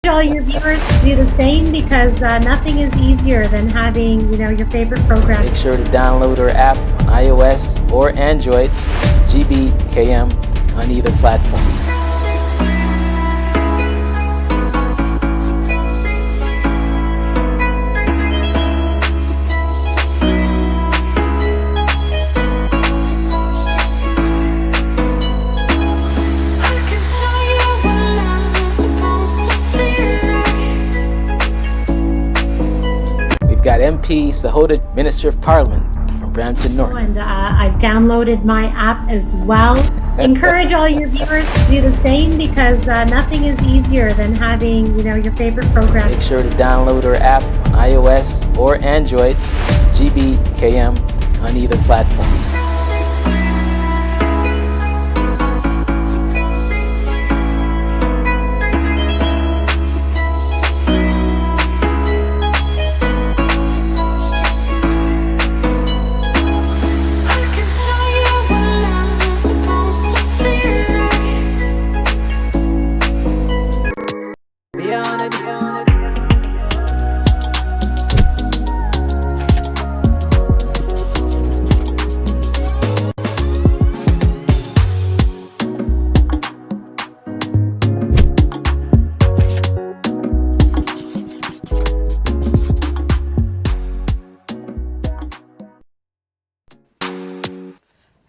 all your viewers to do the same because nothing is easier than having, your favorite program. Make sure to download our app on iOS or Android, Gbkm on either platform. Got MP Sahota, Minister of Parliament from Brampton North. And I've downloaded my app as well. Encourage all your viewers to do the same because nothing is easier than having, your favorite program. Make sure to download our app on iOS or Android, Gbkm on either platform.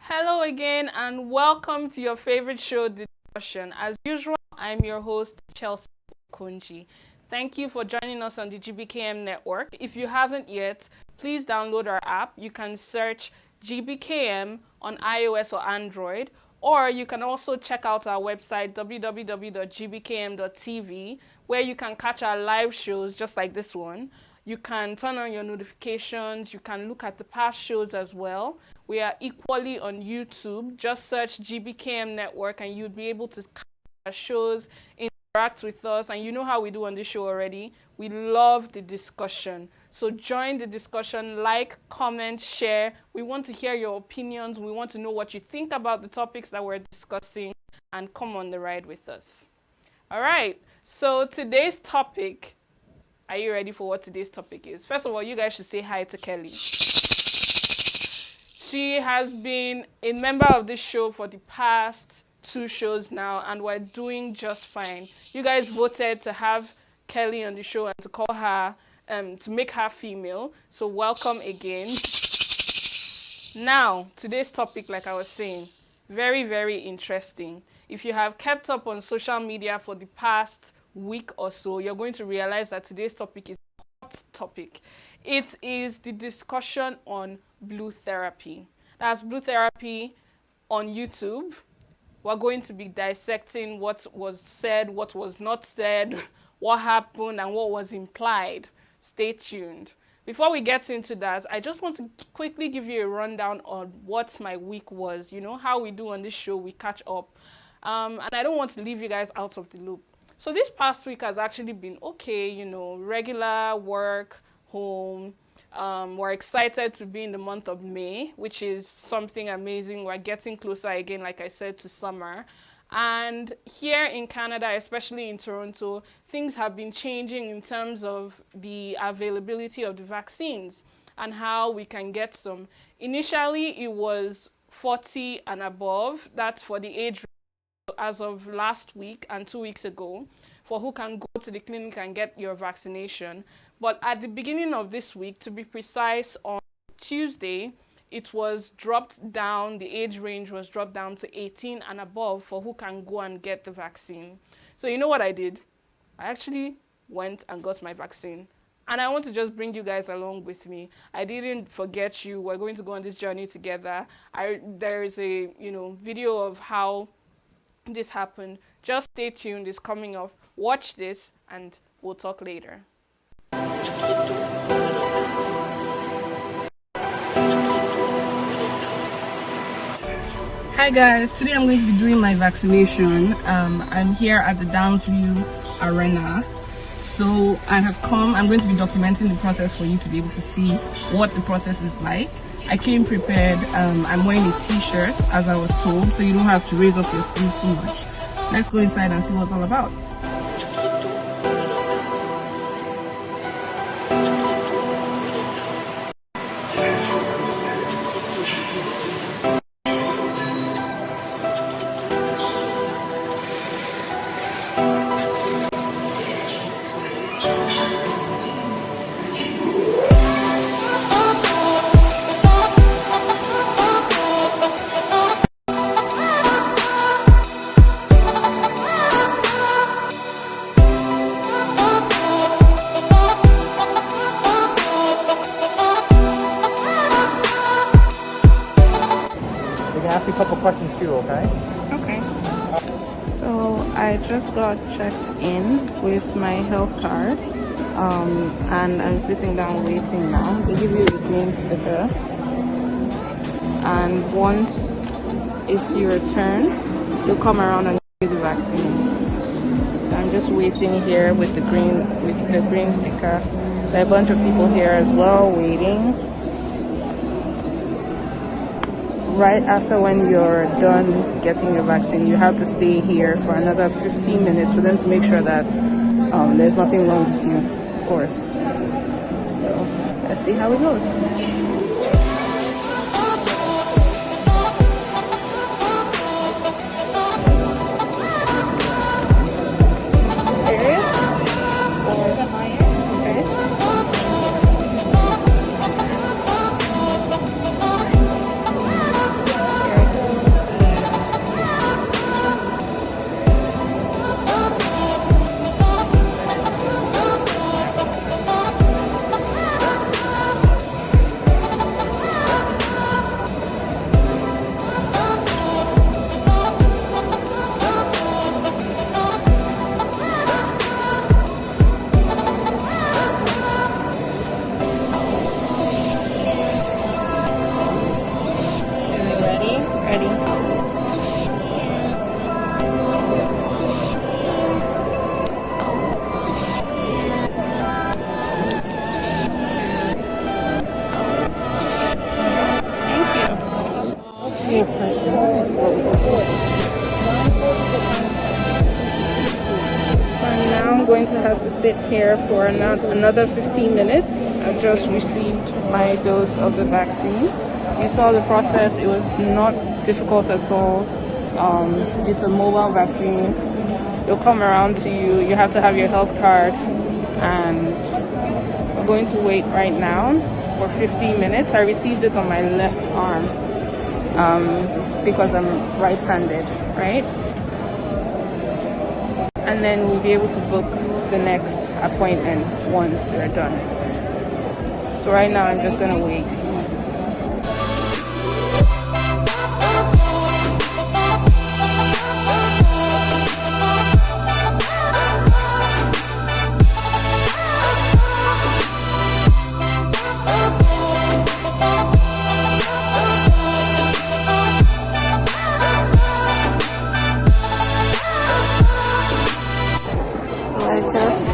Hello again and welcome to your favorite show, The Discussion. As usual, I'm your host, Chelsea Kunji. Thank you for joining us on the Gbkm network. If you haven't yet, please download our app. You can search Gbkm on iOS or Android, or you can also check out our website, www.gbkm.tv, where you can catch our live shows just like this one. You can turn on your notifications. You can look at the past shows as well. We are equally on YouTube. Just search Gbkm Network and you'll be able to catch our shows, interact with us. And you know how we do on this show already. We love the discussion. So join the discussion, like, comment, share. We want to hear your opinions. We want to know what you think about the topics that we're discussing. And come on the ride with us. All right. So today's topic... Are you ready for what today's topic is? First of all, you guys should say hi to Kelly. She has been a member of this show for the past 2 shows now, and we're doing just fine. You guys voted to have Kelly on the show and to call her, to make her female. So welcome again. Now, today's topic, like I was saying, very, very interesting. If you have kept up on social media for the past week or so, you're going to realize that today's topic is a hot topic. It is the discussion on blue therapy. That's blue therapy on YouTube. We're going to be dissecting what was said, what was not said, what happened, and what was implied. Stay tuned. Before we get into that, I just want to quickly give you a rundown on what my week was. You know how we do on this show, we catch up. And I don't want to leave you guys out of the loop. So this past week has actually been okay, regular work, home. We're excited to be in the month of May, which is something amazing. We're getting closer again, like I said, to summer. And here in Canada, especially in Toronto, things have been changing in terms of the availability of the vaccines and how we can get some. Initially, it was 40 and above. That's for the age as of last week and 2 weeks ago, for who can go to the clinic and get your vaccination. But at the beginning of this week, to be precise, on Tuesday, it was dropped down, the age range was dropped down to 18 and above for who can go and get the vaccine. So you know what I did? I actually went and got my vaccine. And I want to just bring you guys along with me. I didn't forget you. We're going to go on this journey together. There is a video of how this happened. Just stay tuned. It's coming up. Watch this and we'll talk later. Hi guys, today I'm going to be doing my vaccination. I'm here at the Downsview Arena. So I'm going to be documenting the process for you to be able to see what the process is like. I came prepared. I'm wearing a t-shirt as I was told, so you don't have to raise up your sleeve too much. Let's go inside and see what it's all about. questions too, okay? Okay. So I just got checked in with my health card, and I'm sitting down waiting now. They give you a green sticker, and once it's your turn, they'll come around and give you the vaccine. So I'm just waiting here with the green sticker. There are a bunch of people here as well waiting. Right after when you're done getting your vaccine, you have to stay here for another 15 minutes for them to make sure that there's nothing wrong with you, of course. So let's see how it goes. Now I'm going to have to sit here for another 15 minutes. I've just received my dose of the vaccine. You saw the process. It was not difficult at all. It's a mobile vaccine. It'll come around to you. You have to have your health card, and we're going to wait right now for 15 minutes. I received it on my left arm because I'm right-handed, right? And then we'll be able to book the next appointment once we're done. So right now I'm just gonna wait.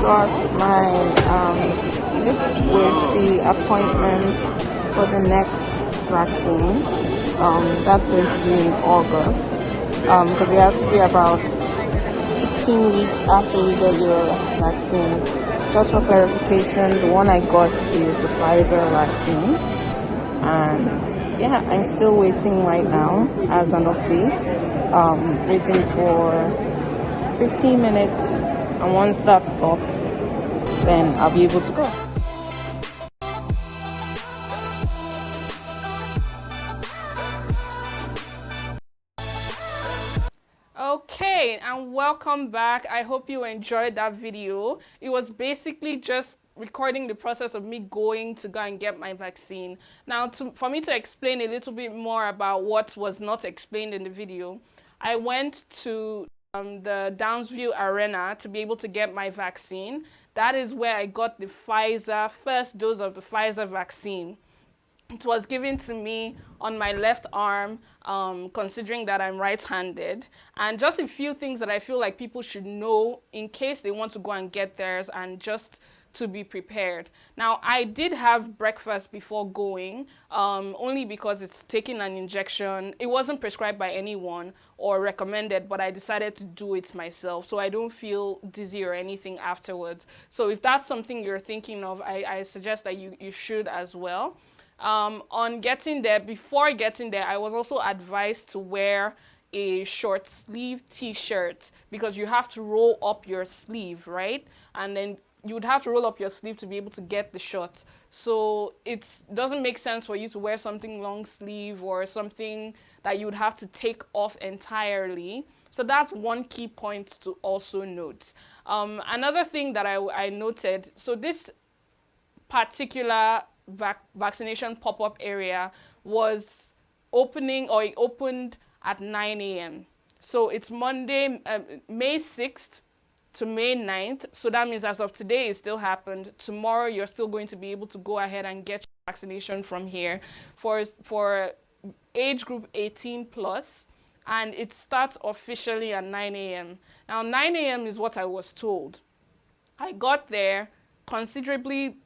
Got my slip with the appointment for the next vaccine. That's going to be in August, because it has to be about 16 weeks after you get your vaccine. Just for clarification, the one I got is the Pfizer vaccine, and yeah, I'm still waiting right now as an update. Waiting for 15 minutes, and once that's up, then I'll be able to go. Okay, and welcome back. I hope you enjoyed that video. It was basically just recording the process of me going to go and get my vaccine. Now, for me to explain a little bit more about what was not explained in the video, I went to the Downsview Arena to be able to get my vaccine. That is where I got the first dose of the Pfizer vaccine. It was given to me on my left arm, considering that I'm right-handed. And just a few things that I feel like people should know in case they want to go and get theirs, and just to be prepared. Now, I did have breakfast before going, only because it's taking an injection. It wasn't prescribed by anyone or recommended, but I decided to do it myself so I don't feel dizzy or anything afterwards. So if that's something you're thinking of, I suggest that you should as well. On getting there, before getting there, I was also advised to wear a short sleeve t-shirt, because you have to roll up your sleeve, right? And then you would have to roll up your sleeve to be able to get the shot. So it doesn't make sense for you to wear something long sleeve or something that you would have to take off entirely. So that's one key point to also note. Another thing that I noted, so this particular vaccination pop-up area was opening, or it opened at 9 a.m. So it's Monday, May 6th to May 9th. So that means as of today, it still happened. Tomorrow, you're still going to be able to go ahead and get your vaccination from here for age group 18 plus. And it starts officially at 9 a.m. Now, 9 a.m. is what I was told. I got there considerably,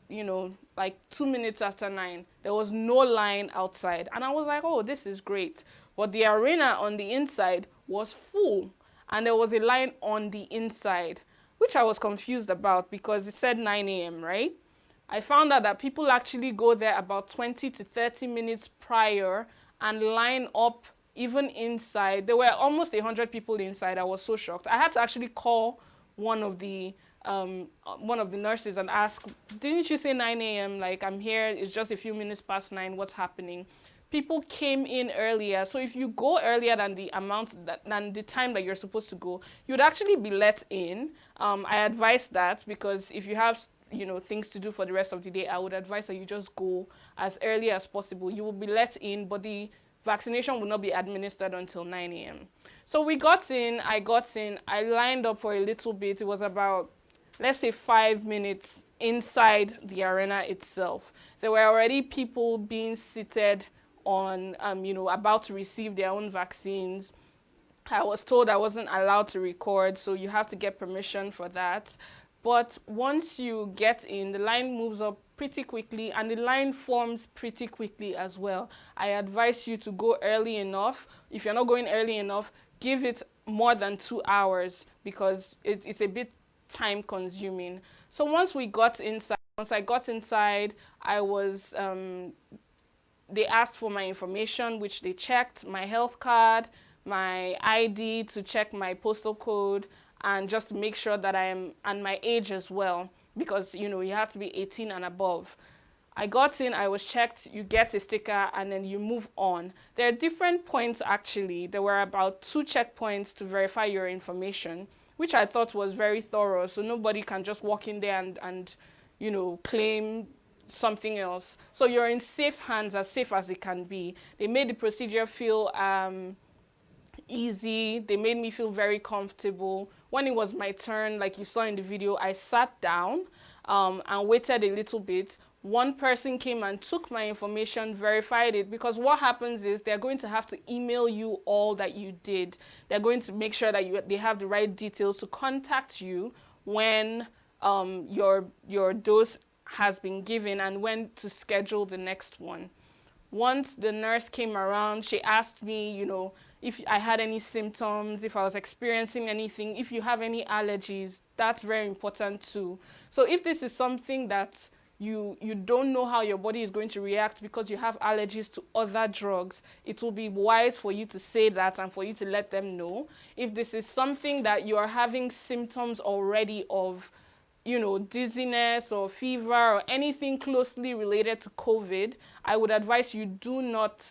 like 2 minutes after 9. There was no line outside. And I was like, oh, this is great. But the arena on the inside was full. And there was a line on the inside, which I was confused about because it said 9 a.m., right? I found out that people actually go there about 20 to 30 minutes prior and line up even inside. There were almost 100 people inside. I was so shocked. I had to actually call one of the nurses and ask, didn't you say 9 a.m.? Like, I'm here. It's just a few minutes past 9. What's happening? People came in earlier. So if you go earlier than the than the time that you're supposed to go, you'd actually be let in. I advise that because if you have things to do for the rest of the day, I would advise that you just go as early as possible. You will be let in, but the vaccination will not be administered until 9 a.m. So we got in, I got in, I lined up for a little bit. It was about, let's say, 5 minutes inside the arena itself. There were already people being seated on, about to receive their own vaccines. I was told I wasn't allowed to record, so you have to get permission for that. But once you get in, the line moves up pretty quickly and the line forms pretty quickly as well. I advise you to go early enough. If you're not going early enough, give it more than 2 hours because it's a bit time consuming. So once I got inside, I was, they asked for my information, which they checked, my health card, my ID to check my postal code, and just to make sure that and my age as well, because, you have to be 18 and above. I got in, I was checked, you get a sticker, and then you move on. There are different points, actually. There were about 2 checkpoints to verify your information, which I thought was very thorough, so nobody can just walk in there and claim something else. So you're in safe hands, as safe as it can be. They made the procedure feel easy. They made me feel very comfortable. When it was my turn, like you saw in the video, I sat down and waited a little bit. One person came and took my information, verified it, because what happens is they're going to have to email you all that you did. They're going to make sure that they have the right details to contact you when your dose has been given and when to schedule the next one. Once the nurse came around, she asked me, if I had any symptoms, if I was experiencing anything, if you have any allergies. That's very important too. So if this is something that you don't know how your body is going to react because you have allergies to other drugs, it will be wise for you to say that and for you to let them know. If this is something that you are having symptoms already of, dizziness or fever or anything closely related to COVID, I would advise you do not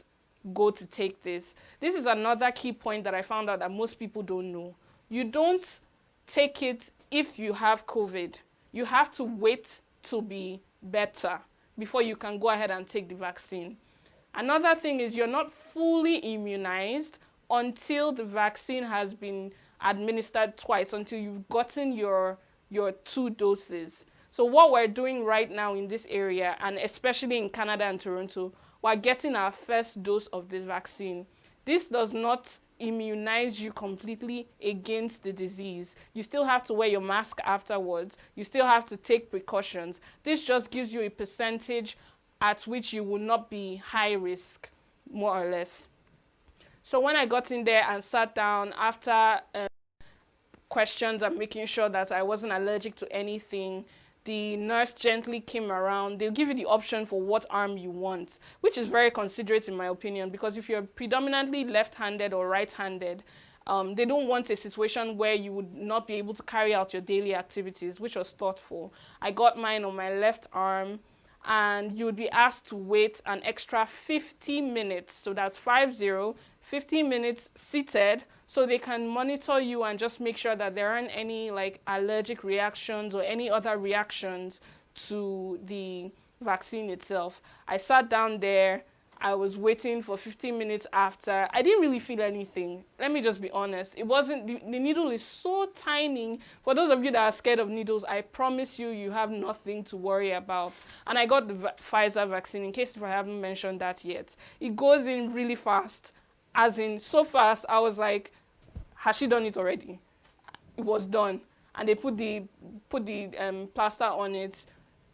go to take this. This is another key point that I found out that most people don't know. You don't take it if you have COVID. You have to wait to be better before you can go ahead and take the vaccine. Another thing is you're not fully immunized until the vaccine has been administered twice, until you've gotten your 2 doses. So what we're doing right now in this area, and especially in Canada and Toronto, we're getting our first dose of this vaccine. This does not immunize you completely against the disease. You still have to wear your mask afterwards. You still have to take precautions. This just gives you a percentage at which you will not be high risk, more or less. So when I got in there and sat down after questions and making sure that I wasn't allergic to anything, the nurse gently came around. They'll give you the option for what arm you want, which is very considerate in my opinion, because if you're predominantly left-handed or right-handed, they don't want a situation where you would not be able to carry out your daily activities, which was thoughtful. I got mine on my left arm, and you would be asked to wait an extra 50 minutes. So that's 50 minutes seated, so they can monitor you and just make sure that there aren't any allergic reactions or any other reactions to the vaccine itself. I sat down there, I was waiting for 15 minutes after. I didn't really feel anything. Let me just be honest. It wasn't, the needle is so tiny. For those of you that are scared of needles, I promise you, you have nothing to worry about. And I got the Pfizer vaccine, in case if I haven't mentioned that yet. It goes in really fast. As in, so fast, I was like, has she done it already? It was done. And they put the plaster on it.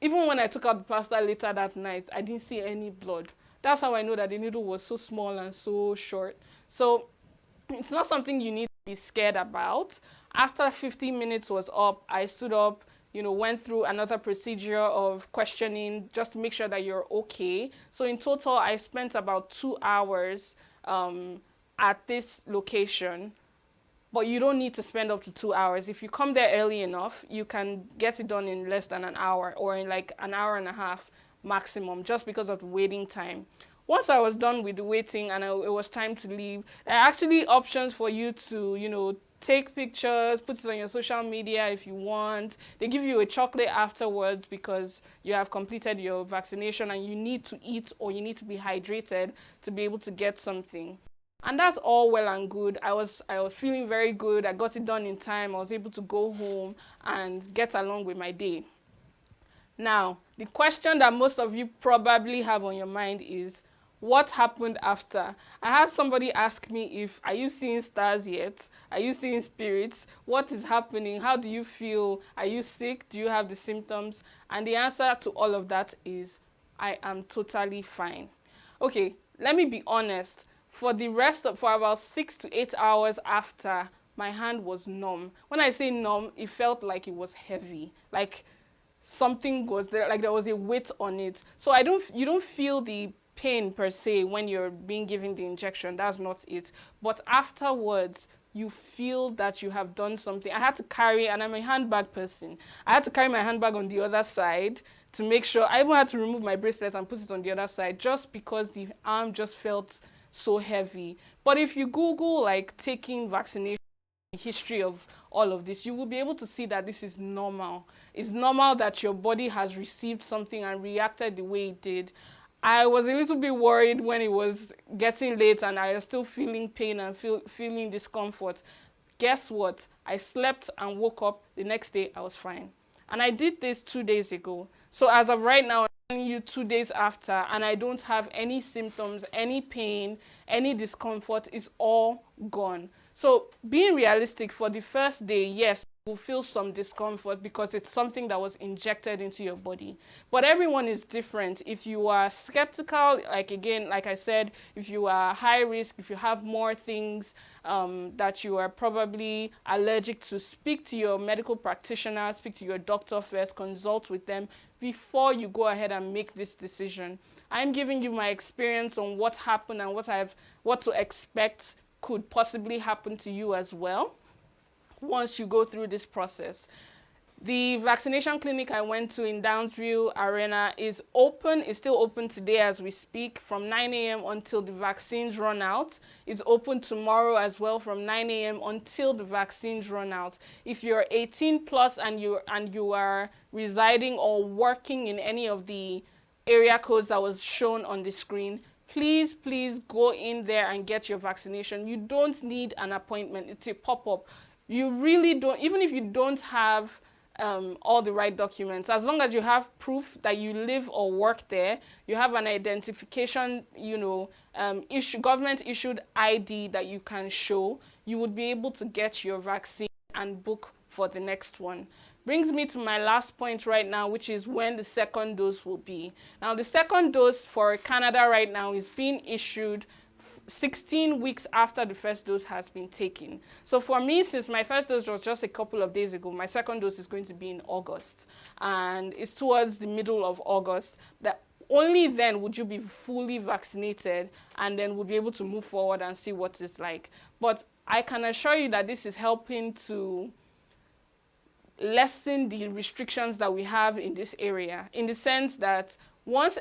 Even when I took out the plaster later that night, I didn't see any blood. That's how I know that the needle was so small and so short. So it's not something you need to be scared about. After 15 minutes was up, I stood up, went through another procedure of questioning just to make sure that you're okay. So in total, I spent about 2 hours at this location. But you don't need to spend up to 2 hours. If you come there early enough, you can get it done in less than an hour, or in like an hour and a half maximum, just because of the waiting time. Once I was done with the waiting and it was time to leave, there are actually options for you to, take pictures, put it on your social media if you want. They give you a chocolate afterwards because you have completed your vaccination and you need to eat or you need to be hydrated to be able to get something. And that's all well and good. I was feeling very good. I got it done in time. I was able to go home and get along with my day. Now, the question that most of you probably have on your mind is, what happened after? I had somebody ask me are you seeing stars yet? Are you seeing spirits? What is happening? How do you feel? Are you sick? Do you have the symptoms? And the answer to all of that is, I am totally fine. Okay, let me be honest. For about 6 to 8 hours after, my hand was numb. When I say numb, it felt like it was heavy, like something was there, like there was a weight on it. So you don't feel the pain per se when you're being given the injection. That's not it. But afterwards, you feel that you have done something. I had to carry, and I'm a handbag person, I had to carry my handbag on the other side to make sure. I even had to remove my bracelet and put it on the other side just because the arm just felt so heavy. But if you Google like taking vaccination, history of all of this, you will be able to see that this is normal. It's normal that your body has received something and reacted the way it did. I was a little bit worried when it was getting late and I was still feeling pain and feeling discomfort. Guess what? I slept and woke up the next day. I was fine. And I did this 2 days ago. So as of right now, I'm telling you 2 days after, and I don't have any symptoms, any pain, any discomfort. Is all gone. So being realistic, for the first day, yes, you will feel some discomfort because it's something that was injected into your body. But everyone is different. If you are skeptical, like I said, if you are high risk, if you have more things that you are probably allergic to, speak to your medical practitioner, speak to your doctor first, consult with them before you go ahead and make this decision. I'm giving you my experience on what happened and what to expect could possibly happen to you as well once you go through this process. The vaccination clinic I went to in Downsview Arena is open. It's still open today as we speak from 9 a.m. until the vaccines run out. It's open tomorrow as well from 9 a.m. until the vaccines run out. If you're 18 plus and you are residing or working in any of the area codes that was shown on the screen, please go in there and get your vaccination. You don't need an appointment. It's a pop-up. You really don't, even if you don't have all the right documents, as long as you have proof that you live or work there, you have an identification, government issued ID that you can show, you would be able to get your vaccine and book for the next one. Brings me to my last point right now, which is when the second dose will be. Now, the second dose for Canada right now is being issued 16 weeks after the first dose has been taken. So for me, since my first dose was just a couple of days ago, my second dose is going to be in August. And it's towards the middle of August. That only then would you be fully vaccinated, and then we'll be able to move forward and see what it's like. But I can assure you that this is helping to lessen the restrictions that we have in this area, in the sense that once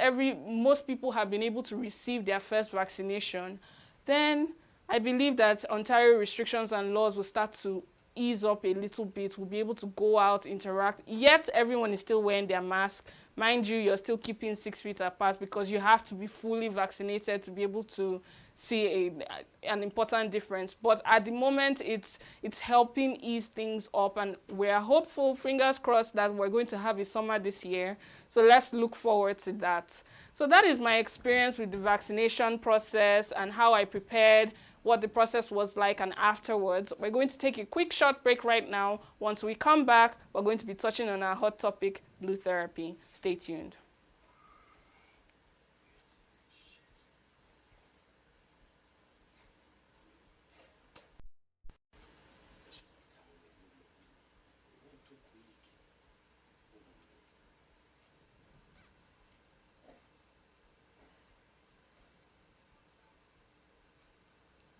most people have been able to receive their first vaccination, then I believe that Ontario restrictions and laws will start to ease up a little bit. We'll be able to go out, interact, yet everyone is still wearing their mask. Mind you, you're still keeping 6 feet apart because you have to be fully vaccinated to be able to see an important difference. But at the moment, it's helping ease things up, and we're hopeful, fingers crossed, that we're going to have a summer this year. So let's look forward to that. So that is my experience with the vaccination process and how I prepared, what the process was like, and afterwards. We're going to take a quick short break right now. Once we come back, we're going to be touching on our hot topic, blue therapy. Stay tuned.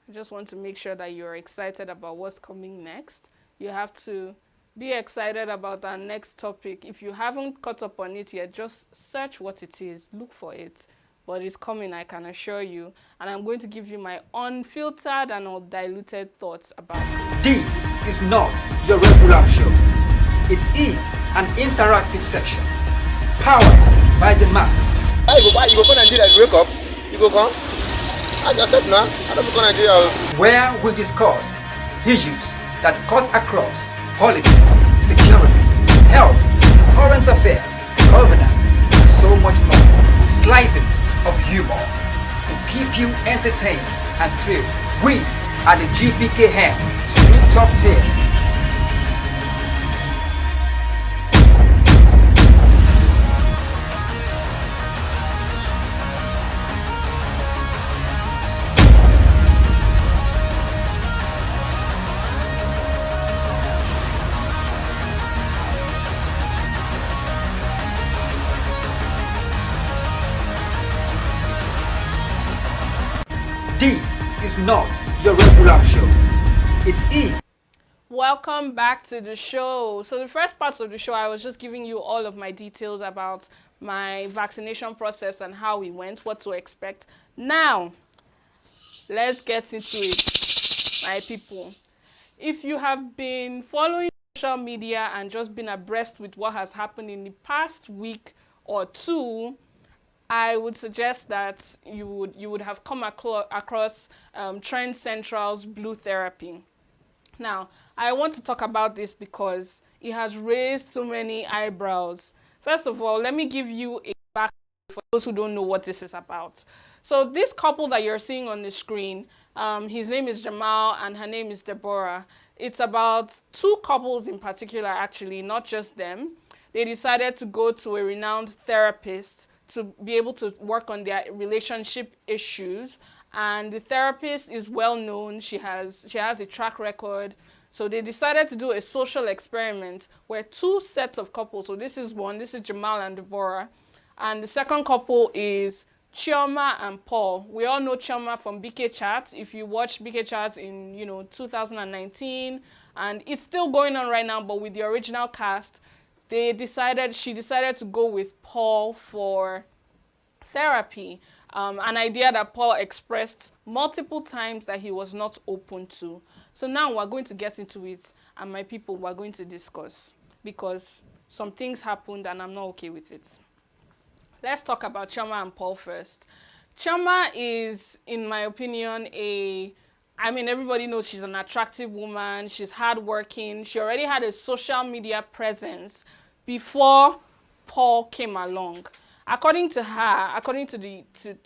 I just want to make sure that you're excited about what's coming next. You have to be excited about our next topic. If you haven't caught up on it yet, just search what it is, look for it. But it's coming, I can assure you. And I'm going to give you my unfiltered and undiluted thoughts about it. This is not your regular show. It is an interactive section powered by the masses. You go Nigeria, you wake up, you go come. I just said now, I don't go Nigeria. Where we discuss issues that cut across politics, security, health, current affairs, governance, and so much more. Slices of humor to keep you entertained and thrilled. We are the Gbkm Street Talk Team. This is not your regular show. It is. Welcome back to the show. So the first part of the show, I was just giving you all of my details about my vaccination process and how it went, what to expect. Now, let's get into it, my people. If you have been following social media and just been abreast with what has happened in the past week or two, I would suggest that you would have come across Trend Central's blue therapy. Now, I want to talk about this because it has raised so many eyebrows. First of all, let me give you a background for those who don't know what this is about. So this couple that you're seeing on the screen, his name is Jamal and her name is Deborah. It's about two couples in particular, actually, not just them. They decided to go to a renowned therapist to be able to work on their relationship issues, and the therapist is well known. She has a track record. So they decided to do a social experiment where two sets of couples, so this is Jamal and Deborah, and the second couple is Chioma and Paul. We all know Chioma from BK Chat. If you watch BK Chat in 2019, and it's still going on right now, but with the original cast, she decided to go with Paul for therapy, an idea that Paul expressed multiple times that he was not open to. So now we're going to get into it, and my people, we're going to discuss, because some things happened and I'm not okay with it. Let's talk about Chioma and Paul first. Chioma is, in my opinion, everybody knows she's an attractive woman. She's hardworking. She already had a social media presence before Paul came along. According to her, according to the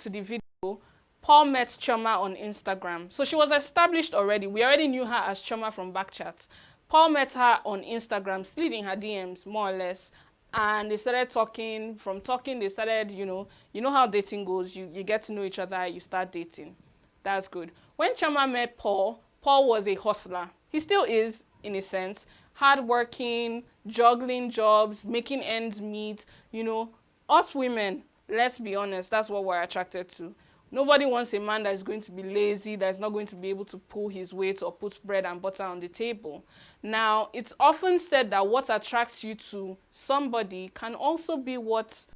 video, Paul met Chioma on Instagram. So she was established already. We already knew her as Chioma from Backchat. Paul met her on Instagram, slid in her DMs, more or less, and they started talking. From talking, they started, you know how dating goes. You get to know each other, you start dating. That's good. When Chioma met Paul, Paul was a hustler. He still is, in a sense, hardworking, juggling jobs, making ends meet. Us women, let's be honest, that's what we're attracted to. Nobody wants a man that is going to be lazy, that is not going to be able to pull his weight or put bread and butter on the table. Now, it's often said that what attracts you to somebody can also be what,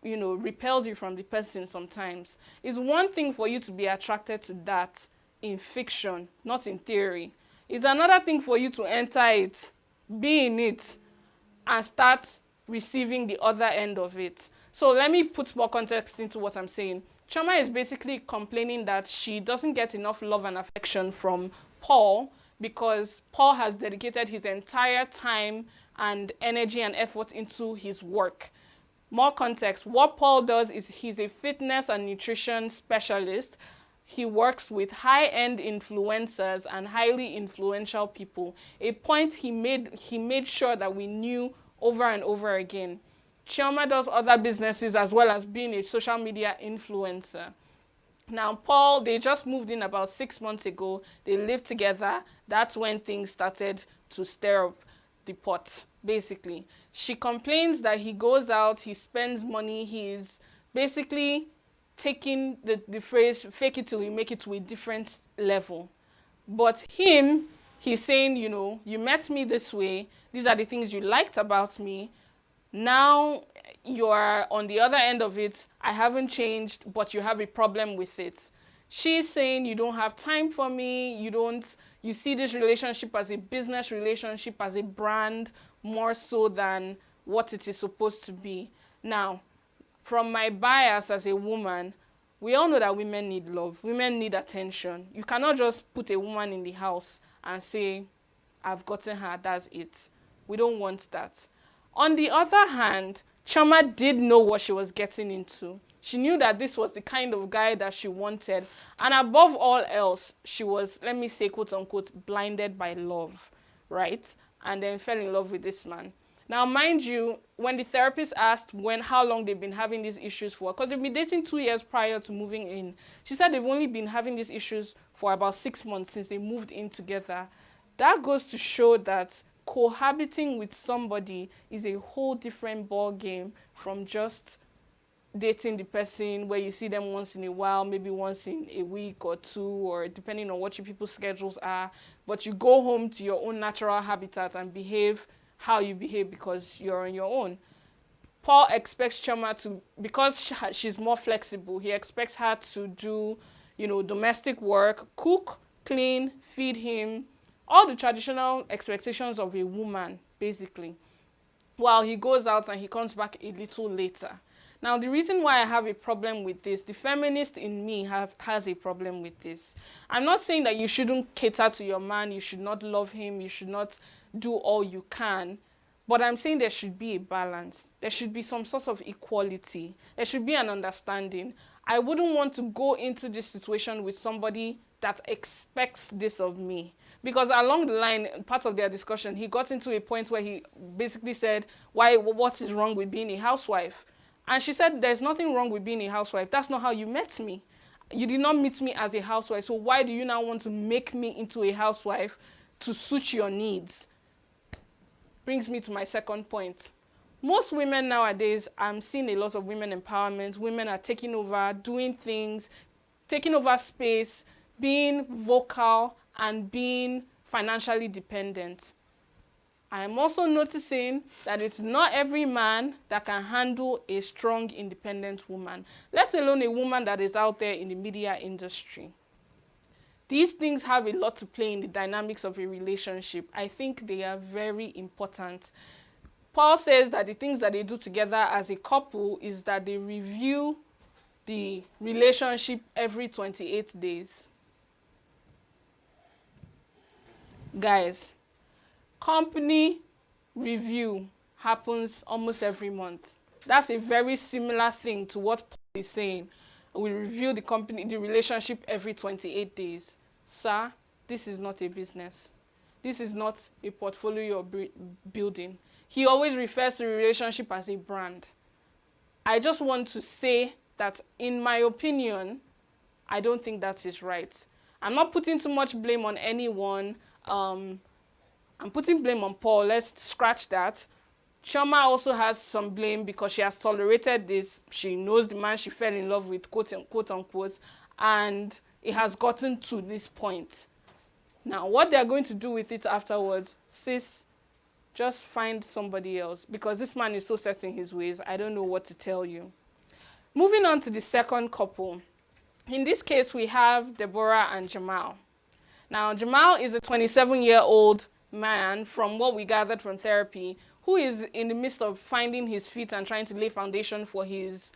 repels you from the person sometimes. It's one thing for you to be attracted to that in fiction, not in theory. It's another thing for you to enter it, be in it, and start receiving the other end of it. So let me put more context into what I'm saying. Chioma is basically complaining that she doesn't get enough love and affection from Paul because Paul has dedicated his entire time and energy and effort into his work. More context, what Paul does is he's a fitness and nutrition specialist. He works with high-end influencers and highly influential people. A point he made sure that we knew over and over again. Chioma does other businesses as well as being a social media influencer. Now, Paul, they just moved in about 6 months ago. They lived together. That's when things started to stir up the pot, basically. She complains that he goes out, he spends money, he's basically taking the phrase, fake it till you make it to a different level. But he's saying, you know, you met me this way, these are the things you liked about me, now you are on the other end of it, I haven't changed, but you have a problem with it. She's saying you don't have time for me, you see this relationship as a business relationship, as a brand, more so than what it is supposed to be. Now, from my bias as a woman, we all know that women need love, women need attention. You cannot just put a woman in the house and say, I've gotten her, that's it. We don't want that. On the other hand, Chioma did know what she was getting into. She knew that this was the kind of guy that she wanted. And above all else, she was, let me say, quote unquote, blinded by love, right? And then fell in love with this man. Now, mind you, when the therapist asked how long they've been having these issues for, because they've been dating 2 years prior to moving in, she said they've only been having these issues for about 6 months since they moved in together. That goes to show that cohabiting with somebody is a whole different ball game from just dating the person where you see them once in a while, maybe once in a week or two, or depending on what your people's schedules are, but you go home to your own natural habitat and behave how you behave because you're on your own. Paul expects Chioma to, because she's more flexible, he expects her to do, you know, domestic work, cook, clean, feed him, all the traditional expectations of a woman, basically, while he goes out and he comes back a little later. Now, the reason why I have a problem with this, the feminist in me has a problem with this. I'm not saying that you shouldn't cater to your man, you should not love him, you should not do all you can, but I'm saying there should be a balance. There should be some sort of equality. There should be an understanding. I wouldn't want to go into this situation with somebody that expects this of me. Because along the line, part of their discussion, he got into a point where he basically said, what is wrong with being a housewife? And she said, there's nothing wrong with being a housewife. That's not how you met me. You did not meet me as a housewife. So why do you now want to make me into a housewife to suit your needs? Brings me to my second point. Most women nowadays, I'm seeing a lot of women empowerment. Women are taking over, doing things, taking over space, being vocal, and being financially dependent. I'm also noticing that it's not every man that can handle a strong, independent woman, let alone a woman that is out there in the media industry. These things have a lot to play in the dynamics of a relationship. I think they are very important. Paul says that the things that they do together as a couple is that they review the relationship every 28 days. Guys, company review happens almost every month. That's a very similar thing to what Paul is saying. We review the relationship every 28 days. Sir, this is not a business. This is not a portfolio you're building. He always refers to the relationship as a brand. I just want to say that, in my opinion, I don't think that is right. I'm not putting too much blame on anyone. I'm putting blame on Paul. Let's scratch that. Chioma also has some blame because she has tolerated this. She knows the man she fell in love with, quote unquote, and it has gotten to this point. Now, what they're going to do with it afterwards, sis, just find somebody else, because this man is so set in his ways. I don't know what to tell you. Moving on to the second couple. In this case, we have Deborah and Jamal. Now, Jamal is a 27-year-old man, from what we gathered from therapy, who is in the midst of finding his feet and trying to lay foundation for his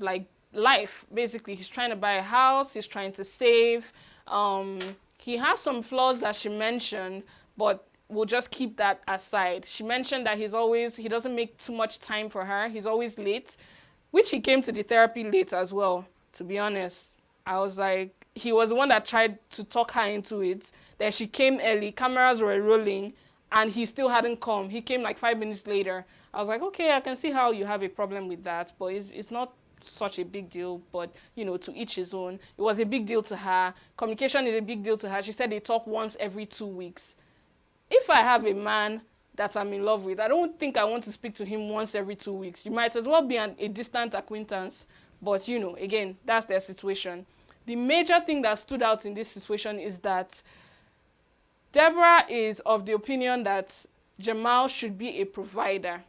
like life. Basically, he's trying to buy a house, he's trying to save. He has some flaws that she mentioned, but we'll just keep that aside. She mentioned that he doesn't make too much time for her. He's always late, which he came to the therapy late as well, to be honest. I was like, he was the one that tried to talk her into it. Then she came early, cameras were rolling, and he still hadn't come. He came like 5 minutes later. I was like, okay, I can see how you have a problem with that, but it's not such a big deal, but you know, to each his own. It was a big deal to her. Communication is a big deal to her. She said they talk once every 2 weeks. If I have a man that I'm in love with, I don't think I want to speak to him once every 2 weeks. You might as well be a distant acquaintance, but you know, again, that's their situation. The major thing that stood out in this situation is that Deborah is of the opinion that Jamal should be a provider,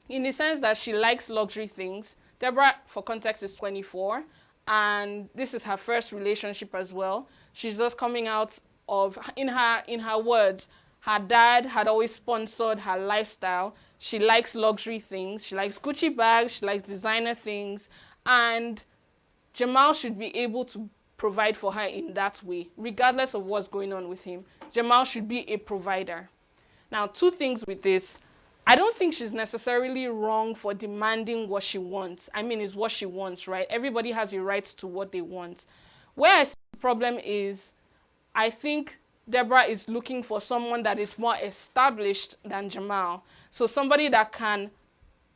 in the sense that she likes luxury things. Deborah, for context, is 24, and this is her first relationship as well. She's just coming out of, in her words, her dad had always sponsored her lifestyle. She likes luxury things. She likes Gucci bags. She likes designer things. And Jamal should be able to provide for her in that way, regardless of what's going on with him. Jamal should be a provider. Now, 2 things with this. I don't think she's necessarily wrong for demanding what she wants. I mean, it's what she wants, right? Everybody has a right to what they want. Where I see the problem is, I think Deborah is looking for someone that is more established than Jamal. So somebody that can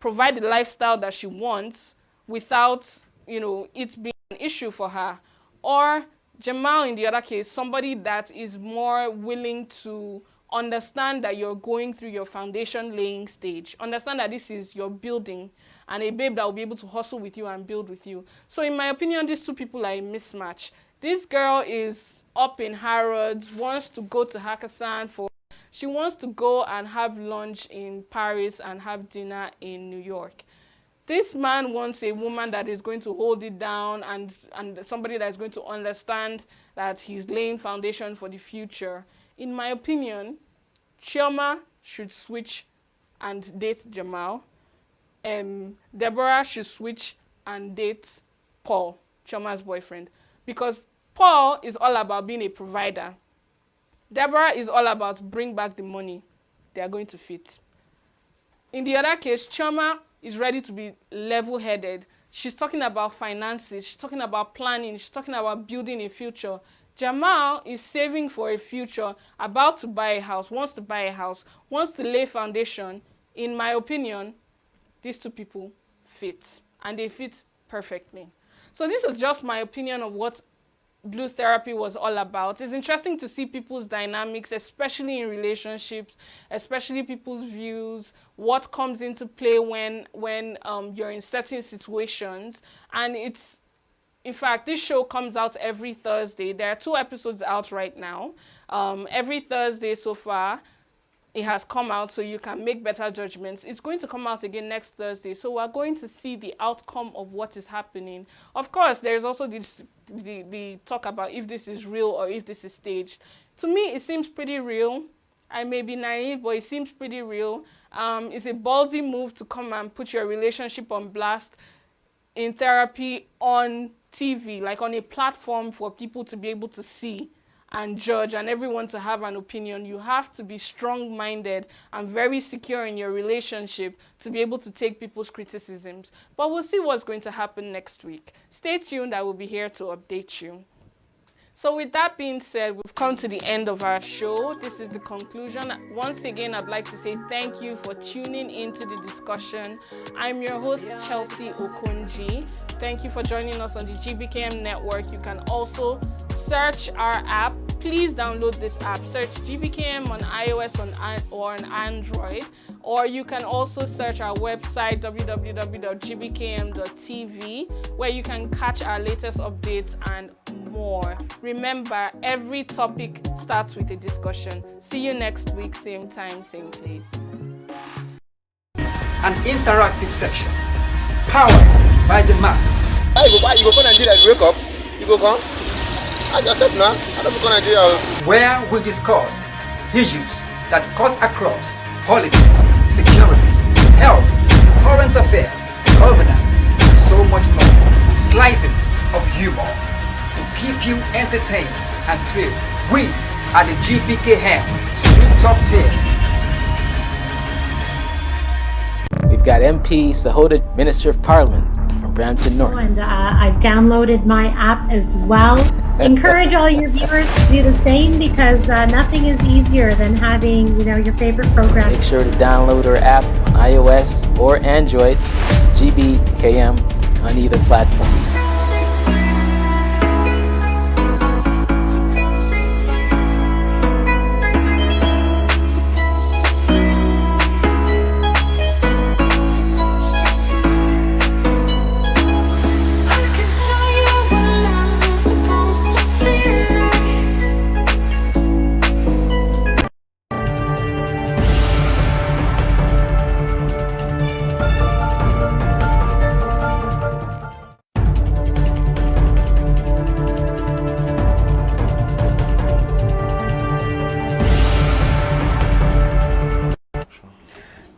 provide the lifestyle that she wants without, you know, it being an issue for her. Or Jamal, in the other case, somebody that is more willing to understand that you're going through your foundation laying stage. Understand that this is your building, and a babe that will be able to hustle with you and build with you. So in my opinion, these 2 people are a mismatch. This girl is up in Harrods, wants to go to Hakkasan she wants to go and have lunch in Paris and have dinner in New York. This man wants a woman that is going to hold it down and somebody that is going to understand that he's laying foundation for the future. In my opinion, Chioma should switch and date Jamal. Deborah should switch and date Paul, Chioma's boyfriend. Because Paul is all about being a provider. Deborah is all about bring back the money. They are going to fit. In the other case, Chioma is ready to be level-headed. She's talking about finances. She's talking about planning. She's talking about building a future. Jamal is saving for a future, about to buy a house, wants to buy a house, wants to lay foundation. In my opinion, these 2 people fit, and they fit perfectly. So this is just my opinion of what Blue Therapy was all about. It's interesting to see people's dynamics, especially in relationships, especially people's views, what comes into play when you're in certain situations. And it's, in fact, this show comes out every Thursday. There are 2 episodes out right now. Every Thursday so far, it has come out, so you can make better judgments. It's going to come out again next Thursday, so we're going to see the outcome of what is happening. Of course, there's also the talk about if this is real or if this is staged. To me, it seems pretty real. I may be naive, but it seems pretty real. It's a ballsy move to come and put your relationship on blast in therapy on TV, like on a platform for people to be able to see and judge and everyone to have an opinion. You have to be strong-minded and very secure in your relationship to be able to take people's criticisms. But we'll see what's going to happen next week. Stay tuned. I will be here to update you. So with that being said, we've come to the end of our show. This is the conclusion. Once again, I'd like to say thank you for tuning into the discussion. I'm your host, Chelsea Okonji. Thank you for joining us on the Gbkm network. You can also search our app. Please download this app. Search Gbkm on iOS or on Android. Or you can also search our website, www.gbkm.tv, where you can catch our latest updates and more. Remember, every topic starts with a discussion. See you next week, same time, same place. An interactive section powered by the masses. You go come Nigeria, you wake up, you go come. I just said now, I don't go Nigeria. where we discuss issues that cut across politics, security, health, current affairs, governance, and so much more. Slices of humor to keep you entertained and thrilled. We are the Gbkm Street Talk Team. We've got MP Sahoda, Minister of Parliament from Brampton North. And I've downloaded my app as well. Encourage all your viewers to do the same because nothing is easier than having, your favorite program. Make sure to download our app on iOS or Android, Gbkm on either platform.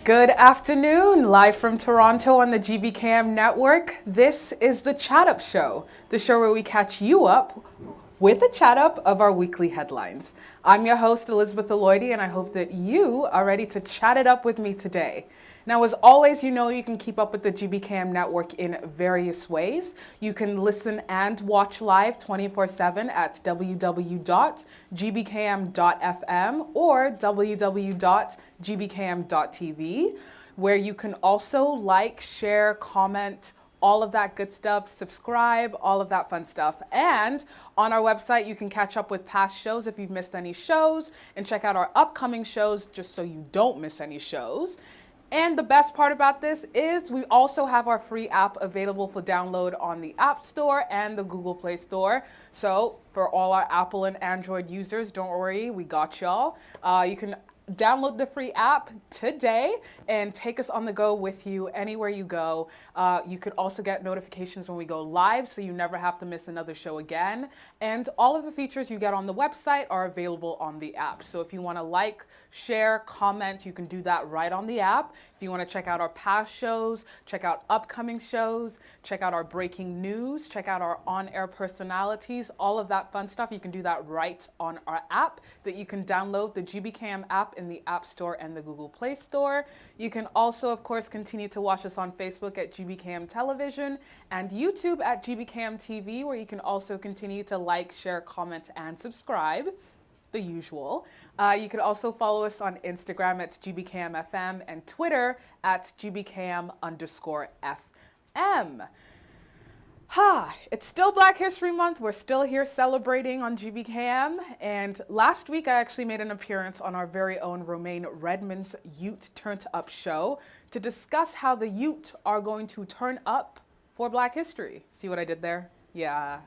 Good afternoon, live from Toronto on the Gbkm network. This is the Chat Up Show, the show where we catch you up with a chat up of our weekly headlines. I'm your host, Elizabeth Eloidy, and I hope that you are ready to chat it up with me today. Now, as always, you can keep up with the Gbkm network in various ways. You can listen and watch live 24/7 at www.gbkm.fm or www.gbkm.tv, where you can also like, share, comment, all of that good stuff, subscribe, all of that fun stuff. And on our website, you can catch up with past shows if you've missed any shows and check out our upcoming shows just so you don't miss any shows. And the best part about this is we also have our free app available for download on the App Store and the Google Play Store. So for all our Apple and Android users, don't worry, we got y'all. You can download the free app today and take us on the go with you anywhere you go. You could also get notifications when we go live so you never have to miss another show again. And all of the features you get on the website are available on the app. So if you want to like, share, comment, you can do that right on the app. If you want to check out our past shows, check out upcoming shows, check out our breaking news, check out our on-air personalities, all of that fun stuff, you can do that right on our app that you can download, the Gbkm app in the App Store and the Google Play Store. You can also, of course, continue to watch us on Facebook at Gbkm Television and YouTube at Gbkm TV, where you can also continue to like, share, comment, and subscribe. The usual. You could also follow us on Instagram at Gbkm FM and Twitter at Gbkm_FM. It's still Black History Month. We're still here celebrating on Gbkm. And last week, I actually made an appearance on our very own Romaine Redmond's Youth Turned Up show to discuss how the youth are going to turn up for Black History. See what I did there? Yeah,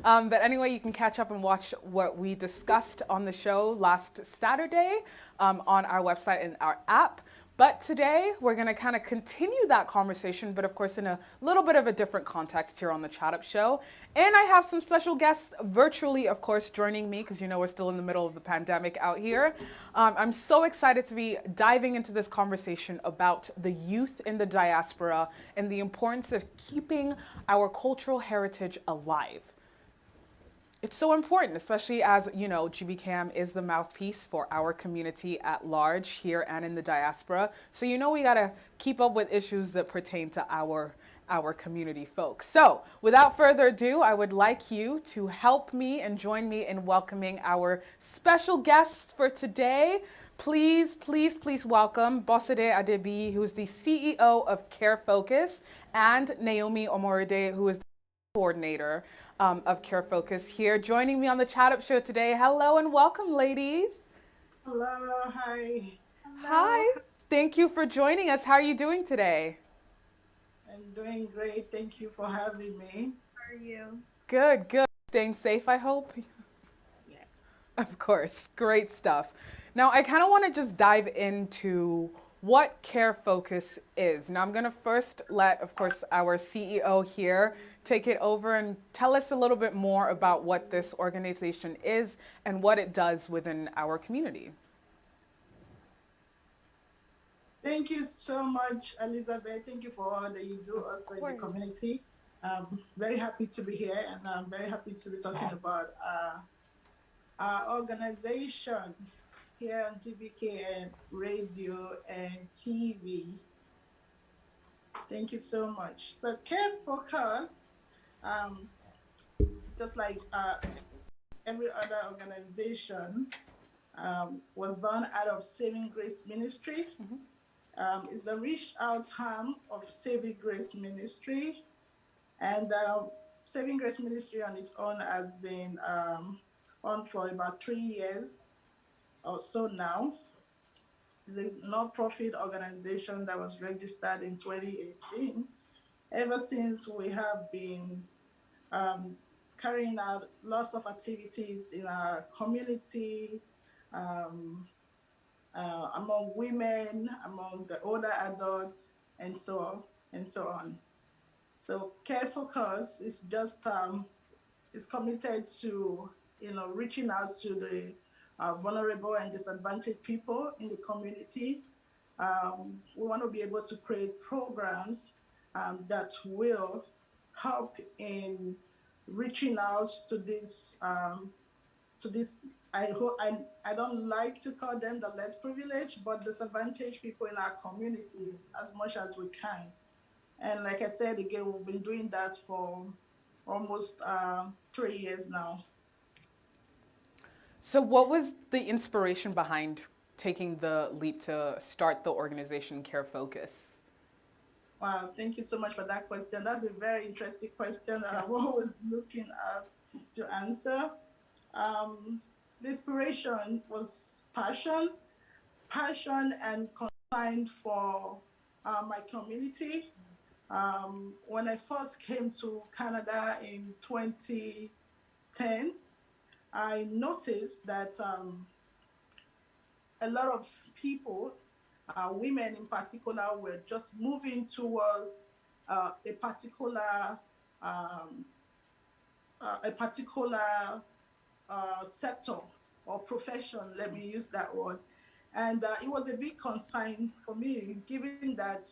but anyway, you can catch up and watch what we discussed on the show last Saturday on our website and our app. But today, we're going to kind of continue that conversation, but of course in a little bit of a different context here on the Chat Up Show. And I have some special guests virtually, of course, joining me, because we're still in the middle of the pandemic out here. I'm so excited to be diving into this conversation about the youth in the diaspora and the importance of keeping our cultural heritage alive. It's so important, especially as, Gbkm is the mouthpiece for our community at large here and in the diaspora. So, we got to keep up with issues that pertain to our community folks. So, without further ado, I would like you to help me and join me in welcoming our special guests for today. Please, please, please welcome Bosede Adebi, who is the CEO of Care Focus, and Naomi Omoride, who is the coordinator of Care Focus here. Joining me on the Chat Up Show today. Hello and welcome, ladies. Hello, hi. Hello. Hi. Thank you for joining us. How are you doing today? I'm doing great. Thank you for having me. How are you? Good, good. Staying safe, I hope? Yeah. Of course. Great stuff. Now, I kind of want to just dive into what Care Focus is. Now I'm going to first let, of course, our CEO here take it over and tell us a little bit more about what this organization is and what it does within our community. Thank you so much, Elizabeth. Thank you for all that you do also in the community. Very happy to be here, and I'm very happy to be talking about our organization here on Gbkm Radio and TV. Thank you so much. So Care Focus, um, just like every other organization, was born out of Saving Grace Ministry. It's the reach out arm of Saving Grace Ministry. And Saving Grace Ministry on its own has been on for about 3 years or so now. It's a non-profit organization that was registered in 2018. Ever since, we have been carrying out lots of activities in our community, among women, among the older adults, and so on and so on. So Care Focus is just is committed to reaching out to the vulnerable and disadvantaged people in the community. We want to be able to create programs that will help in reaching out to this I don't like to call them the less privileged, but disadvantaged people in our community as much as we can. And like I said again, we've been doing that for almost 3 years now. So what was the inspiration behind taking the leap to start the organization Care Focus? Wow, thank you so much for that question. That's a very interesting question that I'm always looking at to answer. The inspiration was passion and concern for my community. When I first came to Canada in 2010, I noticed that a lot of people, women in particular, were just moving towards a particular sector or profession, let me use that word. And it was a big concern for me, given that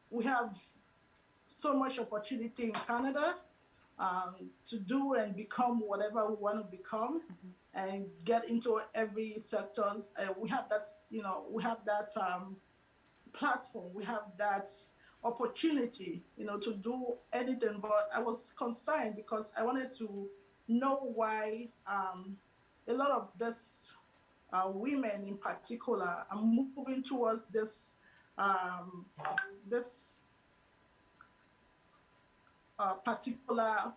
we have so much opportunity in Canada to do and become whatever we want to become and get into every sectors. We have that, platform, we have that opportunity, to do anything. But I was concerned because I wanted to know why a lot of this women in particular are moving towards this particular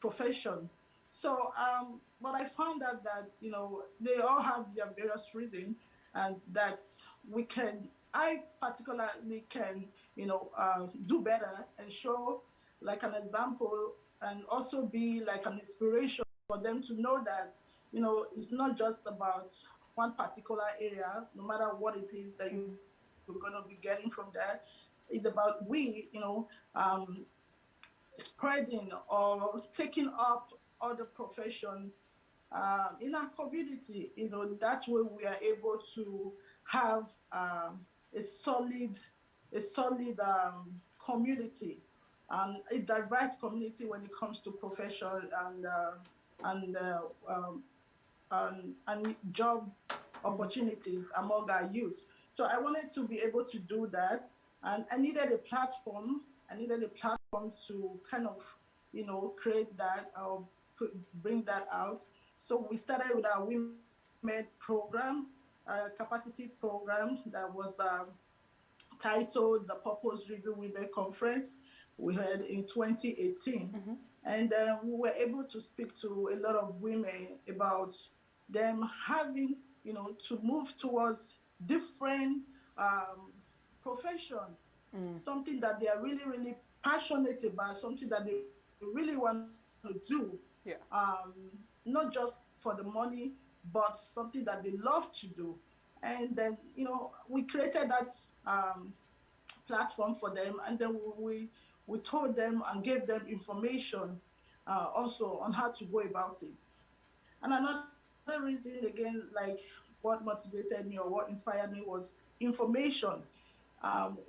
profession. So, but I found out that they all have their various reasons, and that I particularly can do better and show like an example, and also be like an inspiration for them to know that it's not just about one particular area, no matter what it is that you're going to be getting from that. It's about spreading or taking up other profession in our community. That's where we are able to have a solid community, a diverse community when it comes to profession and job opportunities among our youth. So I wanted to be able to do that, and I needed a platform. To kind of, create that or bring that out. So we started with our women program, capacity program that was titled the Purpose Review Women Conference we had in 2018. And we were able to speak to a lot of women about them having, to move towards different profession, something that they are really, really passionate about, something that they really want to do. Yeah. Not just for the money, but something that they love to do. And then, we created that platform for them, and then we told them and gave them information also on how to go about it. And another reason, again, like what motivated me or what inspired me was information.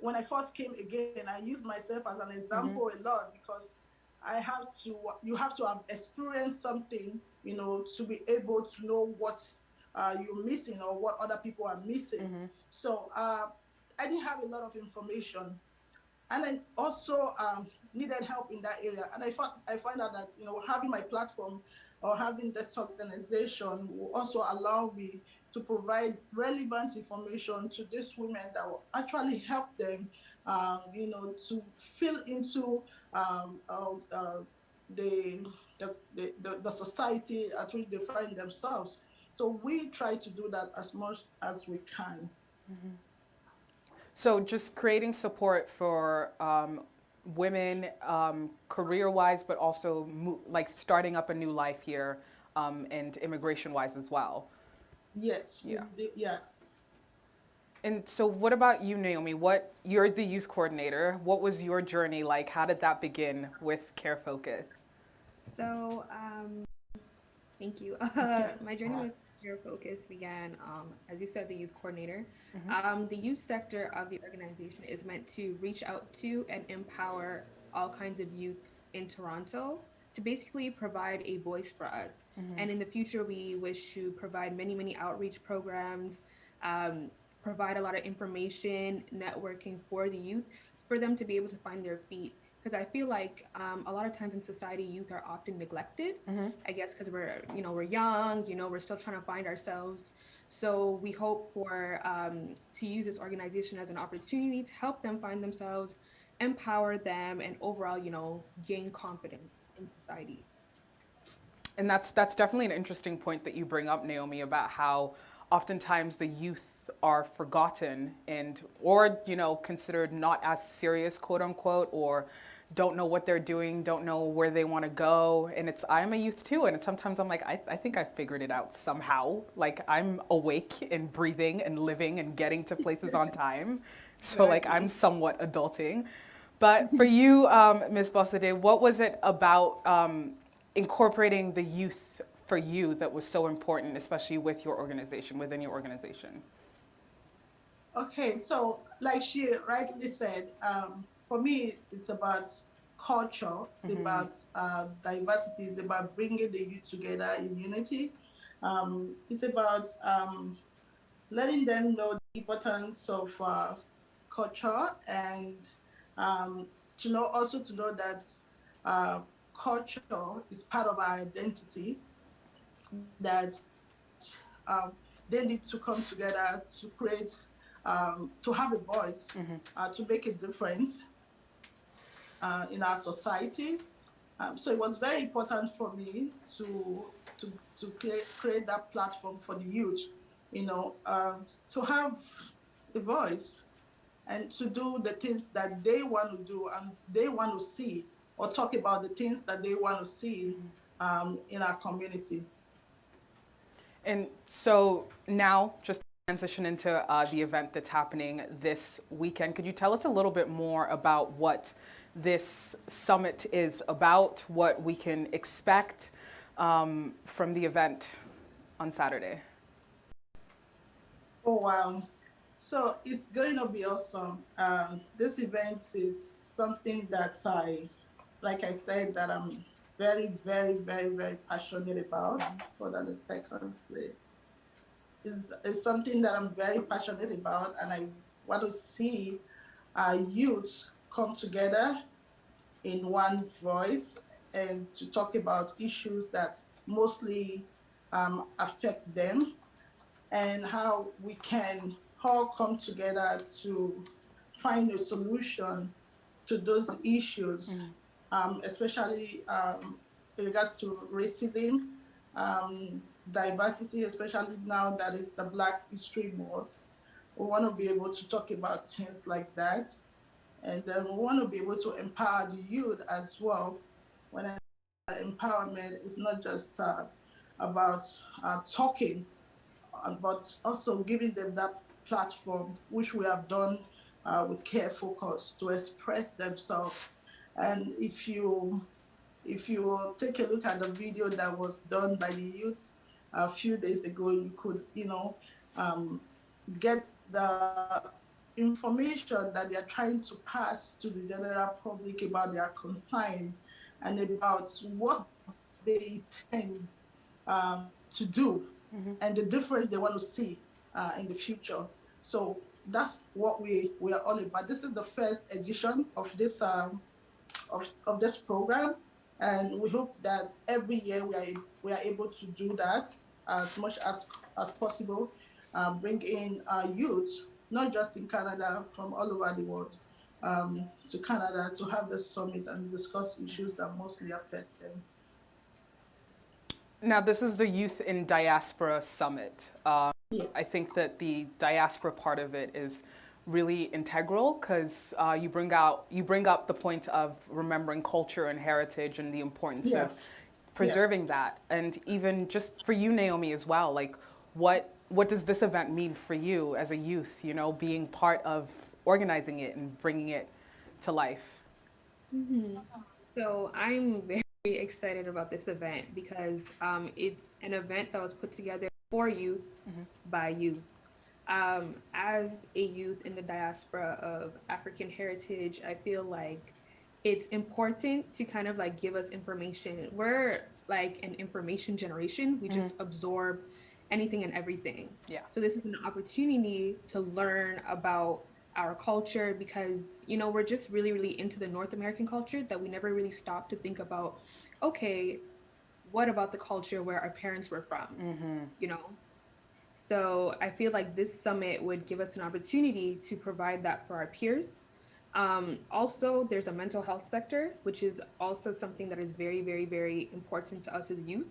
When I first came, again, I used myself as an example a lot, because you have to have experienced something, to be able to know what you're missing or what other people are missing. So I didn't have a lot of information, and I also needed help in that area. And I find out that having my platform or having this organization will also allow me to provide relevant information to these women that will actually help them, to fill into the, the society at which they find themselves. So we try to do that as much as we can. So just creating support for women, career-wise, but also like starting up a new life here, and immigration-wise as well. Yes. Yeah. Yes. And so what about you, Naomi? You're the youth coordinator. What was your journey like? How did that begin with Care Focus? So, thank you. My journey with Care Focus began, as you said, the youth coordinator. The youth sector of the organization is meant to reach out to and empower all kinds of youth in Toronto to basically provide a voice for us. And in the future, we wish to provide many, many outreach programs, provide a lot of information, networking for the youth, for them to be able to find their feet. Because I feel like a lot of times in society, youth are often neglected. I guess because we're young, we're still trying to find ourselves. So we hope to use this organization as an opportunity to help them find themselves, empower them, and overall, gain confidence in society. And that's definitely an interesting point that you bring up, Naomi, about how oftentimes the youth are forgotten or considered not as serious, quote unquote, or don't know what they're doing, don't know where they want to go. And I'm a youth too, and sometimes I'm like, I think I figured it out somehow. Like, I'm awake and breathing and living and getting to places on time. So like, I'm somewhat adulting. But for you, Ms. Bossade, what was it about incorporating the youth for you that was so important, especially with your organization, within your organization? Okay, so like she rightly said, for me, it's about culture, it's about diversity, it's about bringing the youth together in unity. It's about letting them know the importance of culture, and also to know that culture is part of our identity, that they need to come together to create, to have a voice, to make a difference in our society. So it was very important for me to create that platform for the youth, to have a voice and to do the things that they want to do and they want to see, or talk about the things that they want to see in our community. And so now, just to transition into the event that's happening this weekend, could you tell us a little bit more about what this summit is about, what we can expect from the event on Saturday? Oh, wow. So it's going to be awesome. This event is something that like I said, that I'm very, very, very, very passionate about. Hold on a second, please. Is something that I'm very passionate about, and I want to see youth come together in one voice and to talk about issues that mostly affect them, and how we can all come together to find a solution to those issues, especially in regards to racism, diversity, especially now that it's the Black History Month. We want to be able to talk about things like that. And then we want to be able to empower the youth as well. When empowerment is not just about talking but also giving them that platform, which we have done with Care Focus, to express themselves. And if you take a look at the video that was done by the youth a few days ago, you could, get the information that they are trying to pass to the general public about their concern and about what they intend to do and the difference they want to see in the future. So that's what we are all about. This is the first edition of this of this program, and we hope that every year we are able to do that as much as possible, bring in youth, not just in Canada, from all over the world, to Canada to have this summit and discuss issues that mostly affect them. Now, this is the Youth in Diaspora Summit. Yes. I think that the diaspora part of it is really integral because you bring up the point of remembering culture and heritage and the importance of preserving that. And even just for you, Naomi, as well, like what does this event mean for you as a youth, being part of organizing it and bringing it to life? So I'm very excited about this event because it's an event that was put together for youth by youth. As a youth in the diaspora of African heritage, I feel like it's important to kind of like give us information. We're like an information generation. We just absorb anything and everything. Yeah. So this is an opportunity to learn about our culture because, we're just really, really into the North American culture that we never really stop to think about, okay, what about the culture where our parents were from, So I feel like this summit would give us an opportunity to provide that for our peers. Also, there's a mental health sector, which is also something that is very, very, very important to us as youth.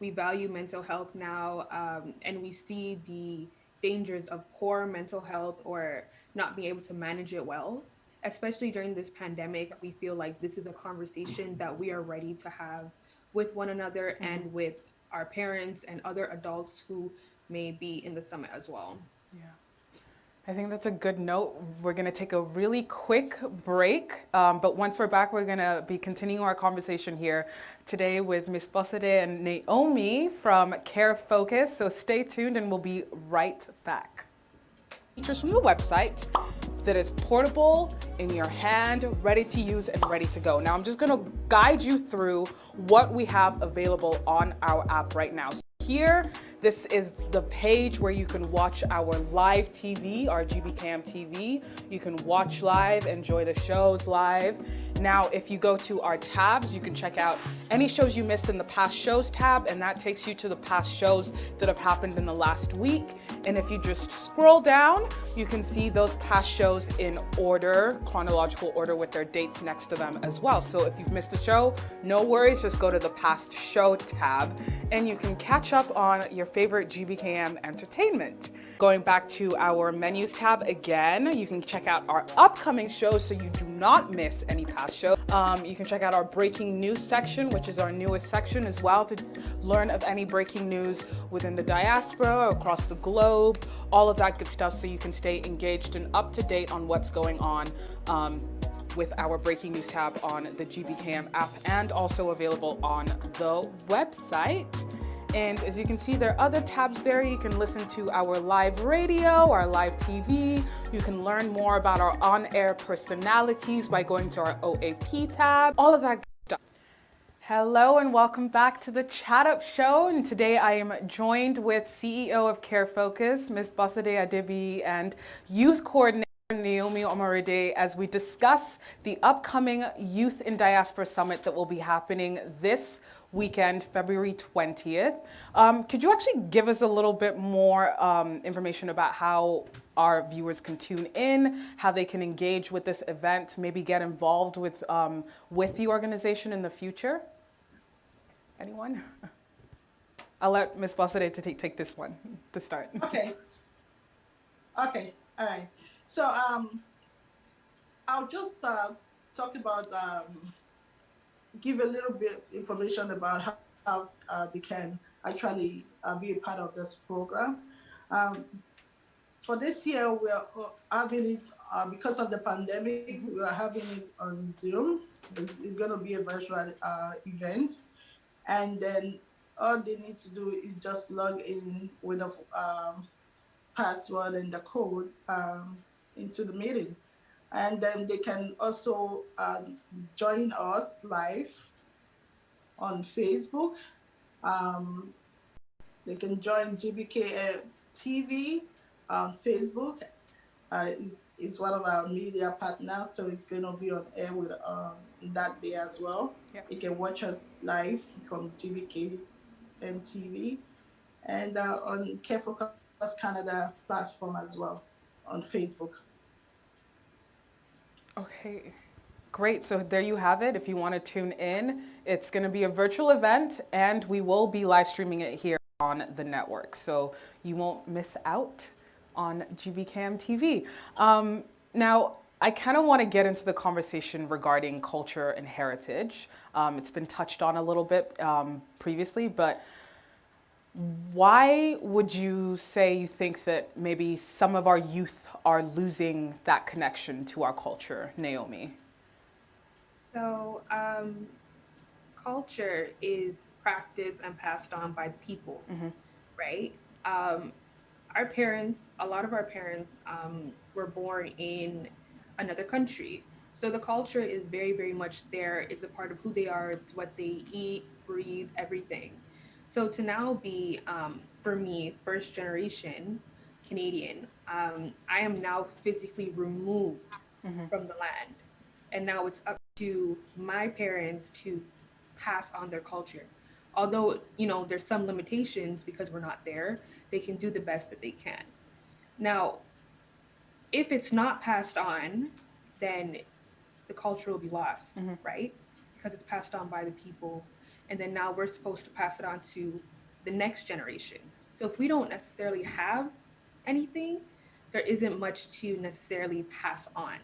We value mental health now, and we see the dangers of poor mental health or not being able to manage it well. Especially during this pandemic, we feel like this is a conversation that we are ready to have with one another and with our parents and other adults who may be in the summit as well. Yeah. I think that's a good note. We're going to take a really quick break, but once we're back, we're going to be continuing our conversation here today with Ms. Bosede and Naomi from Care Focus. So stay tuned and we'll be right back. Features from the website that is portable, in your hand, ready to use and ready to go. Now I'm just going to guide you through what we have available on our app right now. So here, this is the page where you can watch our live TV, our Gbkm TV. You can watch live, enjoy the shows live. Now, if you go to our tabs, you can check out any shows you missed in the past shows tab, and that takes you to the past shows that have happened in the last week. And if you just scroll down, you can see those past shows in order, chronological order with their dates next to them as well. So if you've missed a show, no worries, just go to the past show tab and you can catch up on your favorite Gbkm entertainment. Going back to our menus tab again, you can check out our upcoming shows so you do not miss any past shows. You can check out our breaking news section, which is our newest section as well, to learn of any breaking news within the diaspora, across the globe, all of that good stuff, so you can stay engaged and up to date on what's going on with our breaking news tab on the Gbkm app and also available on the website. And as you can see, there are other tabs there. You can listen to our live radio, our live TV. You can learn more about our on-air personalities by going to our OAP tab, all of that good stuff. Hello and welcome back to the Chat Up Show. And today I am joined with CEO of Care Focus, Ms. Bosede Adebi, and Youth Coordinator Naomi Omaride, as we discuss the upcoming Youth in Diaspora Summit that will be happening this weekend, February 20th. Could you actually give us a little bit more information about how our viewers can tune in, how they can engage with this event, maybe get involved with the organization in the future? Anyone? I'll let Ms. Bosede to take this one to start. Okay. All right. So I'll just talk about, give a little bit of information about how they can actually be a part of this program. Um, for this year, we are having it because of the pandemic. We are having it on Zoom. It's going to be a virtual event, and then all they need to do is just log in with a password and the code into the meeting, and then they can also join us live on Facebook. Um, they can join Gbkm TV on Facebook. Is one of our media partners, so it's going to be on air with that day as well. Yeah. You can watch us live from Gbkm TV and on Care Focus Canada platform as well on Facebook. Okay. Great. So there you have it. If you want to tune in, it's going to be a virtual event and we will be live streaming it here on the network. So you won't miss out on Gbkm TV. Now, I kind of want to get into the conversation regarding culture and heritage. It's been touched on a little bit previously, but why would you say you think that maybe some of our youth are losing that connection to our culture, Naomi? So, culture is practiced and passed on by people, right? Our parents, a lot of our parents were born in another country. So the culture is very, very much there. It's a part of who they are. It's what they eat, breathe, everything. So to now be, for me, first generation Canadian, I am now physically removed from the land. And now it's up to my parents to pass on their culture. Although, there's some limitations because we're not there, they can do the best that they can. Now, if it's not passed on, then the culture will be lost, right? Because it's passed on by the people. And then now we're supposed to pass it on to the next generation. So if we don't necessarily have anything, there isn't much to necessarily pass on.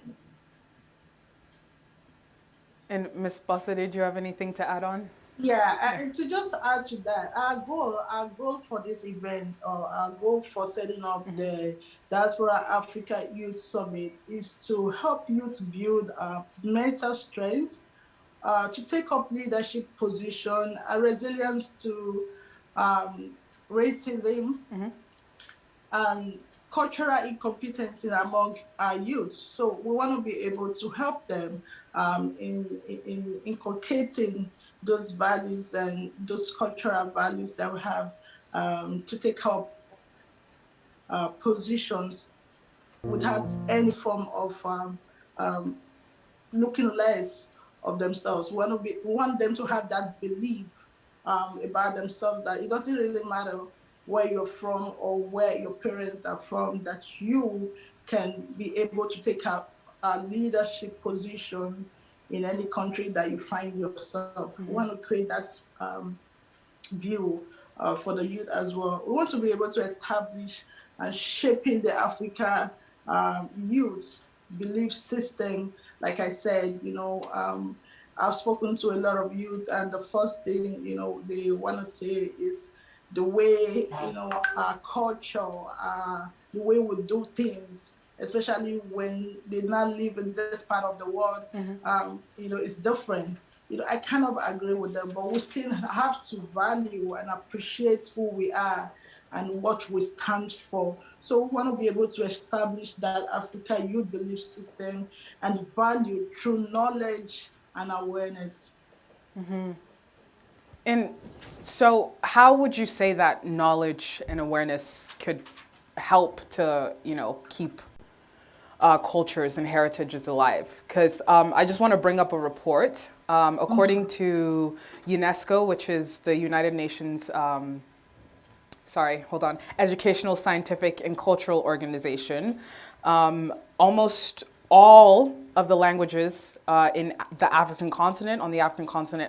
And Ms. Bossa, did you have anything to add on? Yeah, and to just add to that, our goal for this event, or our goal for setting up the Diaspora Africa Youth Summit, is to help youth build mental strength, to take up leadership position, a resilience to racism, and cultural incompetency among our youth. So we want to be able to help them in inculcating those values and those cultural values that we have, to take up positions without any form of looking less of themselves. We want them to have that belief about themselves, that it doesn't really matter where you're from or where your parents are from, that you can be able to take up a leadership position in any country that you find yourself. We want to create that view for the youth as well. We want to be able to establish and shaping the Africa youth belief system. Like I said, I've spoken to a lot of youths, and the first thing, they want to say is the way, our culture, the way we do things, especially when they now live in this part of the world, it's different. I kind of agree with them, but we still have to value and appreciate who we are and what we stand for. So we want to be able to establish that Africa youth belief system and value through knowledge and awareness. And so how would you say that knowledge and awareness could help to, keep cultures and heritages alive? Because I just want to bring up a report. According to UNESCO, which is the United Nations, Educational, Scientific, and Cultural Organization, almost all of the languages in the African continent,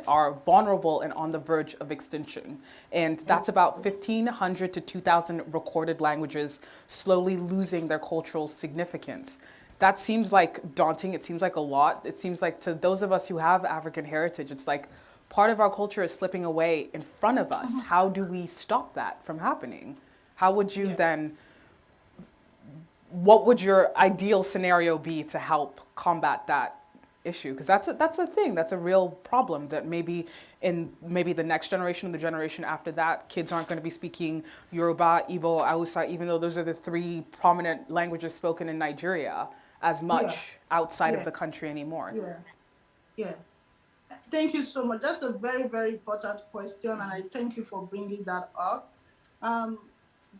are vulnerable and on the verge of extinction. And that's about 1,500 to 2,000 recorded languages slowly losing their cultural significance. That seems like daunting. It seems like a lot. It seems like to those of us who have African heritage, it's like part of our culture is slipping away in front of us. How do we stop that from happening? How would you then what would your ideal scenario be to help combat that issue? Because that's a thing. That's a real problem that maybe in the next generation or the generation after that, kids aren't going to be speaking Yoruba, Igbo, Hausa, even though those are the three prominent languages spoken in Nigeria as much outside of Yeah. the country anymore. Yeah. Yeah. Thank you so much. That's a very, very important question, and I thank you for bringing that up. Um,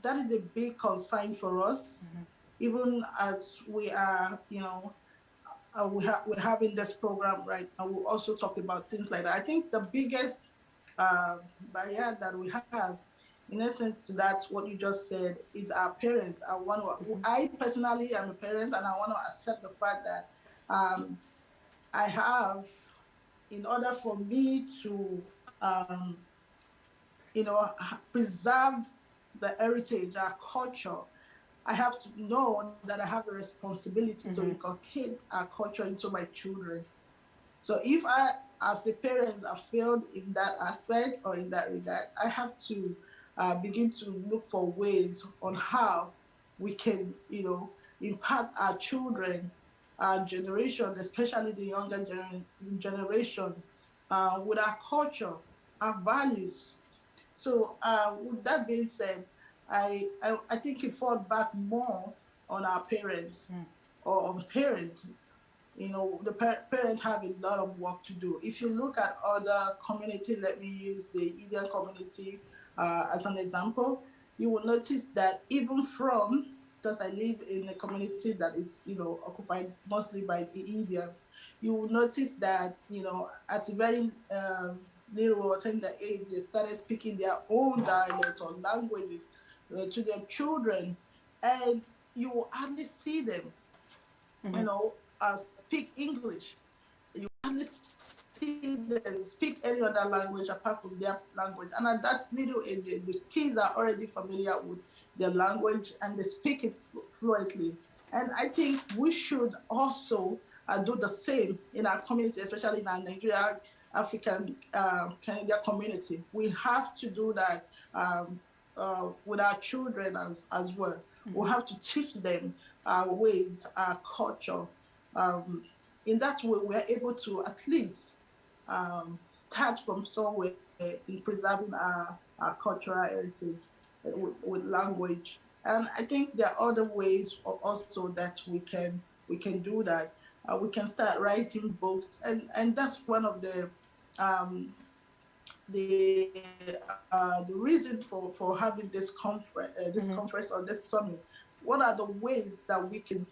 that is a big concern for us, even as we are, we're having this program right now. We'll also talk about things like that. I think the biggest barrier that we have, in essence, to that what you just said, is our parents. I personally am a parent, and I want to accept the fact that I have, in order for me to, preserve the heritage, our culture, I have to know that I have a responsibility to inculcate our culture into my children. So if I, as a parent, have failed in that aspect or in that regard, I have to begin to look for ways on how we can, impact our children, our generation, especially the younger generation, with our culture, our values. So with that being said, I think it falls back more on our parents or on parents. The parents have a lot of work to do. If you look at other community, let me use the Indian community as an example, you will notice that even from, because I live in a community that is, occupied mostly by the Indians, you will notice that, at a very little or tender age, they started speaking their own dialects or languages to their children, and you will hardly see them speak English. You hardly see them speak any other language apart from their language. And at that middle age, the kids are already familiar with their language and they speak it fluently. And I think we should also do the same in our community, especially in our Nigeria, African, Canadian community. We have to do that with our children as well. We have to teach them our ways, our culture. In that way, we're able to at least start from somewhere in preserving our cultural heritage with language. And I think there are other ways also that we can do that. We can start writing books, and that's one of the reason for having this conference or this summit. What are the ways that we can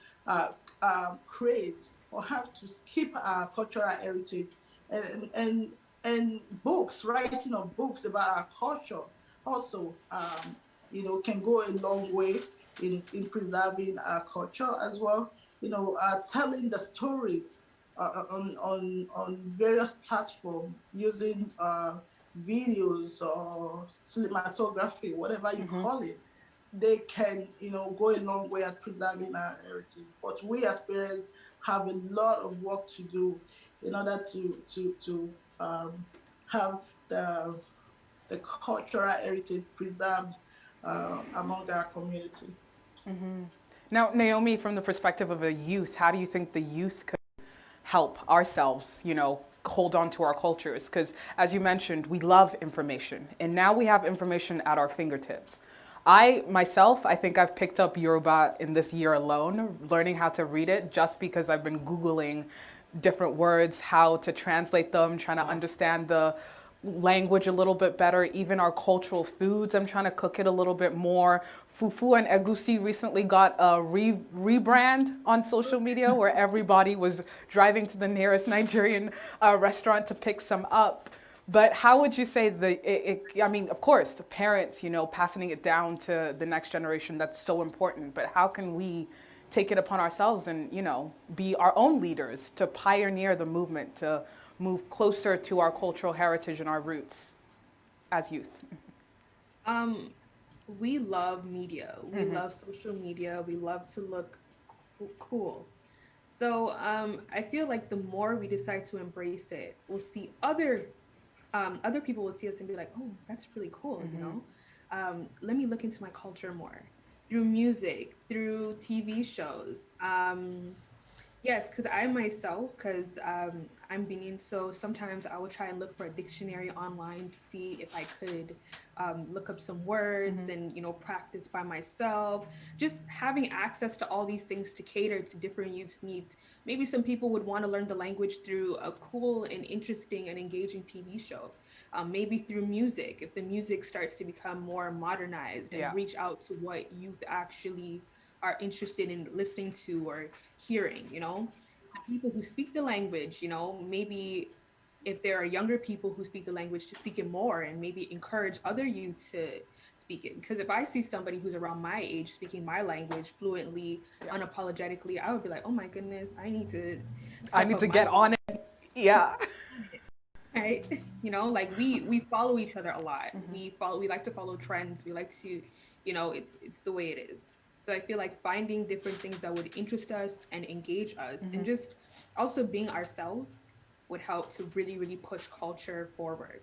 create or have to keep our cultural heritage, and books, writing of books about our culture also can go a long way in preserving our culture as well. Telling the stories on various platforms using videos or cinematography, whatever you call it, they can, go a long way at preserving our heritage. But we as parents have a lot of work to do in order to have the cultural heritage preserved among our community. Now, Naomi, from the perspective of a youth, how do you think the youth could help ourselves, hold on to our cultures? Because as you mentioned, we love information, and now we have information at our fingertips. I think I've picked up Yoruba in this year alone, learning how to read it just because I've been Googling different words, how to translate them, trying to understand the language a little bit better, even our cultural foods. I'm trying to cook it a little bit more. Fufu and egusi recently got a rebrand on social media where everybody was driving to the nearest Nigerian restaurant to pick some up. But how would you say of course, the parents, passing it down to the next generation, that's so important. But how can we take it upon ourselves and, be our own leaders to pioneer the movement, to move closer to our cultural heritage and our roots as youth? We love media. We love social media. We love to look cool. So I feel like the more we decide to embrace it, we'll see other people will see us and be like, oh, that's really cool, Let me look into my culture more. through music, through TV shows. Yes, because I myself, because I'm Benin, so sometimes I would try and look for a dictionary online to see if I could look up some words and, practice by myself. Just having access to all these things to cater to different youth's needs. Maybe some people would want to learn the language through a cool and interesting and engaging TV show. Maybe through music, if the music starts to become more modernized and reach out to what youth actually are interested in listening to or hearing, the people who speak the language, maybe if there are younger people who speak the language, to speak it more and maybe encourage other youth to speak it. Because if I see somebody who's around my age speaking my language fluently, unapologetically, I would be like, oh my goodness, I need to get on it. Yeah. Right? Like we follow each other a lot. We like to follow trends. We like to, it's the way it is. So I feel like finding different things that would interest us and engage us and just also being ourselves would help to really, really push culture forward.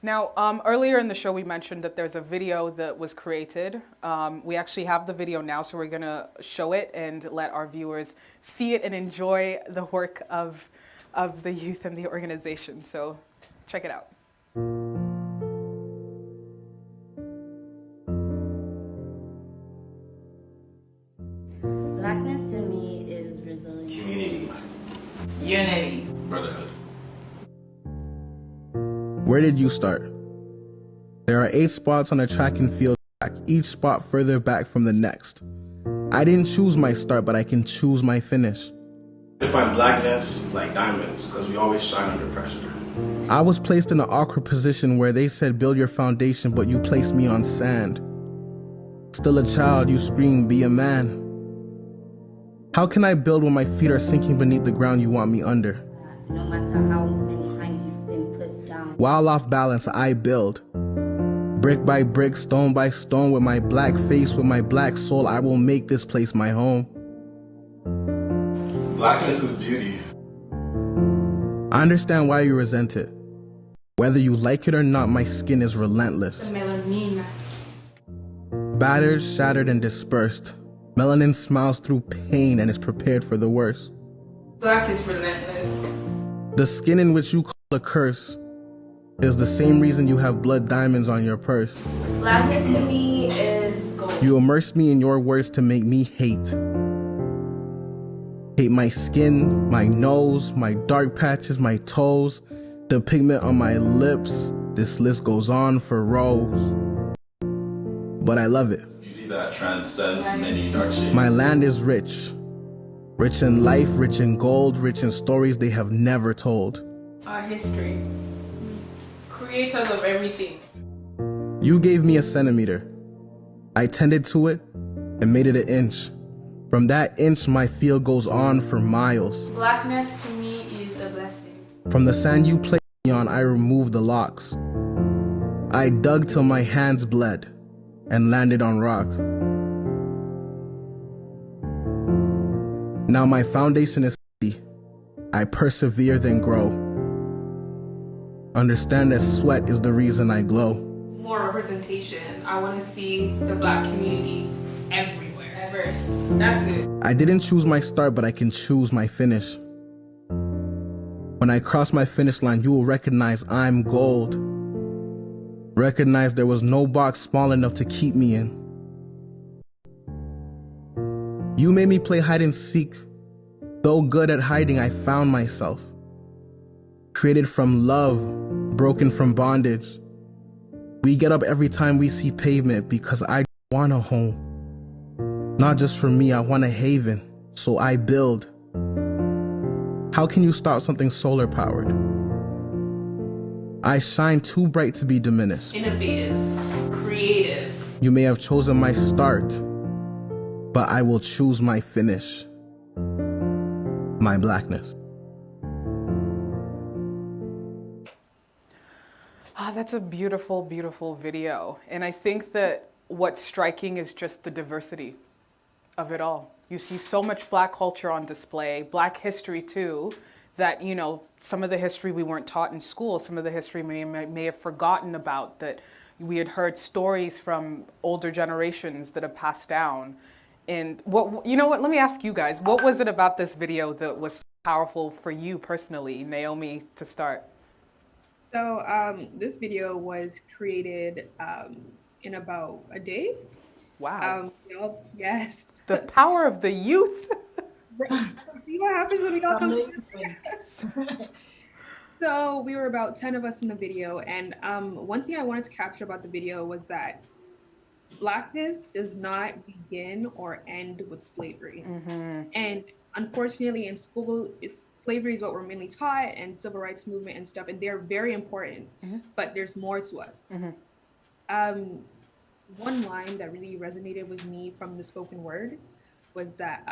Now, earlier in the show, we mentioned that there's a video that was created. We actually have the video now, so we're going to show it and let our viewers see it and enjoy the work of the youth and the organization. So check it out. Blackness to me is resilience. Community. Unity. Brotherhood. Where did you start? There are 8 spots on a track and field track, each spot further back from the next. I didn't choose my start, but I can choose my finish. Define blackness like diamonds, because we always shine under pressure. I was placed in an awkward position where they said build your foundation, but you placed me on sand. Still a child, you scream, be a man. How can I build when my feet are sinking beneath the ground you want me under? No matter how many times you've been put down. While off balance, I build. Brick by brick, stone by stone, with my black face, with my black soul, I will make this place my home. Blackness is beauty. I understand why you resent it. Whether you like it or not, my skin is relentless. Melanina. Battered, shattered, and dispersed. Melanin smiles through pain and is prepared for the worst. Black is relentless. The skin in which you call a curse is the same reason you have blood diamonds on your purse. Blackness to me is gold. You immerse me in your words to make me hate. Hate my skin, my nose, my dark patches, my toes, the pigment on my lips. This list goes on for rows. But I love it. Beauty that transcends many dark shades. My land is rich. Rich in life, rich in gold, rich in stories they have never told. Our history. Creators of everything. You gave me a centimeter. I tended to it and made it an inch. From that inch, my field goes on for miles. Blackness to me is a blessing. From the sand you placed me on, I removed the locks. I dug till my hands bled and landed on rock. Now my foundation is steady. I persevere then grow. Understand that sweat is the reason I glow. More representation. I want to see the Black community everywhere. Diverse. That's it. I didn't choose my start, but I can choose my finish. When I cross my finish line, you will recognize I'm gold. Recognize there was no box small enough to keep me in. You made me play hide and seek. Though good at hiding, I found myself. Created from love, broken from bondage. We get up every time we see pavement because I want a home. Not just for me, I want a haven, so I build. How can you stop something solar powered? I shine too bright to be diminished. Innovative, creative. You may have chosen my start, but I will choose my finish. My blackness. That's a beautiful, beautiful video. And I think that what's striking is just the diversity of it all. You see so much Black culture on display, Black history too, that, some of the history we weren't taught in school, some of the history may have forgotten about, that, we had heard stories from older generations that have passed down. And what, you know what, let me ask you guys, what was it about this video that was powerful for you personally? Naomi, to start. So this video was created in about a day. Wow. Yes. The power of the youth. See what happens when we all come Amazing. together. So we were about 10 of us in the video. And one thing I wanted to capture about the video was that Blackness does not begin or end with slavery. And unfortunately in school, slavery is what we're mainly taught, and civil rights movement and stuff, and they're very important, but there's more to us. One line that really resonated with me from the spoken word was that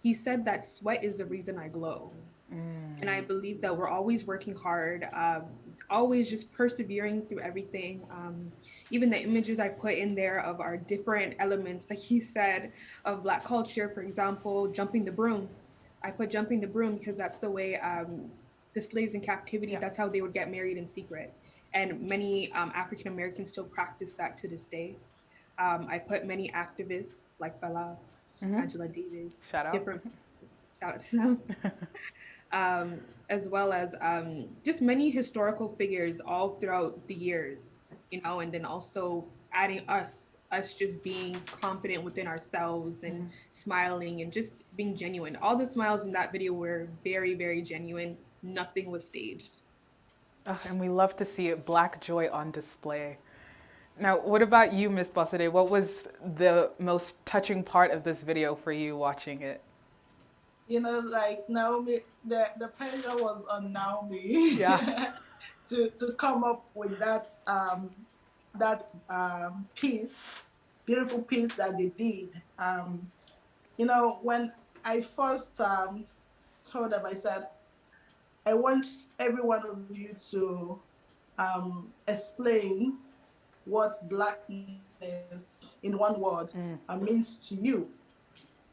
he said that sweat is the reason I glow. And I believe that we're always working hard, always just persevering through everything. Even the images I put in there of our different elements, like he said, of Black culture, for example, jumping the broom. I put jumping the broom because that's the way the slaves in captivity, that's how they would get married in secret. And many African Americans still practice that to this day. I put many activists like Bella, Angela Davis, Shout out. Shout out to them. As well as just many historical figures all throughout the years, you know, and then also adding us just being confident within ourselves and smiling and just being genuine. All the smiles in that video were very, very genuine. Nothing was staged. And we love to see it, Black joy on display. Now, what about you, Miss Bosade? What was the most touching part of this video for you watching it? You know, like Naomi, the pressure was on Naomi to come up with that piece, beautiful piece that they did. You know, when I first told them, I said, I want every one of you to explain what Blackness in one word means to you.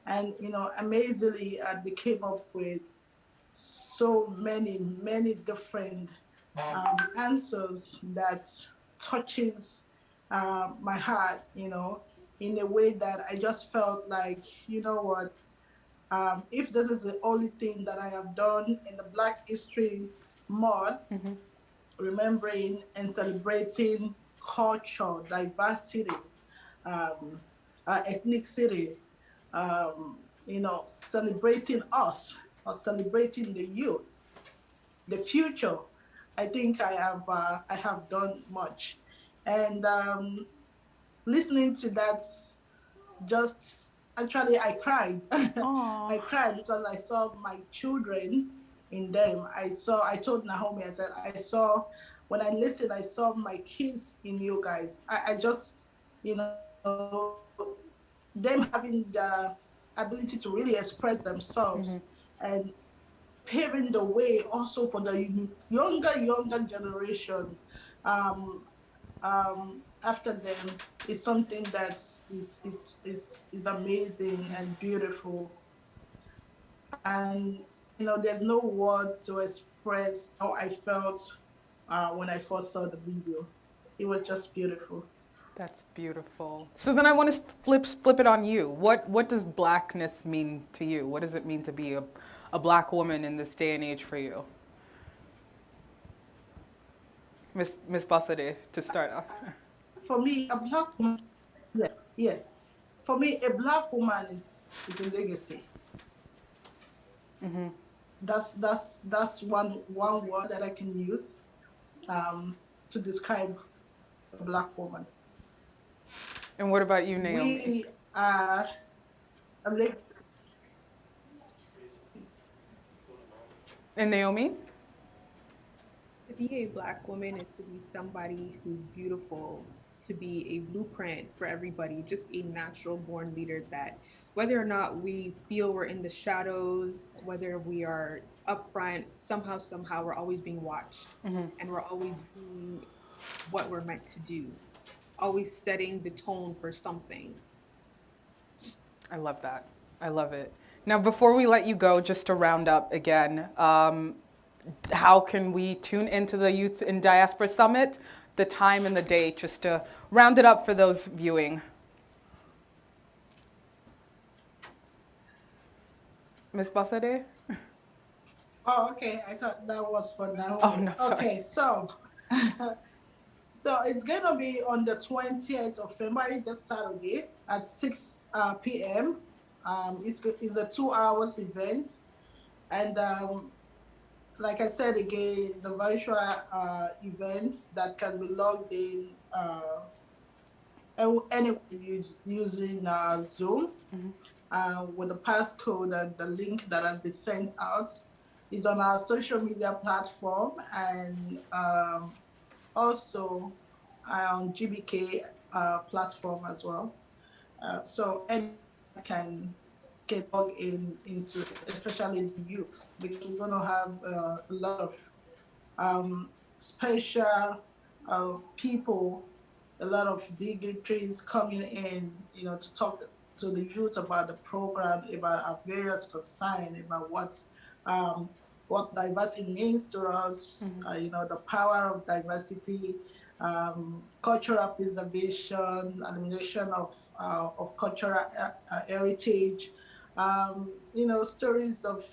And, you know, amazingly, they came up with so many different answers that touches my heart, you know, in a way that I just felt like, you know what, if this is the only thing that I have done in the Black History Month, remembering and celebrating culture, diversity, ethnicity, you know, celebrating us or celebrating the youth, the future, I think I have done much. And listening to that, just actually I cried. I cried because I saw my children in them. I told Naomi, I said, when I listened, I saw my kids in you guys. I just, you know, them having the ability to really express themselves and paving the way also for the younger generation after them is something that is amazing and beautiful. And you know, there's no word to express how I felt when I first saw the video. It was just beautiful. That's beautiful. So then I want to flip it on you. What does Blackness mean to you? What does it mean to be a Black woman in this day and age for you? Miss Basade, to start off. For me, a Black woman, yes. For me, a Black woman is a legacy. That's one word that I can use to describe a Black woman. And what about you, Naomi? We are a legacy. And Naomi? To be a Black woman is to be somebody who's beautiful, to be a blueprint for everybody, just a natural born leader that whether or not we feel we're in the shadows, whether we are up front, somehow we're always being watched and we're always doing what we're meant to do, always setting the tone for something. I love that. I love it. Now, before we let you go, just to round up again, how can we tune into the Youth in Diaspora Summit? the time and the date, just to round it up for those viewing. Ms. Basade? Oh, okay. I thought that was for now. Oh, no, sorry. Okay, so so it's gonna be on the 20th of February, this Saturday at 6 p.m. It's a 2 hours event, and like I said again, the virtual event that can be logged in anywhere using Zoom. With the passcode and the link that has been sent out is on our social media platform, and also on GBK platform as well. So anyone can get logged into it, especially the youth, because we're going to have a lot of special people, a lot of dignitaries coming in, to talk to the youth about the program, about our various concerns, about what diversity means to us, the power of diversity, cultural preservation, elimination of cultural heritage, stories of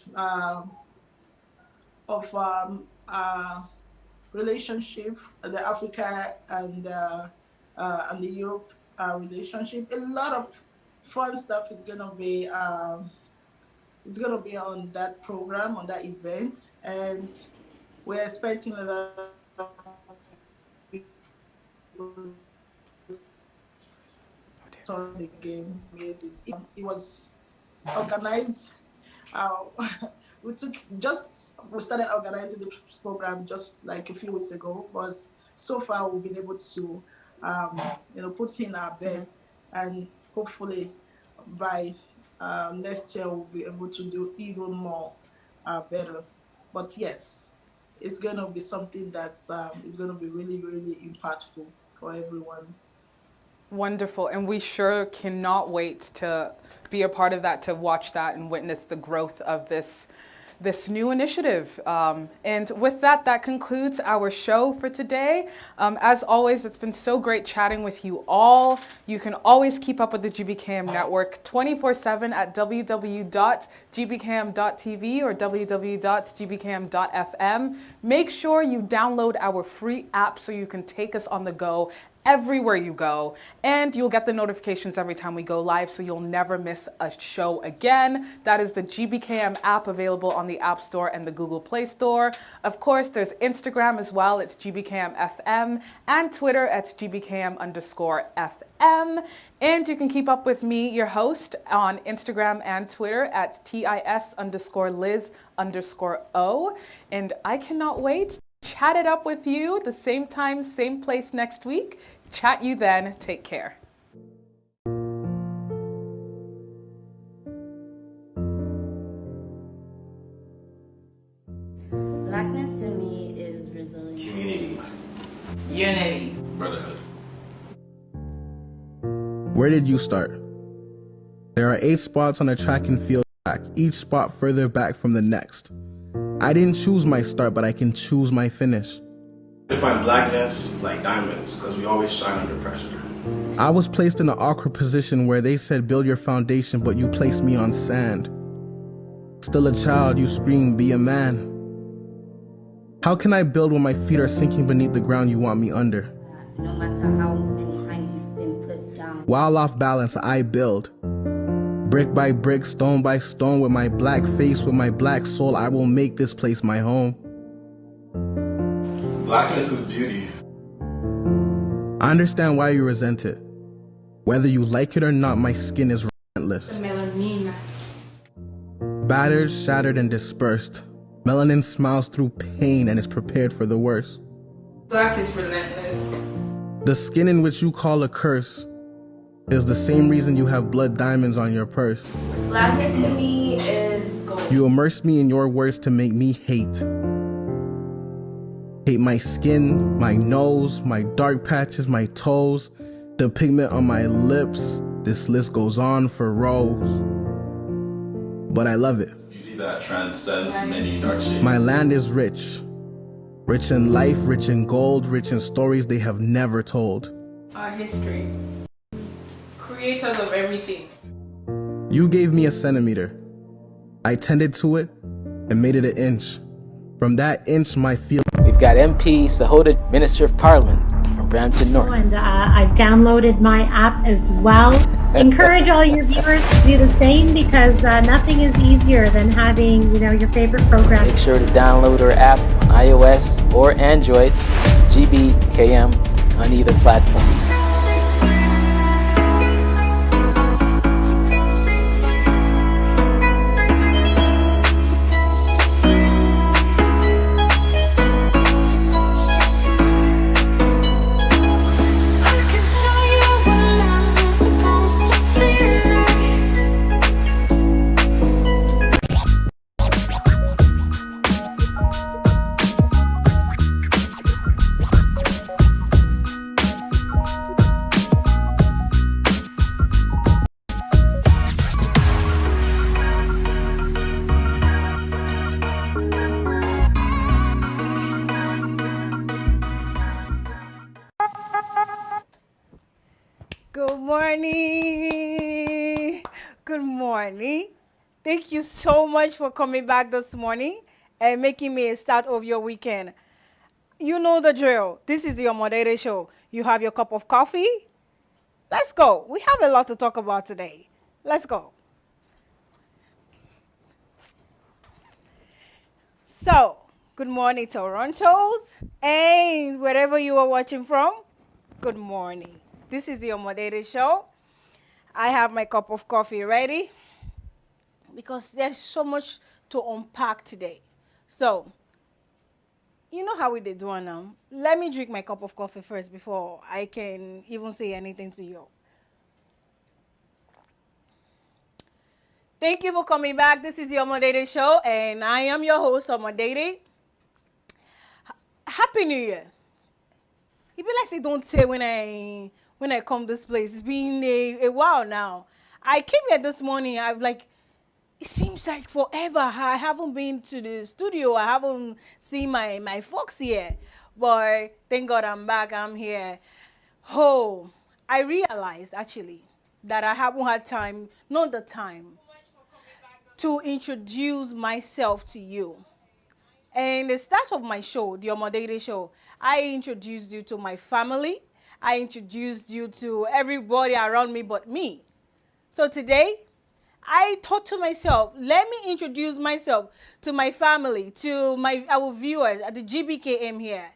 relationship, the Africa and the Europe relationship. A lot of fun stuff is gonna be on that program, on that event, and we're expecting a lot of people. So again, amazing. It was organized. We started organizing the program just like a few weeks ago, but so far we've been able to, put in our best, and hopefully by next year we'll be able to do even more better. But yes, it's going to be something that's is going to be really, really impactful for everyone. Wonderful, and we sure cannot wait to be a part of that, to watch that and witness the growth of this new initiative. And with that, that concludes our show for today. As always, it's been so great chatting with you all. You can always keep up with the GBKM network 24/7 at www.gbkm.tv or www.gbkm.fm. Make sure you download our free app so you can take us on the go everywhere you go, and you'll get the notifications every time we go live, so you'll never miss a show again. That is the GBKM app, available on the App Store and the Google Play Store. Of course, there's Instagram as well, it's GBKM FM, and Twitter at GBKM_FM. And you can keep up with me, your host, on Instagram and Twitter at TIS_Liz_O. And I cannot wait to chat it up with you at the same time, same place next week. Chat you then. Take care. Blackness to me is resilience. Community. Unity. Brotherhood. Where did you start? There are 8 spots on a track and field track, each spot further back from the next. I didn't choose my start, but I can choose my finish. Define blackness like diamonds, because we always shine under pressure. I was placed in an awkward position where they said build your foundation, but you placed me on sand. Still a child, you scream, be a man. How can I build when my feet are sinking beneath the ground you want me under? No matter how many times you've been put down. While off balance, I build. Brick by brick, stone by stone, with my black face, with my black soul, I will make this place my home. Blackness is beauty. I understand why you resent it. Whether you like it or not, my skin is relentless. Melanina. Battered, shattered, and dispersed. Melanin smiles through pain and is prepared for the worst. Black is relentless. The skin in which you call a curse is the same reason you have blood diamonds on your purse. Blackness to me is gold. You immerse me in your words to make me hate. Hate my skin, my nose, my dark patches, my toes, the pigment on my lips. This list goes on for rows. But I love it. Beauty that transcends many dark shades. My land is rich. Rich in life, rich in gold, rich in stories they have never told. Our history. Creators of everything. You gave me a centimeter. I tended to it and made it an inch. From that inch, my field. We've got MP Sahoda, Minister of Parliament from Brampton North. And I've downloaded my app as well. Encourage all your viewers to do the same because nothing is easier than having, your favorite program. Make sure to download our app on iOS or Android, Gbkm on either platform. Good morning. Good morning. Thank you so much for coming back this morning and making me a start of your weekend. You know the drill. This is the Omodere Show. You have your cup of coffee? Let's go. We have a lot to talk about today. Let's go. So, good morning, Torontos, and wherever you are watching from, good morning. This is the Omodere Show. I have my cup of coffee ready because there's so much to unpack today. So, you know how we did one now. Let me drink my cup of coffee first before I can even say anything to you. Thank you for coming back. This is the Omodere Show, and I am your host, Omodere. Happy New Year. It be like say don't say when I come this place. It's been a while now. I came here this morning. It seems like forever. I haven't been to the studio. I haven't seen my folks here. But thank God I'm back. I'm here. Oh, I realized actually that I haven't had time, not the time, to introduce myself to you. And the start of my show, the Omodere Show, I introduced you to my family. I introduced you to everybody around me but me. So today, I thought to myself, let me introduce myself to my family, to our viewers at the GBKM here.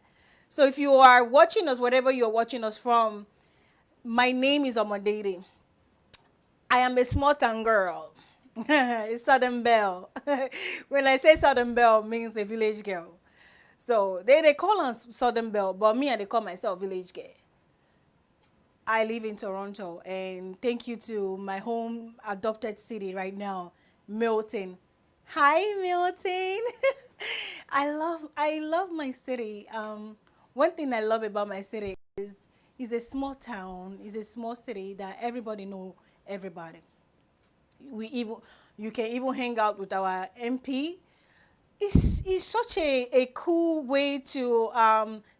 So if you are watching us, wherever you're watching us from, my name is Omodere. I am a small town girl. It's Southern Belle. When I say Southern Belle, it means a village girl. So they call us Southern Belle, but me, they call myself village girl. I live in Toronto, and thank you to my home adopted city right now, Milton. Hi, Milton. I love my city. One thing I love about my city is it's a small town. It's a small city that everybody know everybody. You can even hang out with our MP. It's such a cool way to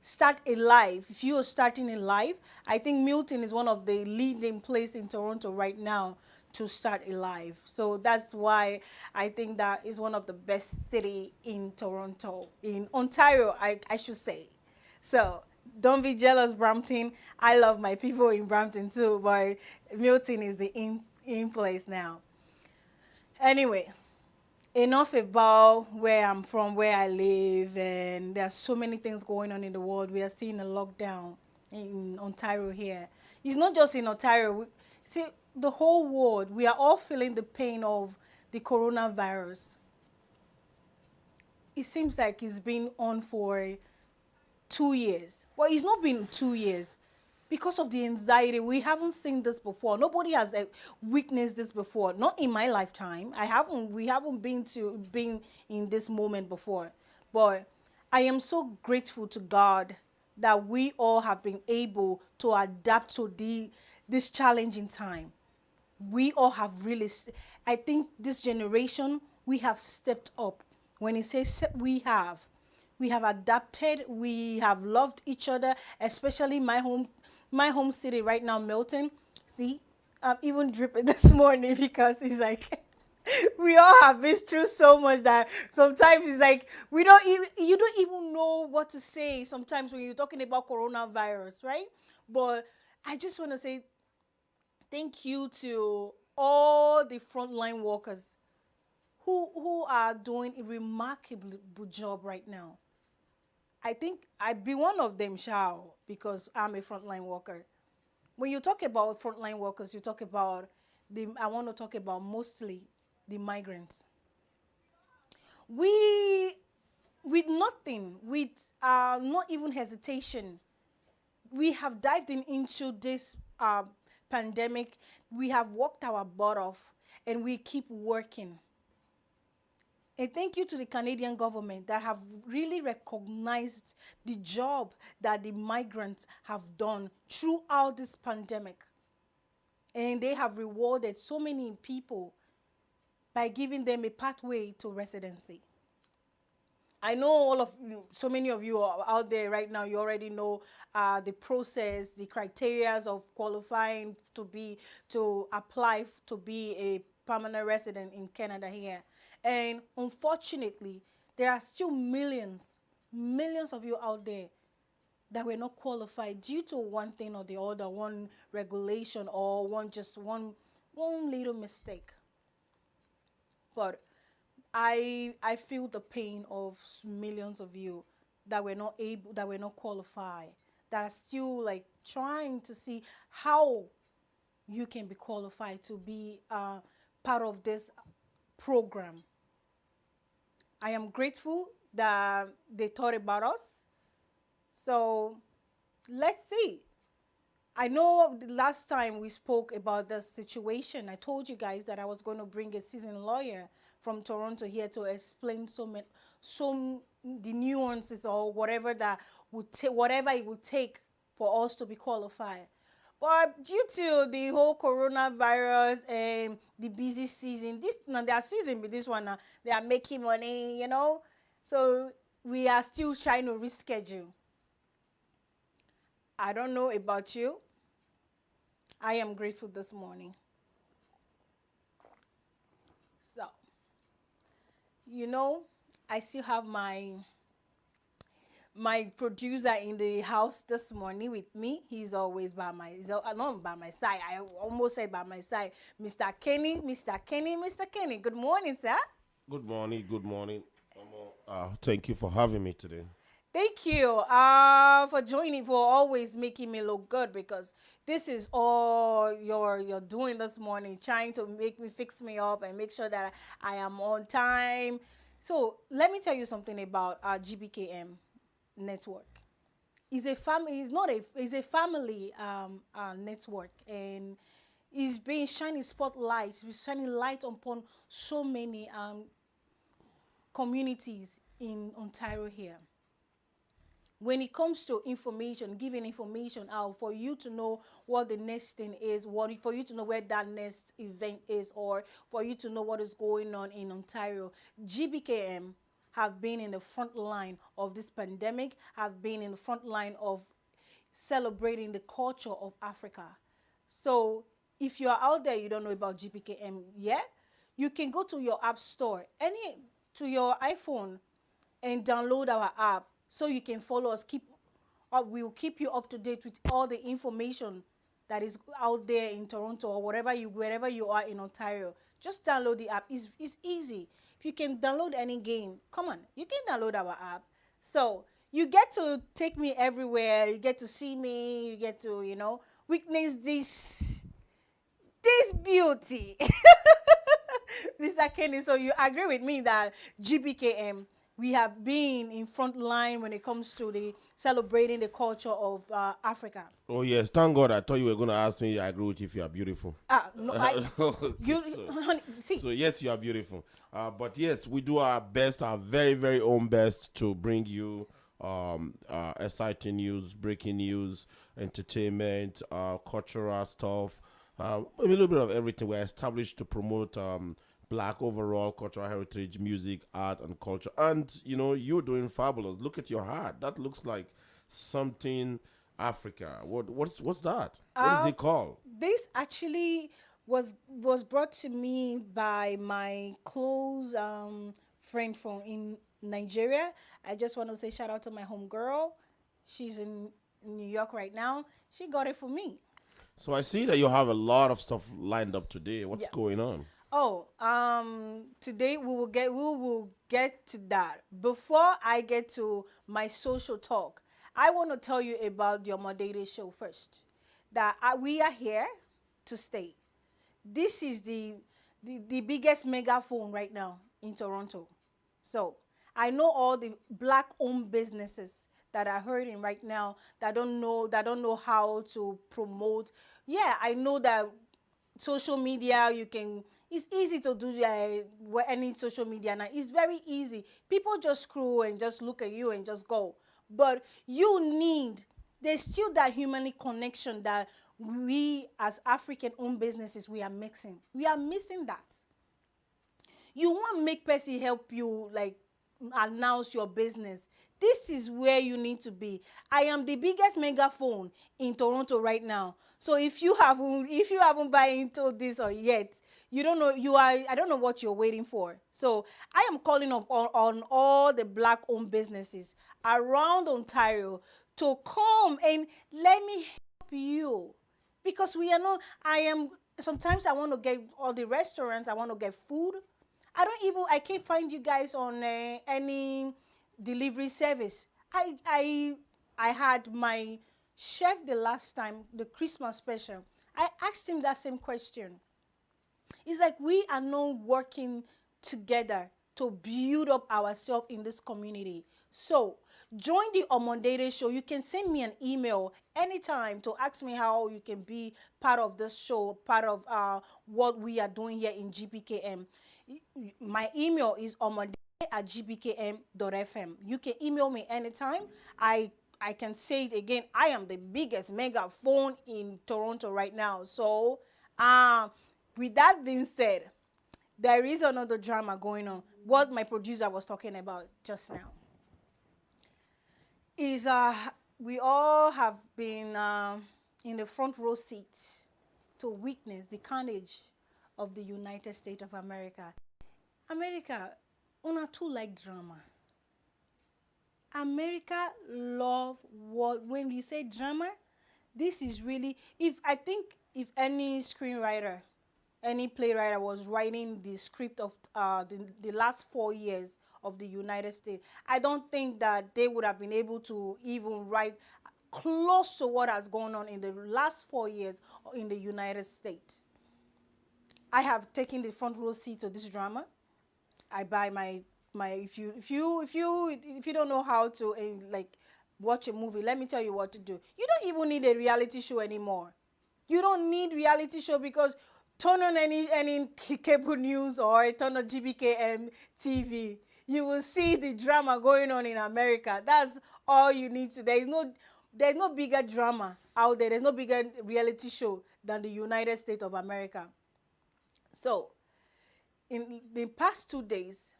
start a life. If you are starting a life, I think Milton is one of the leading places in Toronto right now to start a life. So that's why I think that is one of the best city in Toronto, in Ontario, I should say. So don't be jealous, Brampton. I love my people in Brampton too, but Milton is the in place now. Anyway, enough about where I'm from, where I live, and there's so many things going on in the world. We are still in a lockdown in Ontario here. It's not just in Ontario. See, the whole world, we are all feeling the pain of the coronavirus. It seems like it's been on for 2 years. Well, it's not been 2 years. Because of the anxiety, we haven't seen this before. Nobody has witnessed this before. Not in my lifetime. We haven't been in this moment before. But I am so grateful to God that we all have been able to adapt to this challenging time. We all have really, I think this generation, we have stepped up. When it says we have, We have adapted. We have loved each other, especially my home city right now, Milton. See, I'm even dripping this morning because it's like we all have been through so much that sometimes it's like you don't even know what to say sometimes when you're talking about coronavirus, right? But I just want to say thank you to all the frontline workers who are doing a remarkable job right now. I think I'd be one of them, shall, because I'm a frontline worker. When you talk about frontline workers, you talk about I want to talk about mostly the migrants. We, with nothing, with not even hesitation, we have dived into this pandemic. We have worked our butt off, and we keep working. And thank you to the Canadian government that have really recognized the job that the migrants have done throughout this pandemic. And they have rewarded so many people by giving them a pathway to residency. I know so many of you are out there right now. You already know the process, the criteria of qualifying to apply to be a permanent resident in Canada here. And unfortunately, there are still millions of you out there that were not qualified due to one thing or the other, one regulation or one little mistake. But I feel the pain of millions of you that were not qualified, that are still like trying to see how you can be qualified to be part of this program. I am grateful that they thought about us. So let's see. I know the last time we spoke about this situation, I told you guys that I was going to bring a seasoned lawyer from Toronto here to explain the nuances or whatever whatever it would take for us to be qualified. But due to the whole coronavirus and the busy season, their season with this one, they are making money, So we are still trying to reschedule. I don't know about you. I am grateful this morning. So, I still have my producer in the house this morning with me. He's always not by my side. I almost said by my side. Mr. Kenny. Good morning, sir. Good morning. Thank you for having me today. Thank you for joining, for always making me look good, because this is all you're doing this morning, trying to make me fix me up and make sure that I am on time. So let me tell you something about our Gbkm network. It's a family. It's a family network, and it's been shining spotlights. It's shining light upon so many communities in Ontario here. When it comes to information, giving information out for you to know what the next thing is, for you to know where that next event is, or for you to know what is going on in Ontario, Gbkm have been in the front line of this pandemic, have been in the front line of celebrating the culture of Africa. So if you are out there, you don't know about Gbkm yet, you can go to your app store, to your iPhone, and download our app so you can follow us. We will keep you up to date with all the information that is out there in Toronto or wherever you are in Ontario. Just download the app. It's easy. If you can download any game, come on, you can download our app. So you get to take me everywhere. You get to see me. You get to, witness this beauty. Mr. Kenny, so you agree with me that Gbkm, we have been in front line when it comes to the celebrating the culture of Africa. Oh yes, thank God. I thought you were going to ask me. I agree with you if you are beautiful. No, honey, see. So yes, you are beautiful. But yes, we do our best, our very, very own best to bring you exciting news, breaking news, entertainment, cultural stuff, a little bit of everything. We're established to promote Black overall cultural heritage, music, art, and culture. And you know, you're doing fabulous. Look at your hat. That looks like something Africa. What's that? What is it called? This actually was brought to me by my close friend from in Nigeria. I just want to say shout out to my home girl. She's in New York right now. She got it for me. So I see that you have a lot of stuff lined up today. What's Yeah. going on? Oh, today we will get to that. Before I get to my social talk, I want to tell you about the Omodede show first. That we are here to stay. This is the biggest megaphone right now in Toronto. So I know all the black-owned businesses that are hurting right now that don't know how to promote. Yeah, I know that social media you can it's easy to do any social media now. It's very easy. People just scroll and just look at you and just go. But there's still that human connection that we as African owned businesses we are mixing. We are missing that. You want make person help you like announce your business. This is where you need to be. I am the biggest megaphone in Toronto right now. So if you haven't buy into this or yet, you don't know I don't know what you're waiting for. So I am calling on all the black owned businesses around Ontario to come and let me help you, because we are not I am sometimes I want to get all the restaurants, I want to get food. I can't find you guys on any delivery service. I had my chef the last time, the Christmas special. I asked him that same question. It's like we are not working together to build up ourselves in this community. So join the Omondede show. You can send me an email anytime to ask me how you can be part of this show, part of what we are doing here in GBKM. My email is omondede@gbkm.fm. You can email me anytime. I can say it again. I am the biggest megaphone in Toronto right now. So with that being said, there is another drama going on. What my producer was talking about just now is we all have been in the front row seat to witness the carnage of the United States of America. America, una too like drama. America love when you say drama, this is really if any screenwriter, any playwright was writing the script of the last 4 years of the United States, I don't think that they would have been able to even write close to what has gone on in the last 4 years in the United States. I have taken the front row seat to this drama. I buy my if you don't know how to like watch a movie, let me tell you what to do. You don't even need a reality show anymore. You don't need reality show because turn on any cable news or turn on Gbkm TV. You will see the drama going on in America. That's all you need to. There's no bigger drama out there. There's no bigger reality show than the United States of America. So, in the past 2 days,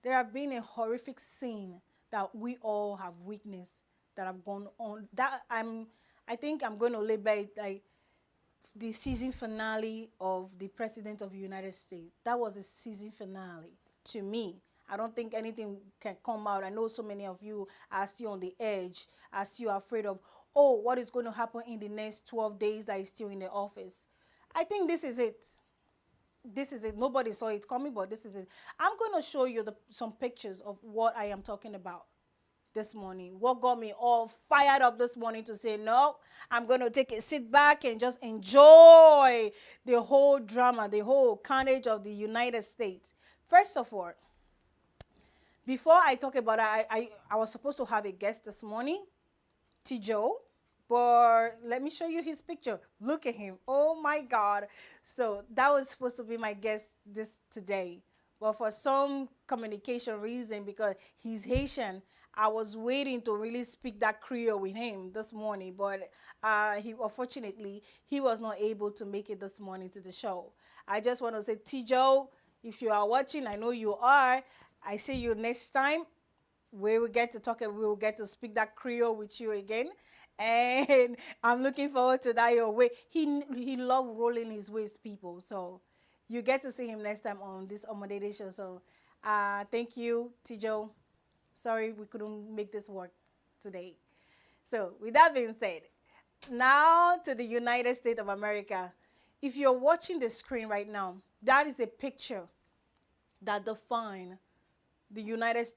there have been a horrific scene that we all have witnessed that have gone on. I think I'm going to label it like the season finale of the President of the United States. That was a season finale to me. I don't think anything can come out. I know so many of you are still on the edge, are still afraid of, what is going to happen in the next 12 days that is still in the office. I think this is it. This is it. Nobody saw it coming, but this is it. I'm going to show you some pictures of what I am talking about this morning. What got me all fired up this morning to say, no, I'm going to take a sit back and just enjoy the whole drama, the whole carnage of the United States. First of all, before I talk about it, I was supposed to have a guest this morning, T. Joe. But let me show you his picture. Look at him. Oh my God. So that was supposed to be my guest today. But for some communication reason, because he's Haitian, I was waiting to really speak that Creole with him this morning. But unfortunately, he was not able to make it this morning to the show. I just want to say, T. Joe, If you are watching, I know you are. I see you next time. We will get to talk and we will get to speak that Creole with you again. And I'm looking forward to that your way. He loved rolling his ways, people. So you get to see him next time on this Omodede show. So thank you, Tijo. Sorry we couldn't make this work today. So with that being said, now to the United States of America. If you're watching the screen right now, that is a picture that define the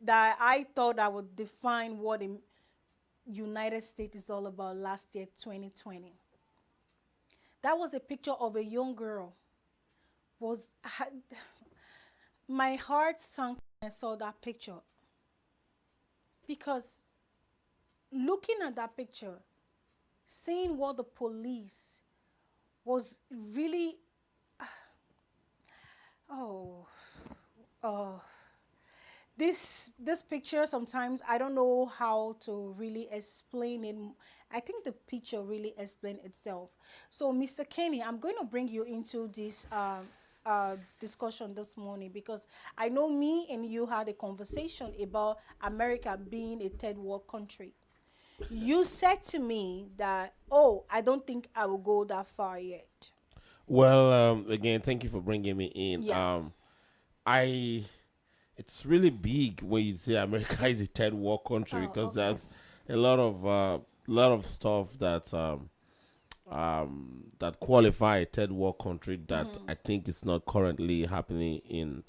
that I thought I would define what the United States is all about last year, 2020. That was a picture of a young girl. My heart sank when I saw that picture. Because looking at that picture, seeing what the police was really, this picture, sometimes I don't know how to really explain it. I think the picture really explains itself. So Mr. Kenny, I'm going to bring you into this discussion this morning, because I know me and you had a conversation about America being a third world country. You said to me that, I don't think I will go that far yet. Well, again, thank you for bringing me in. Yeah. It's really big when you say America is a third world country, because there's a lot of stuff that that qualify a third world country that I think is not currently happening in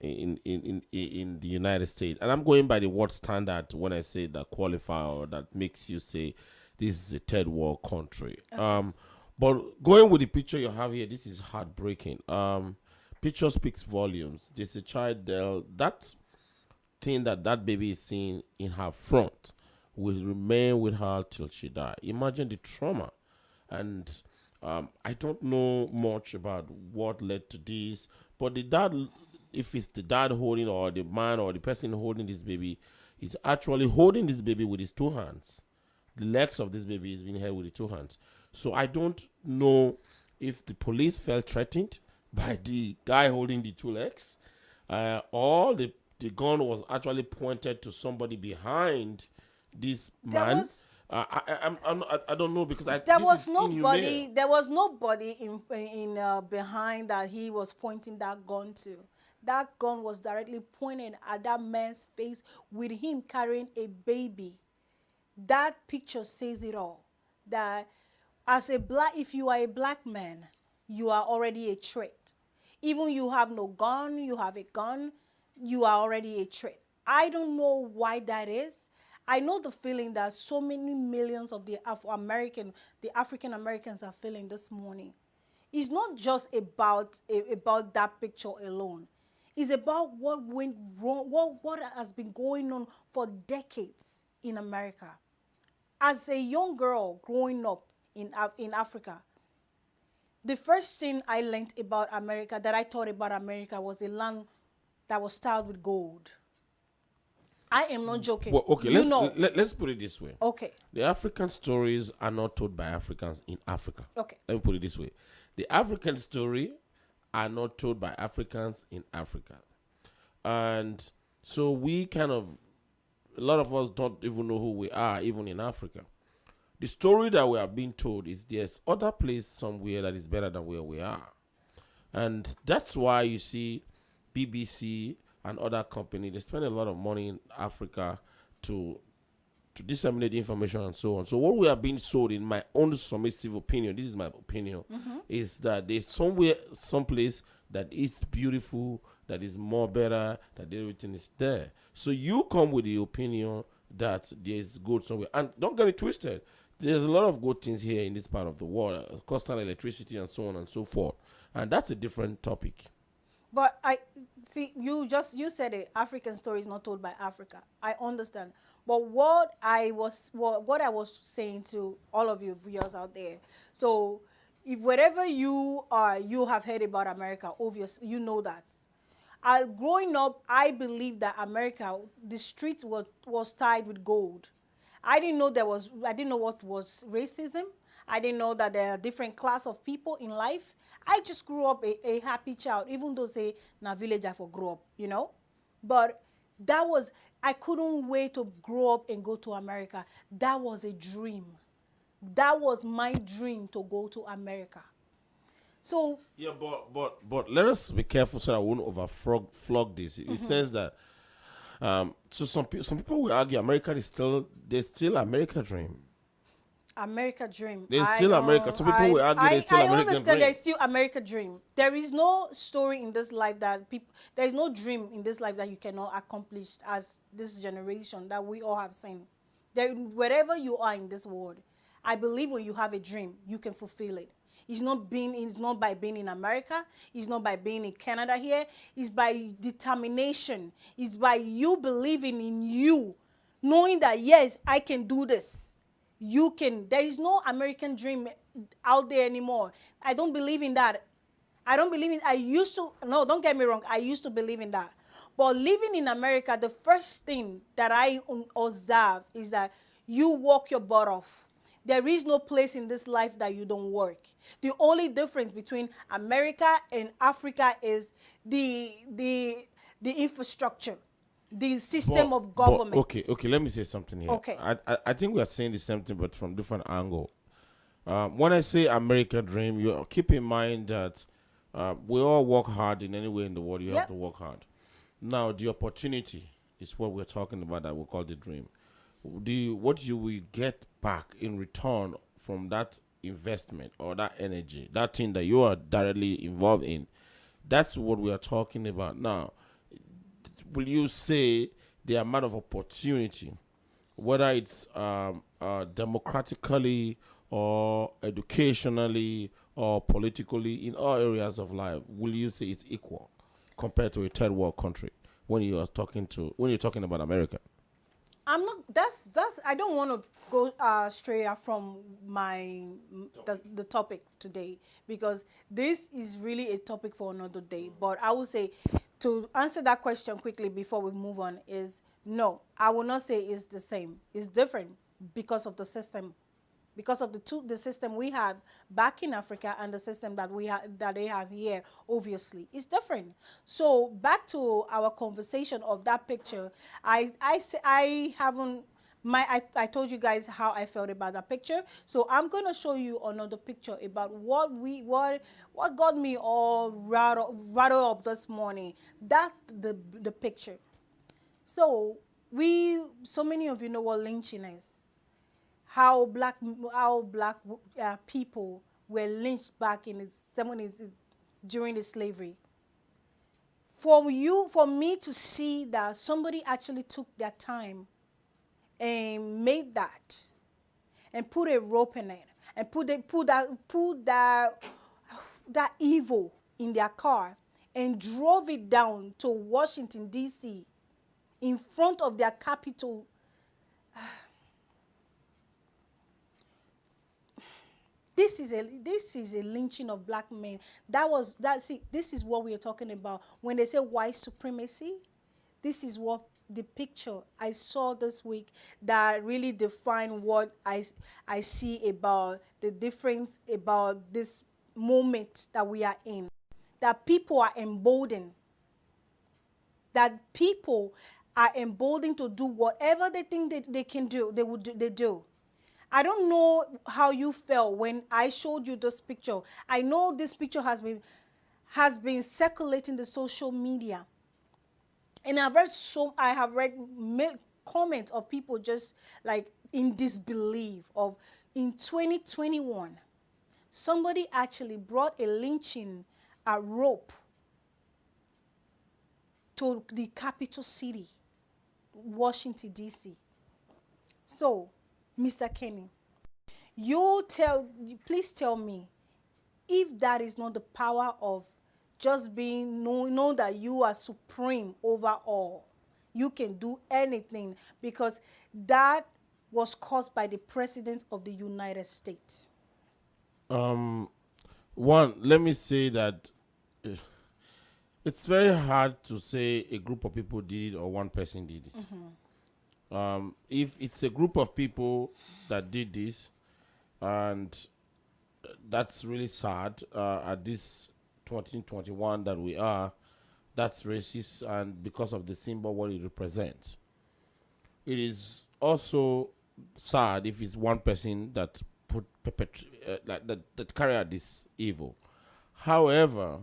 the United States. And I'm going by the word standard when I say that qualify, or that makes you say this is a third world country. But going with the picture you have here, this is heartbreaking. Picture speaks volumes. There's a child there. That thing that baby is seeing in her front will remain with her till she dies. Imagine the trauma. And I don't know much about what led to this, but the dad, if it's the dad holding, or the man or the person holding this baby, is actually holding this baby with his two hands. The legs of this baby is being held with the two hands. So I don't know if the police felt threatened by the guy holding the two legs, or the gun was actually pointed to somebody behind this man. I don't know, because there was nobody in behind that he was pointing that gun to. That gun was directly pointed at that man's face, with him carrying a baby. That picture says it all. That if you are a black man, you are already a threat. Even you have no gun, you have a gun, you are already a threat. I don't know why that is. I know the feeling that so many millions of the African Americans are feeling this morning. It's not just about that picture alone. It's about what went wrong, what has been going on for decades in America. As a young girl growing up in Africa, the first thing I learned about America, that I thought about America, was a land that was tiled with gold. I am not joking. Well, okay, let's put it this way. Okay. The African stories are not told by Africans in Africa. Okay. Let me put it this way. The African story are not told by Africans in Africa. And so a lot of us don't even know who we are, even in Africa. The story that we are being told is there's other place somewhere that is better than where we are. And that's why you see BBC and other companies, they spend a lot of money in Africa to disseminate information and so on. So what we are being sold, in my own submissive opinion, this is my opinion, is that there's someplace that is beautiful, that is more better, that everything is there. So you come with the opinion that there's good somewhere. And don't get it twisted. There's a lot of good things here in this part of the world, coastal electricity and so on and so forth. And that's a different topic. But I see you said it. African story is not told by Africa. I understand. But what I was saying to all of you viewers out there. So if wherever you are, you have heard about America, obviously you know that. Growing up, I believe that America, the street was tied with gold. I didn't know I didn't know what was racism. I didn't know that there are different class of people in life. I just grew up a happy child, even though say na village I for grow up, you know. But that was, I couldn't wait to grow up and go to America. That was a dream. That was my dream, to go to America. So yeah, but let us be careful so that we won't flog this. It says that so some people will argue America is still America dream. America dream. There's still America. Some people will argue there's still American dream. I understand there's still America dream. There is no story in this life that people, there is no dream in this life that you cannot accomplish as this generation that we all have seen. There, wherever you are in this world, I believe when you have a dream, you can fulfill it. It's not by being in America. It's not by being in Canada here. It's by determination. It's by you believing in you, knowing that, yes, I can do this. You can. There is no American dream out there anymore. I don't believe in that. I don't believe in. I used to. No, don't get me wrong. I used to believe in that. But living in America, the first thing that I observe is that you work your butt off. There is no place in this life that you don't work. The only difference between America and Africa is the infrastructure, the system of government. Okay, let me say something here. Okay. I think we are saying the same thing, but from different angle. When I say American dream, you keep in mind that we all work hard in any way in the world. You have to work hard. Now, the opportunity is what we're talking about that we call the dream. What you will get back in return from that investment or that energy, that thing that you are directly involved in, that's what we are talking about. Now, will you say the amount of opportunity, whether it's democratically or educationally or politically in all areas of life, will you say it's equal compared to a third world country when you're talking about America? I'm not. That's. I don't want to go stray from the topic today, because this is really a topic for another day. But I would say, to answer that question quickly before we move on, is no. I will not say it's the same. It's different because of the system, because of the system we have back in Africa and the system that they have here. Obviously, it's different. So back to our conversation of that picture, I told you guys how I felt about that picture. So I'm gonna show you another picture about what got me all rattled up this morning. That the picture. So many of you know what lynching is. How black people were lynched back in the 70s during the slavery. For me to see that somebody actually took their time and made that, and put a rope in it, and put that evil in their car and drove it down to Washington, D.C. in front of their Capitol. This is a lynching of black men. This is what we are talking about when they say white supremacy. This is what the picture I saw this week that really defined what I see about the difference about this moment that we are in. That people are emboldened. That people are emboldened to do whatever they think they can do. They do. I don't know how you felt when I showed you this picture. I know this picture has been circulating the social media, and I have read comments of people just like in disbelief of, in 2021, somebody actually brought a lynching rope to the capital city, Washington, D.C. So, Mr. Kenny, please tell me if that is not the power of just being know that you are supreme over all. You can do anything, because that was caused by the President of the United States. One, let me say that it's very hard to say a group of people did it or one person did it. If it's a group of people that did this, and that's really sad at this 2021 that we are, that's racist, and because of the symbol, what it represents. It is also sad if it's one person that that carry out this evil. However,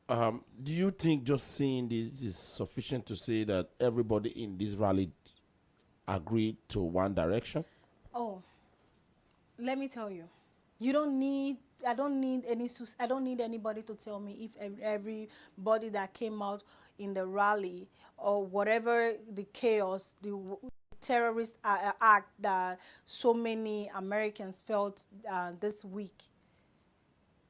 do you think just seeing this is sufficient to say that everybody in this rally agreed to one direction? Oh, let me tell you, you don't need. I don't need I don't need anybody to tell me if everybody that came out in the rally or whatever the chaos, the terrorist act that so many Americans felt this week.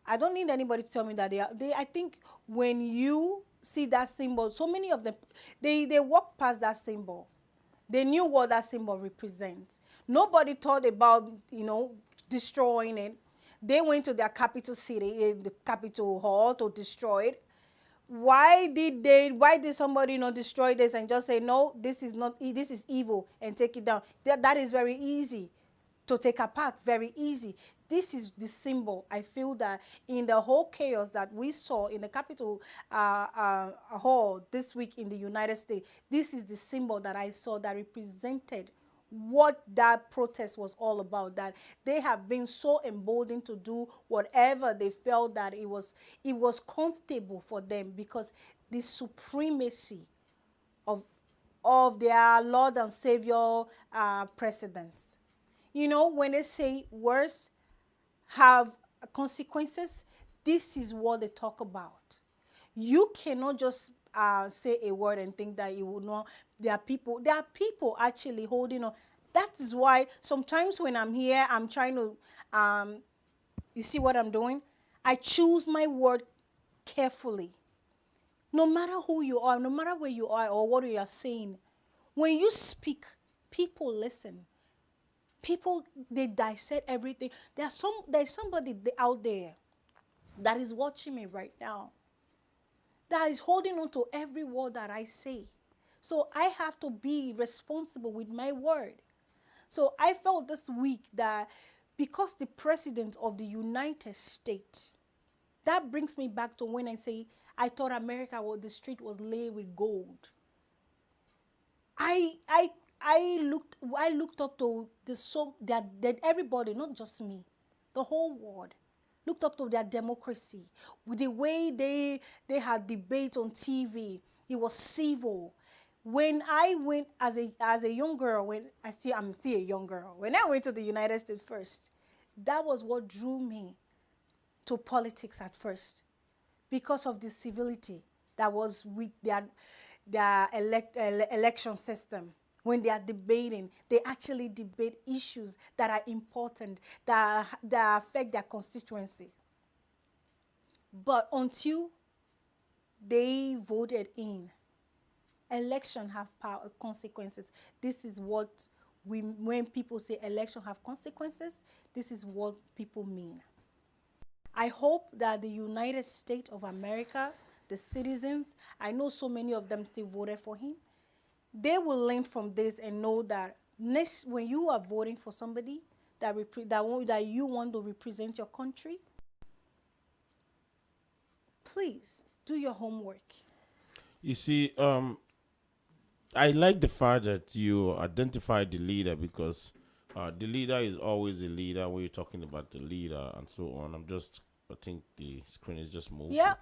I don't need anybody to tell me that they. I think when you see that symbol, so many of them, they walk past that symbol. They knew what that symbol represents. Nobody thought about, destroying it. They went to their capital city, the capital hall, to destroy it. Why did somebody not destroy this and just say, no, this is not, this is evil, and take it down? That is very easy to take apart, very easy. This is the symbol. I feel that in the whole chaos that we saw in the Capitol Hall this week in the United States, this is the symbol that I saw that represented what that protest was all about, that they have been so emboldened to do whatever they felt that it was comfortable for them, because the supremacy of their Lord and Savior presidents. When they say words have consequences, this is what they talk about. You cannot just say a word and think that you will not. There are people actually holding on. That is why sometimes when I'm here, I'm trying to, you see what I'm doing? I choose my word carefully. No matter who you are, no matter where you are or what you are saying, when you speak, people listen. People, they dissect everything. There's somebody out there that is watching me right now, that is holding on to every word that I say. So I have to be responsible with my word. So I felt this week that because the president of the United States, that brings me back to when I say I thought America, the street was laid with gold. I looked up to that everybody, not just me, the whole world, looked up to their democracy. With the way they had debate on TV, it was civil. When I went as a young girl, I'm still a young girl. When I went to the United States first, that was what drew me to politics at first, because of the civility that was with their election system. When they are debating, they actually debate issues that are important, that affect their constituency. But until they voted in, election have consequences. This is what when people say election have consequences, this is what people mean. I hope that the United States of America, the citizens, I know so many of them still voted for him, they will learn from this and know that next, when you are voting for somebody that you want to represent your country, please do your homework. You see, I like the fact that you identified the leader, because the leader is always a leader when you're talking about the leader and so on. I think the screen is just moving. Yeah.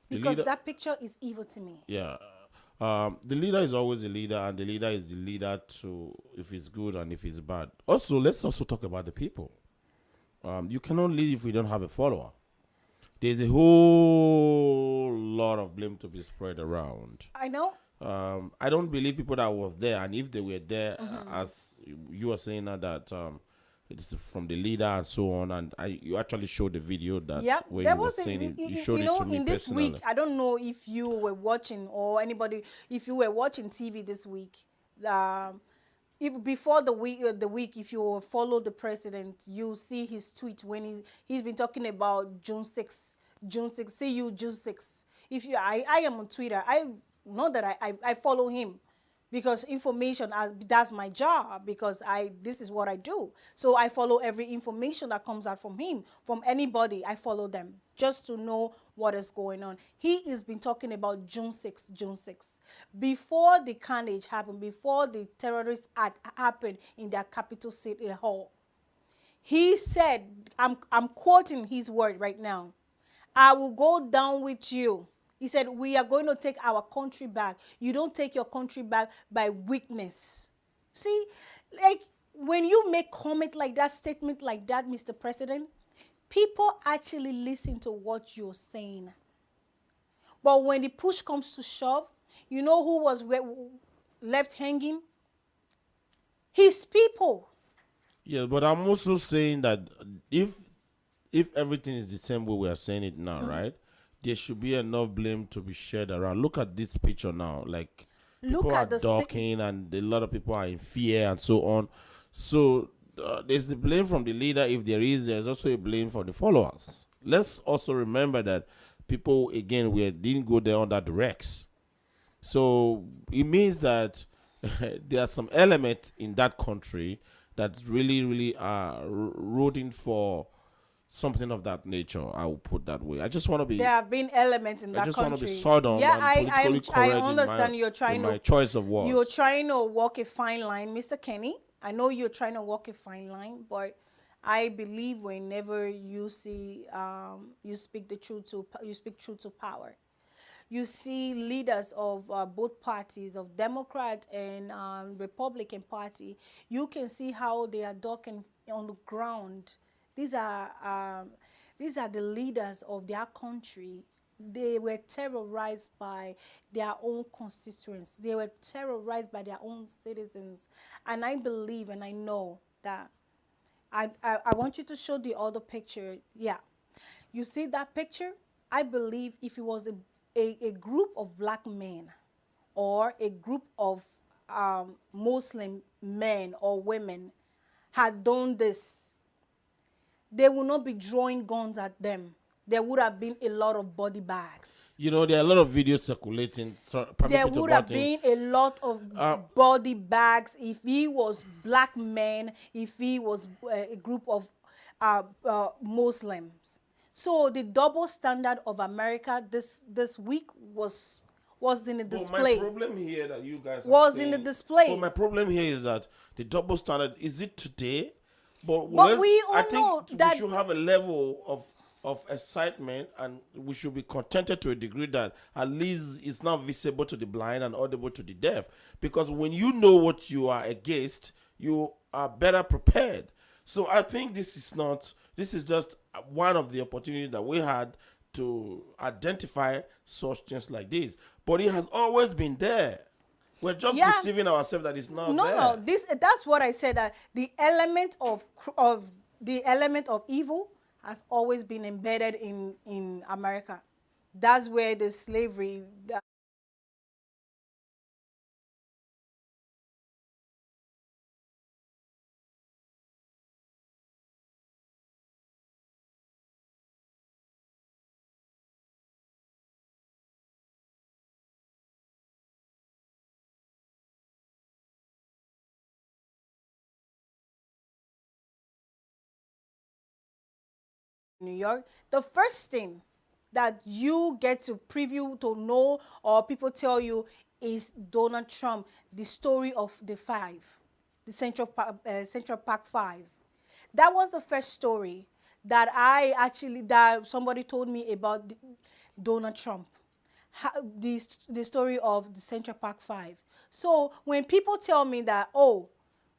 Because that picture is evil to me. Yeah. The leader is always a leader, and the leader is the leader to if it's good and if it's bad. Also, let's also talk about the people. You cannot lead if we don't have a follower. There's a whole lot of blame to be spread around. I know. I don't believe people that was there, and if they were there, as you were saying that it's from the leader and so on, and you actually showed the video that where you were saying it. You showed it to me in this personally. week. I don't know if you were watching, or anybody, if you were watching TV this week. If before the week, if you follow the president, you'll see his tweet when he's been talking about June 6th. See you June 6th. If you, I am on Twitter. I know that I follow him. because information, that's my job, because this is what I do. So I follow every information that comes out from him, from anybody. I follow them just to know what is going on. He has been talking about June 6th, June 6th. Before the carnage happened, before the terrorist act happened in their capital city hall, he said, I'm quoting his word right now, I will go down with you. He said, we are going to take our country back. You don't take your country back by weakness. See, like when you make comment like that, statement like that, Mr. President, people actually listen to what you're saying. But when the push comes to shove, you know who was left hanging? His people. Yeah, but I'm also saying that if everything is the same way we are saying it now, right? There should be enough blame to be shared around. Look at this picture now. Like, people are ducking and a lot of people are in fear and so on. So there's the blame from the leader. If there is, there's also a blame for the followers. Let's also remember that people, again, didn't go there under directs. So it means that there are some element in that country that's really, really rooting for something of that nature. I will put that way. I just want to be. There have been elements in that country. I just want to be sodom. Yeah, and I understand you're trying my choice of words. You're trying to walk a fine line, Mr. Kenny. I know you're trying to walk a fine line, but I believe whenever you see, you speak truth to power. You see leaders of both parties, of Democrat and Republican Party. You can see how they are talking on the ground. These are the leaders of their country. They were terrorized by their own constituents. They were terrorized by their own citizens. And I believe and I know that I want you to show the other picture. Yeah. You see that picture? I believe if it was a group of black men or a group of Muslim men or women had done this, they would not be drawing guns at them. There would have been a lot of body bags. You know, there are a lot of videos circulating. There would have been a lot of body bags if he was black men, if he was a group of Muslims. So the double standard of America this week was in the display. My problem here that you guys was in the display. But my problem here is that the double standard, is it today? But we all know that we should have a level of excitement, and we should be contented to a degree that at least it's not visible to the blind and audible to the deaf. Because when you know what you are against, you are better prepared. So I think this is just one of the opportunities that we had to identify such things like this. But it has always been there. We're just deceiving ourselves that it's not there. No, that's what I said, that the element of evil has always been embedded in America. That's where the slavery New York. The first thing that you get to preview, to know, or people tell you is Donald Trump, the story of the Central Park 5. That was the first story that that somebody told me about Donald Trump. The story of the Central Park 5. So when people tell me that, oh,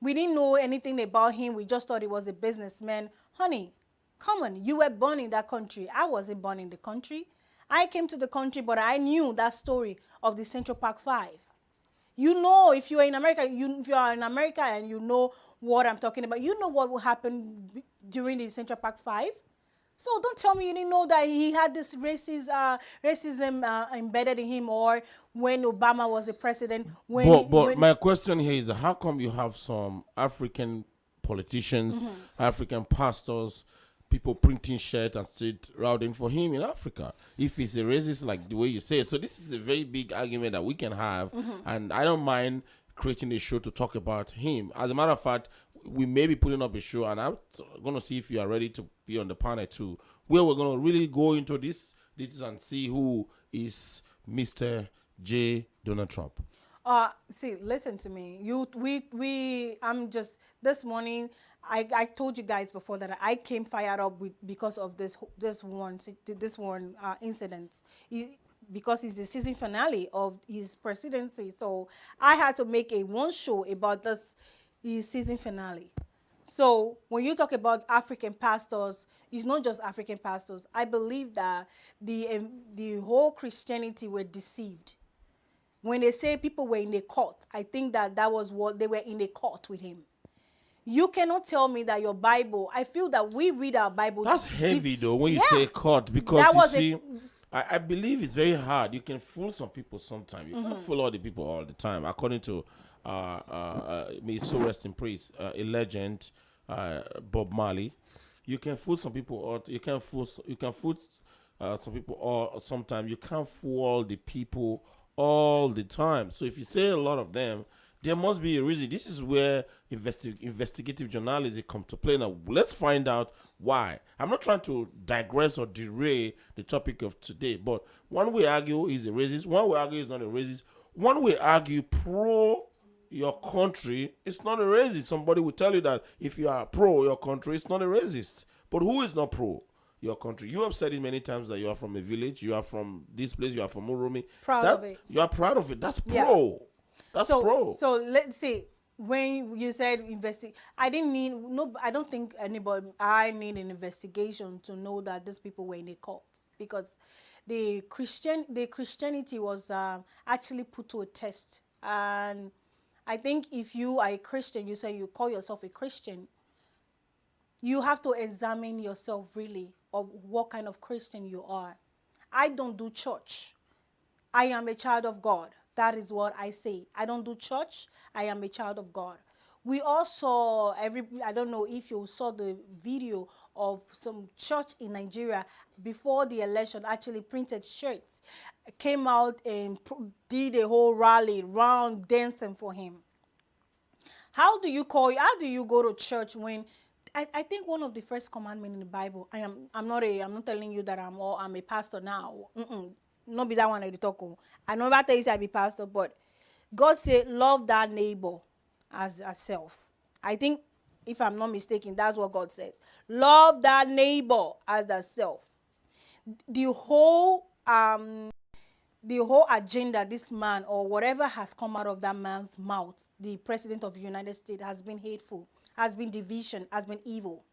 we didn't know anything about him, we just thought he was a businessman, honey, come on, you were born in that country. I wasn't born in the country. I came to the country, but I knew that story of the Central Park 5. You know, if you are in America, if you are in America and you know what I'm talking about, you know what will happen during the Central Park 5. So don't tell me you didn't know that he had this racism embedded in him, or when Obama was a president. But my question here is, how come you have some African politicians, African pastors, people printing shirts and street routing for him in Africa. If he's a racist, like the way you say it. So this is a very big argument that we can have, and I don't mind creating a show to talk about him. As a matter of fact, we may be putting up a show, and I'm going to see if you are ready to be on the panel too, where we're going to really go into this and see who is Mr. J. Donald Trump. See, listen to me. I'm just, this morning, I told you guys before that I came fired up because of this one incident. Because it's the season finale of his presidency. So I had to make one show about his season finale. So when you talk about African pastors, it's not just African pastors. I believe that the whole Christianity were deceived. When they say people were in a court, I think that was what they were in a court with him. You cannot tell me that your Bible, I feel that we read our Bible. That's heavy though when you say court, because I believe it's very hard. You can fool some people sometimes. You can't fool all the people all the time. According to may so rest in praise, a legend, Bob Marley. You can fool some people, or you can fool some people, or sometimes you can't fool all the people all the time. So if you say a lot of them, there must be a reason. This is where investigative journalism come to play. Now, let's find out why. I'm not trying to digress or derail the topic of today, but one way argue he's a racist, one way argue he's not a racist, one way argue pro your country, it's not a racist. Somebody will tell you that if you are pro your country, it's not a racist. But who is not pro your country? You have said it many times that you are from a village, you are from this place, you are from Uromi. Proud of it. You are proud of it. That's pro. Yeah. That's pro. So let's see. When you said I don't think I need an investigation to know that these people were in a cult, because the Christianity was actually put to a test. And I think if you are a Christian, you say you call yourself a Christian, you have to examine yourself really of what kind of Christian you are. I don't do church. I am a child of God. That is what I say. I don't do church. I am a child of God. We all saw I don't know if you saw the video of some church in Nigeria before the election, actually printed shirts, came out and did a whole rally round dancing for him. How do you go to church when I think one of the first commandments in the Bible, I'm not telling you that I'm a pastor now. Not be that one I talk on. I never tell you I be pastor, but God said, love thy neighbor as self. I think, if I'm not mistaken, that's what God said. Love thy neighbor as thyself. The whole agenda, this man or whatever has come out of that man's mouth, the president of the United States, has been hateful, has been division, has been evil.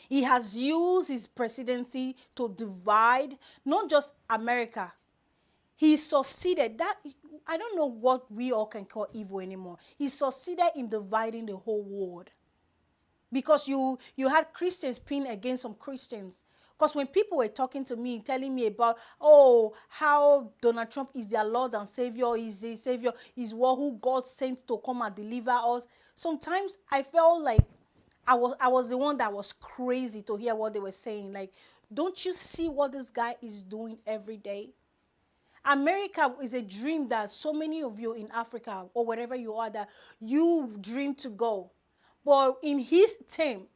He has used his presidency to divide not just America. He succeeded. I don't know what we all can call evil anymore. He succeeded in dividing the whole world. Because you had Christians pinning against some Christians. Because when people were talking to me, telling me about, how Donald Trump is their Lord and Savior, is the Savior, is who God sent to come and deliver us, sometimes I felt like I was the one that was crazy to hear what they were saying. Like, don't you see what this guy is doing every day? America is a dream that so many of you in Africa or wherever you are, that you dream to go. But in his term,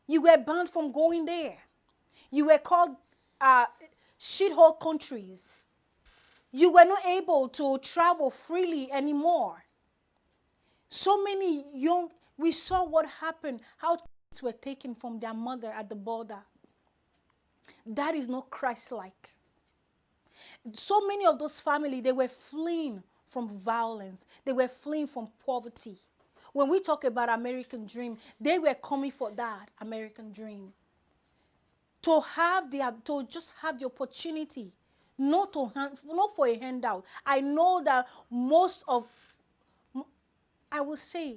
you were banned from going there. You were called shithole countries. You were not able to travel freely anymore. So many we saw what happened, how kids were taken from their mother at the border. That is not Christ-like. So many of those families, they were fleeing from violence. They were fleeing from poverty. When we talk about American dream, they were coming for that American dream. To just have the opportunity, not for a handout. I know that I would say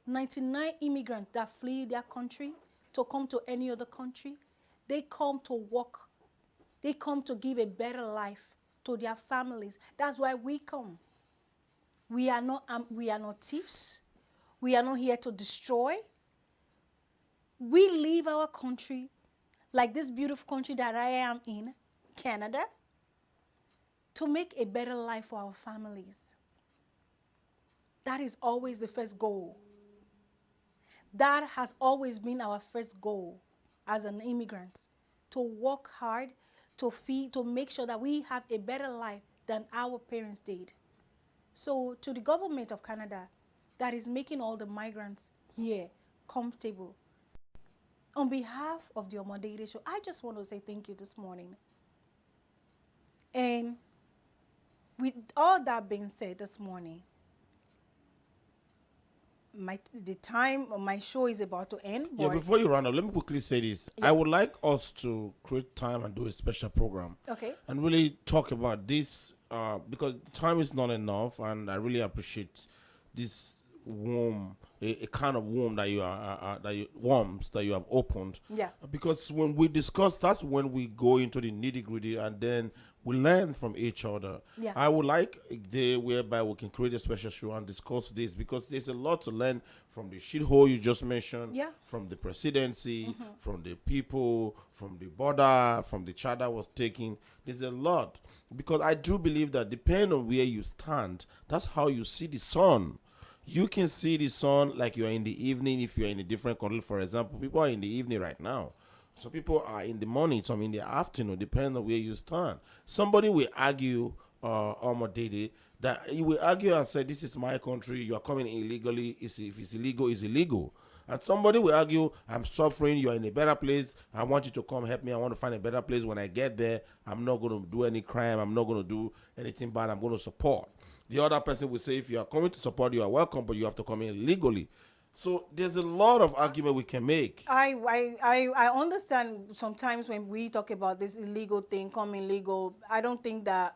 99 immigrants that flee their country to come to any other country, they come to work. They come to give a better life to their families. That's why we come. We are not thieves. We are not here to destroy. We leave our country, like this beautiful country that I am in, Canada, to make a better life for our families. That is always the first goal. That has always been our first goal as an immigrant, to work hard, to feed, to make sure that we have a better life than our parents did. So to the government of Canada that is making all the migrants here comfortable, on behalf of the Omodede Show, I just want to say thank you this morning. And with all that being said this morning, the time of my show is about to end. Yeah, before you run up, let me quickly say this. Yeah. I would like us to create time and do a special program. Okay. And really talk about this because time is not enough, and I really appreciate this warm, a kind of warm that you are warms that you have opened. Yeah. Because when we discuss, that's when we go into the nitty gritty, and then we learn from each other. Yeah. I would like a day whereby we can create a special show and discuss this, because there's a lot to learn from the shithole you just mentioned, Yeah. from the presidency, from the people, from the border, from the charter that was taken. There's a lot, because I do believe that depending on where you stand, that's how you see the sun. You can see the sun like you're in the evening if you're in a different country. For example, people are in the evening right now. Some people are in the morning, some in the afternoon, depending on where you stand. Somebody will argue, Omodede, that he will argue and say, this is my country, you are coming illegally, if it's illegal, it's illegal. And somebody will argue, I'm suffering, you're in a better place, I want you to come help me, I want to find a better place. When I get there, I'm not going to do any crime, I'm not going to do anything bad, I'm going to support. The other person will say, if you are coming to support, you are welcome, but you have to come in legally. So there's a lot of argument we can make. I understand sometimes when we talk about this illegal thing, coming legal, I don't think that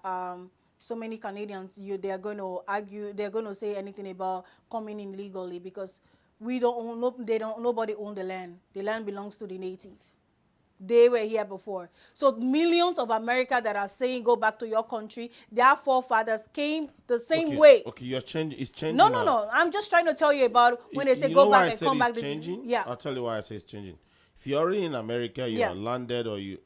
so many Canadians, they're going to argue, they're going to say anything about coming in legally, because we don't own, nobody own the land. The land belongs to the native. They were here before. So millions of America that are saying go back to your country, their forefathers came the same way. Okay, you're changing. It's changing. No. I'm just trying to tell you about when they say go back and come back. Changing? Yeah. I'll tell you why I say it's changing. If you're already in America, you are landed, or you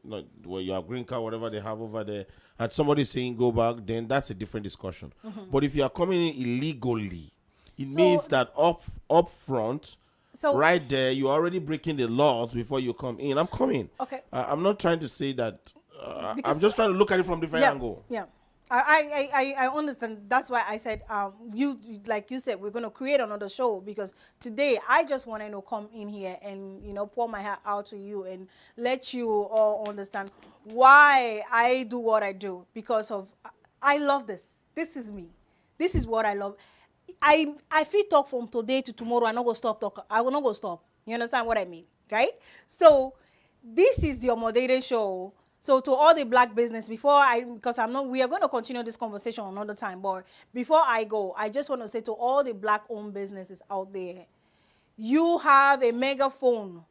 have green card, whatever they have over there, and somebody's saying go back, then that's a different discussion. But if you are coming in illegally, it means that up front. So right there, you're already breaking the laws before you come in. I'm coming. Okay. I'm not trying to say that. I'm just trying to look at it from different angle. Yeah. I understand. That's why I said you, like you said, we're going to create another show, because today I just want to come in here and pour my heart out to you and let you all understand why I do what I do, because I love this. This is me. This is what I love. I feel talk from today to tomorrow. I'm not gonna stop talk. I will not go stop. You understand what I mean, right? So this is the Omodede Show. So to all the black business, we are going to continue this conversation another time. But before I go, I just want to say to all the black-owned businesses out there, you have a megaphone.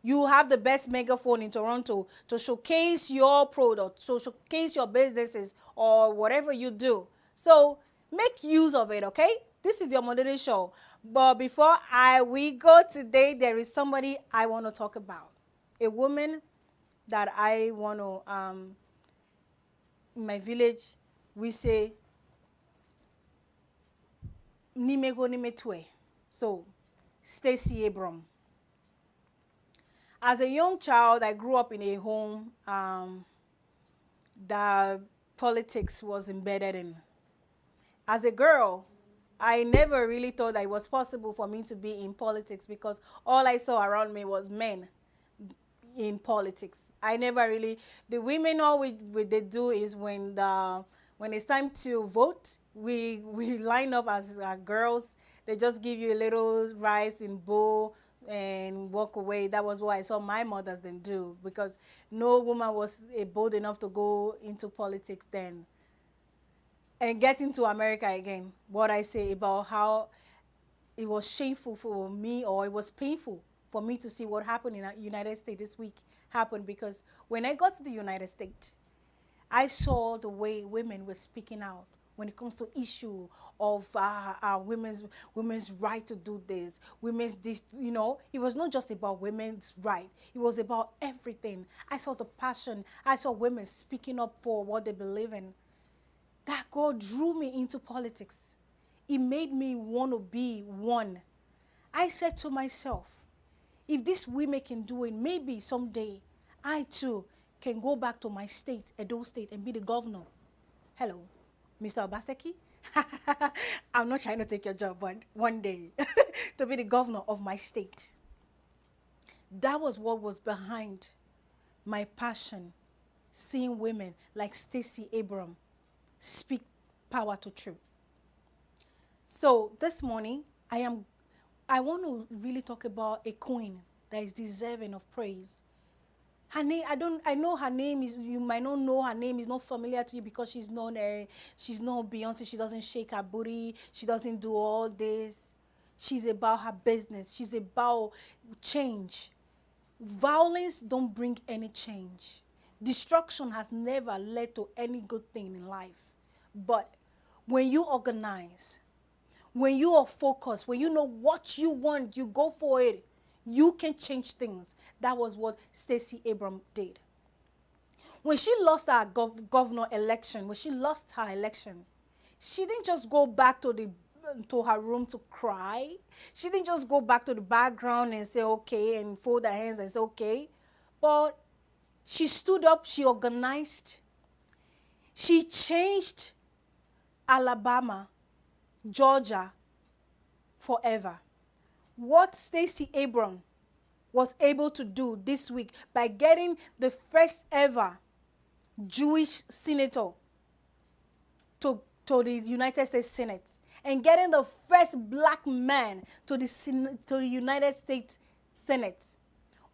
You have the best megaphone in Toronto to showcase your product, to showcase your businesses or whatever you do. So make use of it, okay? This is the Omodede Show. But before we go today, there is somebody I want to talk about. A woman that I want to, in my village, we say, Nimego Nimetwe. So, Stacey Abram. As a young child, I grew up in a home that politics was embedded in. As a girl, I never really thought that it was possible for me to be in politics, because all I saw around me was men in politics. I never really, the women, all they do is when it's time to vote, we line up as girls. They just give you a little rice in bowl and walk away. That was what I saw my mothers then do, because no woman was bold enough to go into politics then. And getting to America again, what I say about how it was shameful for me, or it was painful for me to see what happened in the United States this week happened, because when I got to the United States, I saw the way women were speaking out when it comes to issue of women's right to do this, women's this, you know, it was not just about women's right. It was about everything. I saw the passion. I saw women speaking up for what they believe in. That God drew me into politics. It made me want to be one. I said to myself, if these women can do it, maybe someday I too can go back to my state, Edo State, and be the governor. Hello, Mr. Obaseki. I'm not trying to take your job, but one day to be the governor of my state. That was what was behind my passion, seeing women like Stacey Abrams speak power to truth. So this morning, I want to really talk about a queen that is deserving of praise. Her name, I know her name is, you might not know her name, is not familiar to you because she's not Beyonce, she doesn't shake her booty, she doesn't do all this. She's about her business, she's about change. Violence don't bring any change. Destruction has never led to any good thing in life. But when you organize, when you are focused, when you know what you want, you go for it, you can change things. That was what Stacey Abrams did. When she lost her governor election, when she lost her election, she didn't just go back to her room to cry. She didn't just go back to the background and say, okay, and fold her hands and say, okay. But she stood up, she organized, she changed Alabama, Georgia, forever. What Stacey Abrams was able to do this week by getting the first ever Jewish senator to the United States Senate and getting the first black man to the United States Senate.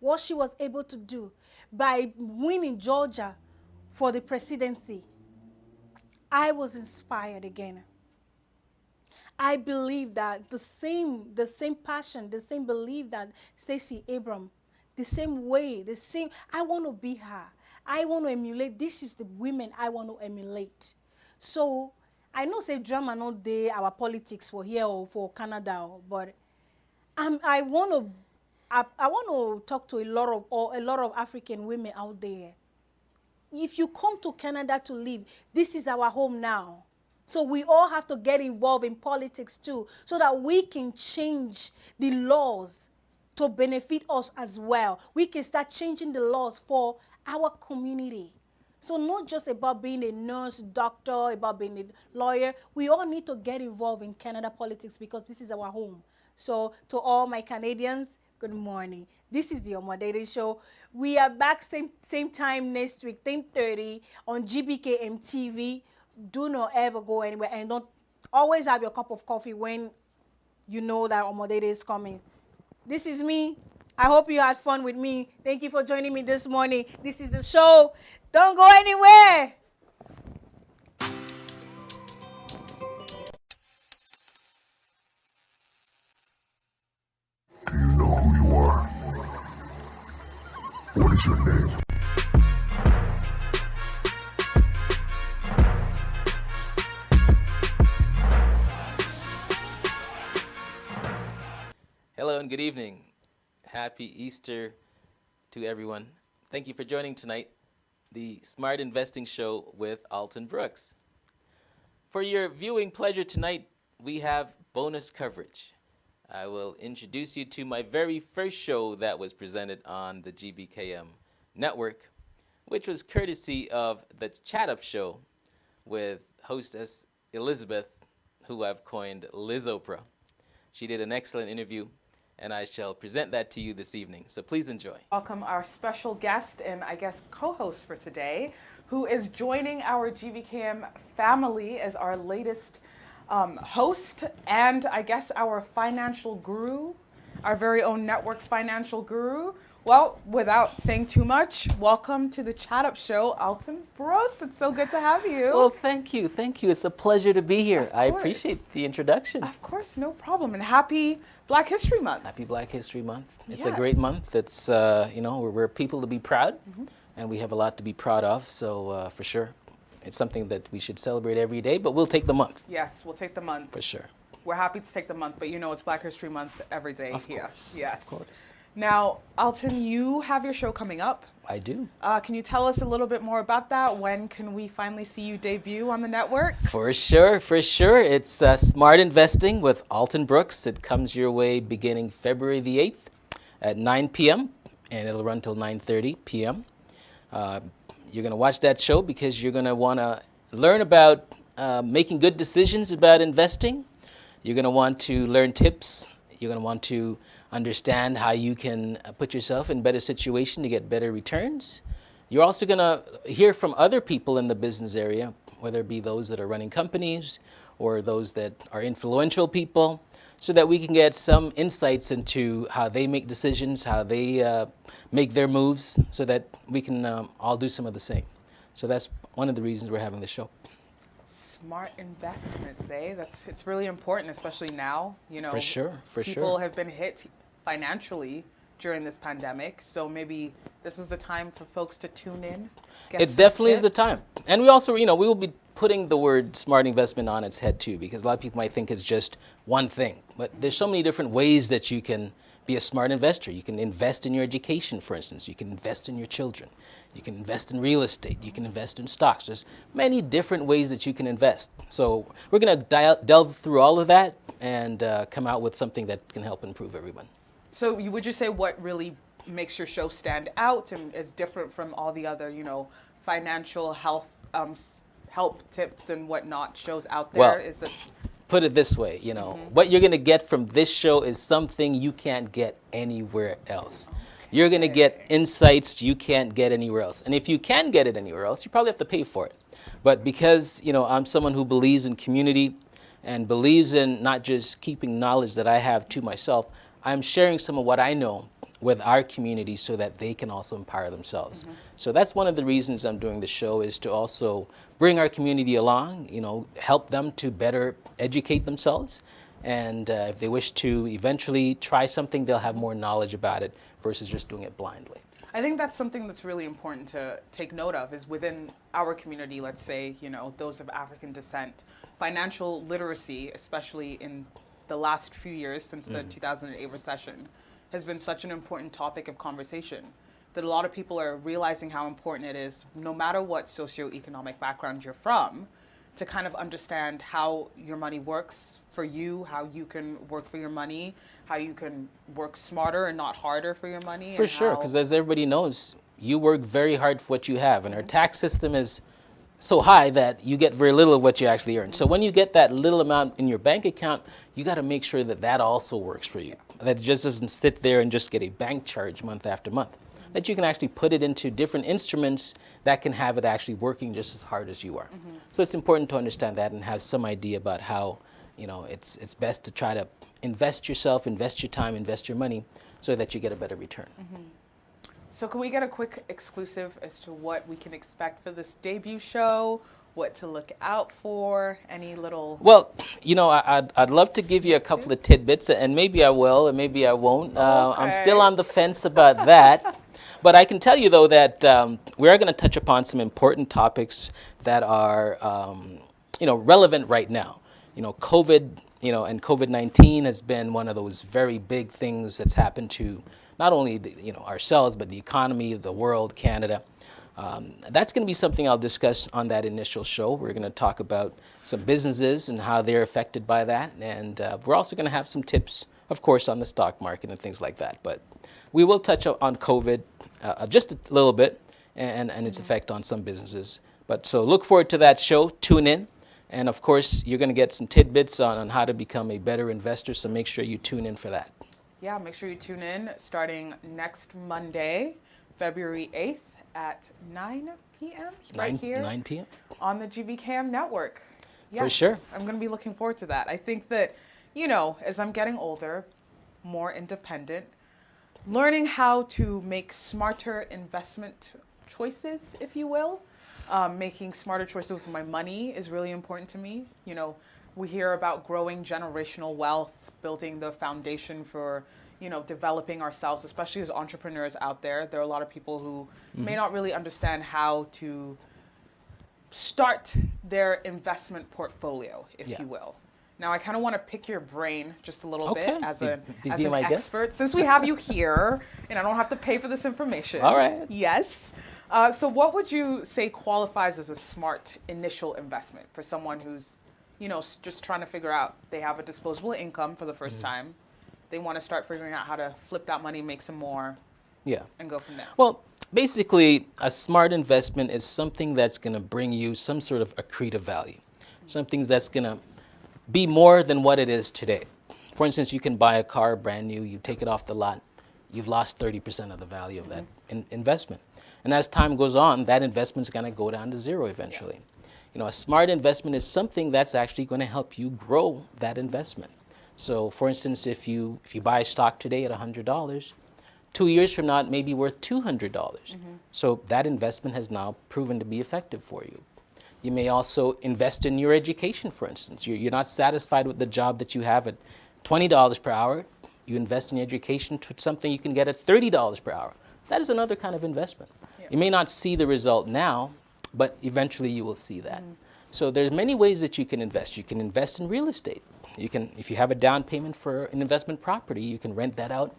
What she was able to do by winning Georgia for the presidency, I was inspired again. I believe that the same passion, the same belief that Stacey Abrams, the same way, I want to be her. I want to emulate. This is the women I want to emulate. So I know say drama not there, our politics for here or for Canada, but I want to talk to a lot of African women out there. If you come to Canada to live, this is our home now. So we all have to get involved in politics too, so that we can change the laws to benefit us as well. We can start changing the laws for our community. So not just about being a nurse, doctor, about being a lawyer. We all need to get involved in Canada politics because this is our home. So to all my Canadians, good morning. This is the Omodede Show. We are back same time next week, 10:30 on Gbkm TV. Do not ever go anywhere, and don't always have your cup of coffee when you know that Omodede is coming. This is me. I hope you had fun with me. Thank you for joining me this morning. This is the show. Don't go anywhere. Do you know who you are? What is your name? Hello and good evening. Happy Easter to everyone. Thank you for joining tonight, the Smart Investing Show with Alton Brooks. For your viewing pleasure tonight, we have bonus coverage. I will introduce you to my very first show that was presented on the Gbkm network, which was courtesy of the Chat Up Show with hostess Elizabeth, who I've coined Liz Oprah. She did an excellent interview, and I shall present that to you this evening. So please enjoy. Welcome our special guest and I guess co-host for today, who is joining our Gbkm family as our latest host and I guess our financial guru, our very own network's financial guru. Well, without saying too much, welcome to the Chat Up Show, Alton Brooks. It's so good to have you. Well, thank you. Thank you. It's a pleasure to be here. I appreciate the introduction. Of course, no problem. And happy Black History Month. Happy Black History Month. It's Yes. a great month. It's, we're people to be proud, and we have a lot to be proud of, so for sure. It's something that we should celebrate every day, but we'll take the month. Yes, we'll take the month. For sure. We're happy to take the month, but it's Black History Month every day here. Course, yes. Of course. Now, Alton, you have your show coming up. I do. Can you tell us a little bit more about that? When can we finally see you debut on the network? For sure, for sure. It's Smart Investing with Alton Brooks. It comes your way beginning February the 8th at 9 p.m. and it'll run till 9:30 p.m. You're going to watch that show because you're going to want to learn about making good decisions about investing. You're going to want to learn tips. You're going to want to understand how you can put yourself in a better situation to get better returns. You're also going to hear from other people in the business area, whether it be those that are running companies or those that are influential people, so that we can get some insights into how they make decisions, how they make their moves, so that we can all do some of the same. So that's one of the reasons we're having the show. Smart investments, eh? It's really important, especially now. For sure, for sure. People have been hit financially during this pandemic, so maybe this is the time for folks to tune in. It definitely is the time. And we also, we will be putting the word smart investment on its head too, because a lot of people might think it's just one thing. But there's so many different ways that you can be a smart investor. You can invest in your education, for instance. You can invest in your children. You can invest in real estate. You can invest in stocks. There's many different ways that you can invest. So we're going to delve through all of that and come out with something that can help improve everyone. So would you say what really makes your show stand out and is different from all the other, financial health help tips and whatnot shows out there? Well, is it? Put it this way, what you're going to get from this show is something you can't get anywhere else. You're going to get insights you can't get anywhere else. And if you can get it anywhere else, you probably have to pay for it. But because, I'm someone who believes in community and believes in not just keeping knowledge that I have to myself, I'm sharing some of what I know with our community so that they can also empower themselves. So that's one of the reasons I'm doing the show, is to also bring our community along, help them to better educate themselves. And if they wish to eventually try something, they'll have more knowledge about it versus just doing it blindly. I think that's something that's really important to take note of, is within our community, let's say, those of African descent, financial literacy, especially in the last few years since the 2008 recession, has been such an important topic of conversation, that a lot of people are realizing how important it is, no matter what socioeconomic background you're from, to kind of understand how your money works for you, how you can work for your money, how you can work smarter and not harder for your money. For sure, because as everybody knows, you work very hard for what you have, and our tax system is so high that you get very little of what you actually earn. So when you get that little amount in your bank account, you got to make sure that that also works for you. That it just doesn't sit there and just get a bank charge month after month. That you can actually put it into different instruments that can have it actually working just as hard as you are. So it's important to understand that and have some idea about how, it's best to try to invest yourself, invest your time, invest your money so that you get a better return. So can we get a quick exclusive as to what we can expect for this debut show, what to look out for, any little... Well, I'd love to give you a couple of tidbits, and maybe I will, and maybe I won't. I'm still on the fence about that. But I can tell you, though, that we are going to touch upon some important topics that are, relevant right now. COVID, and COVID-19 has been one of those very big things that's happened to not only ourselves, but the economy, the world, Canada. That's going to be something I'll discuss on that initial show. We're going to talk about some businesses and how they're affected by that. And we're also going to have some tips, of course, on the stock market and things like that. But we will touch on COVID just a little bit and its effect on some businesses. But so look forward to that show. Tune in. And of course, you're going to get some tidbits on how to become a better investor. So make sure you tune in for that. Yeah, make sure you tune in starting next Monday, February 8th at 9 p.m. right here 9 p.m. on the Gbkm network. Yes, for sure. I'm going to be looking forward to that. I think that, as I'm getting older, more independent, learning how to make smarter investment choices, if you will, making smarter choices with my money is really important to me. We hear about growing generational wealth, building the foundation for, developing ourselves, especially as entrepreneurs out there. There are a lot of people who may not really understand how to start their investment portfolio, if Yeah. you will. Now, I kind of want to pick your brain just a little Okay. bit as Be- an be my guest. expert, since we have you here, and I don't have to pay for this information. All right. Yes. So what would you say qualifies as a smart initial investment for someone who's, just trying to figure out, they have a disposable income for the first time. They want to start figuring out how to flip that money, make some more, Yeah. and go from there. Well, basically, a smart investment is something that's going to bring you some sort of accretive value, something that's going to be more than what it is today. For instance, you can buy a car brand new, you take it off the lot, you've lost 30% of the value of that investment. And as time goes on, that investment's going to go down to zero eventually. A smart investment is something that's actually going to help you grow that investment. So, for instance, if you buy stock today at $100, 2 years from now, it may be worth $200. So that investment has now proven to be effective for you. You may also invest in your education, for instance. You're not satisfied with the job that you have at $20 per hour. You invest in education to something you can get at $30 per hour. That is another kind of investment. You may not see the result now, but eventually you will see that. So there's many ways that you can invest. You can invest in real estate. You can, if you have a down payment for an investment property, you can rent that out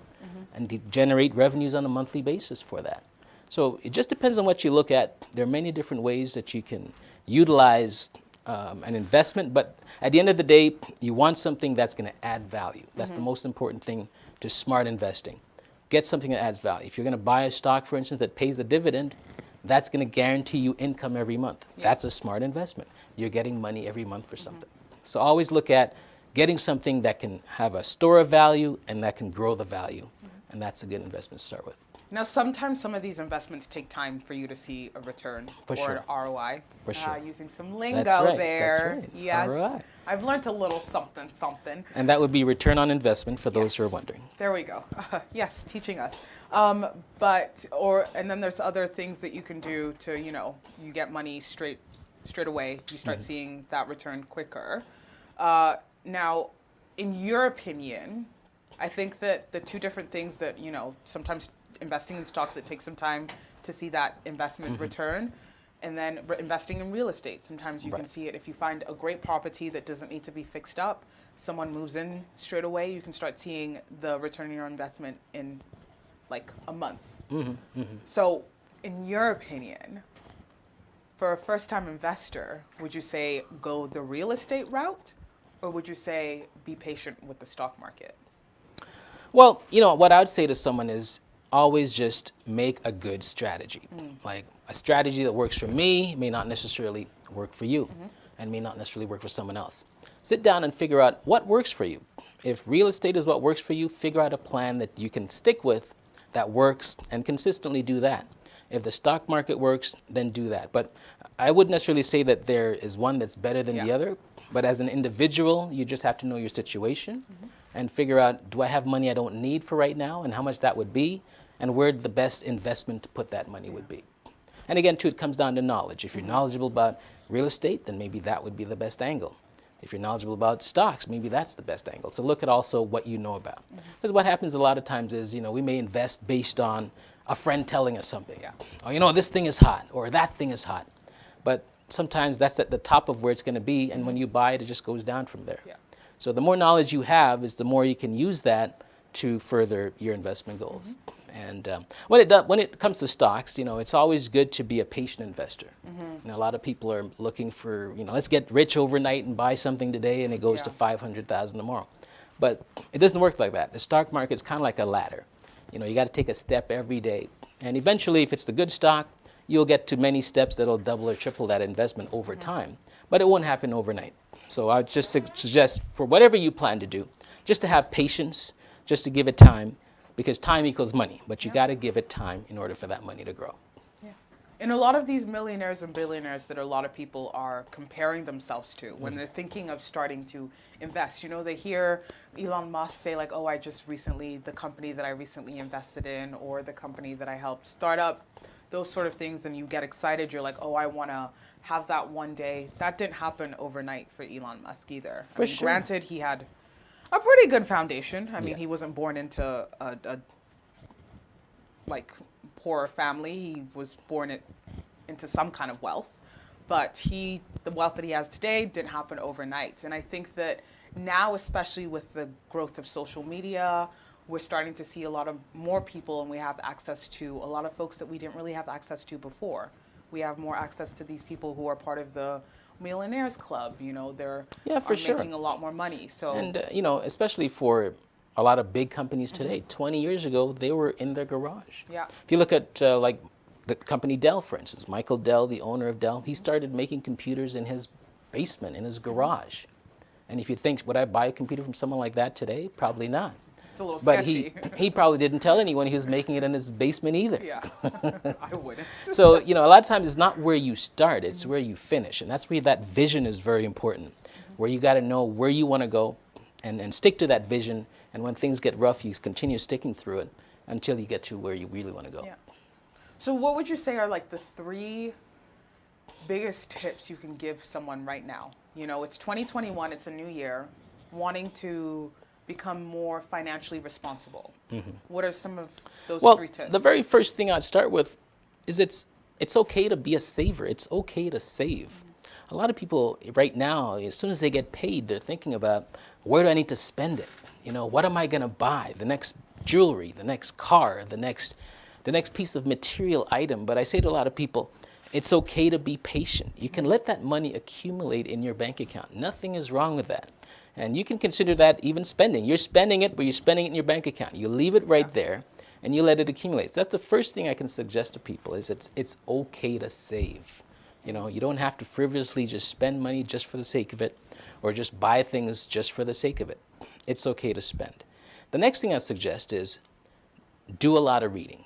and generate revenues on a monthly basis for that. So it just depends on what you look at. There are many different ways that you can utilize an investment, but at the end of the day, you want something that's going to add value. That's the most important thing to smart investing. Get something that adds value. If you're going to buy a stock, for instance, that pays a dividend, that's going to guarantee you income every month. That's a smart investment. You're getting money every month for something. So always look at getting something that can have a store of value and that can grow the value. And that's a good investment to start with. Now, sometimes some of these investments take time for you to see a return or an ROI. For sure. Using some lingo That's right. there. That's right. Yes. ROI. I've learned a little something, something. And that would be return on investment for those who are wondering. There we go. Yes, teaching us. And then there's other things that you can do to, you get money straight away. You start seeing that return quicker. Now, in your opinion, I think that the two different things that, sometimes investing in stocks, it takes some time to see that investment return. And then investing in real estate, sometimes you can see it. If you find a great property that doesn't need to be fixed up, someone moves in straight away, you can start seeing the return on your investment in like a month. So in your opinion, for a first-time investor, would you say go the real estate route, or would you say be patient with the stock market? Well, what I would say to someone is always just make a good strategy. Like a strategy that works for me may not necessarily work for you and may not necessarily work for someone else. Sit down and figure out what works for you. If real estate is what works for you, figure out a plan that you can stick with that works and consistently do that. If the stock market works, then do that. But I wouldn't necessarily say that there is one that's better than the other. But as an individual, you just have to know your situation and figure out, do I have money I don't need for right now, and how much that would be, and where the best investment to put that money would be. And again, too, it comes down to knowledge. If you're knowledgeable about real estate, then maybe that would be the best angle. If you're knowledgeable about stocks, maybe that's the best angle. So look at also what you know about. Because what happens a lot of times is, we may invest based on a friend telling us something. Or, this thing is hot, or that thing is hot. But sometimes that's at the top of where it's going to be, and when you buy it, it just goes down from there. So the more knowledge you have is the more you can use that to further your investment goals. And when it comes to stocks, it's always good to be a patient investor. A lot of people are looking for, let's get rich overnight and buy something today, and it goes to 500,000 tomorrow. But it doesn't work like that. The stock market is kind of like a ladder. You got to take a step every day. And eventually, if it's the good stock, you'll get to many steps that'll double or triple that investment over time. But it won't happen overnight. So I would just suggest for whatever you plan to do, just to have patience, just to give it time, because time equals money. But you got to give it time in order for that money to grow. And a lot of these millionaires and billionaires that a lot of people are comparing themselves to when they're thinking of starting to invest, they hear Elon Musk say like, oh, the company that I recently invested in, or the company that I helped start up, those sort of things, and you get excited. You're like, oh, I want to have that one day. That didn't happen overnight for Elon Musk either. For sure. Granted, he had a pretty good foundation. I mean, he wasn't born into a poor family. He was born into some kind of wealth. but the wealth that he has today didn't happen overnight. And I think that now, especially with the growth of social media, we're starting to see a lot of more people, and we have access to a lot of folks that we didn't really have access to before. We have more access to these people who are part of the Millionaires Club. You know, they're making a lot more money. So, and you know, especially for a lot of big companies today, 20 years ago, they were in their garage. Yeah. If you look at like the company Dell, for instance, Michael Dell, the owner of Dell, he started making computers in his basement, in his garage. And if you think, would I buy a computer from someone like that today? Probably not. It's a little but sketchy. he probably didn't tell anyone he was making it in his basement either. Yeah, I wouldn't. So, you know, a lot of times it's not where you start, it's where you finish. And that's where that vision is very important, where you got to know where you want to go and stick to that vision. And when things get rough, you continue sticking through it until you get to where you really want to go. Yeah. So what would you say are like the 3 biggest tips you can give someone right now? You know, it's 2021, it's a new year, wanting to become more financially responsible. What are some of those 3 tips? The very first thing I'd start with is it's okay to be a saver. It's okay to save. A lot of people right now, as soon as they get paid, they're thinking about, where do I need to spend it? You know, what am I going to buy? The next jewelry, the next car, the next piece of material item. But I say to a lot of people, it's okay to be patient. You can let that money accumulate in your bank account. Nothing is wrong with that. And you can consider that even spending. You're spending it, but you're spending it in your bank account. You leave it right there, and you let it accumulate. So that's the first thing I can suggest to people is it's okay to save. You know, you don't have to frivolously just spend money just for the sake of it, or just buy things just for the sake of it. It's okay to spend. The next thing I suggest is do a lot of reading.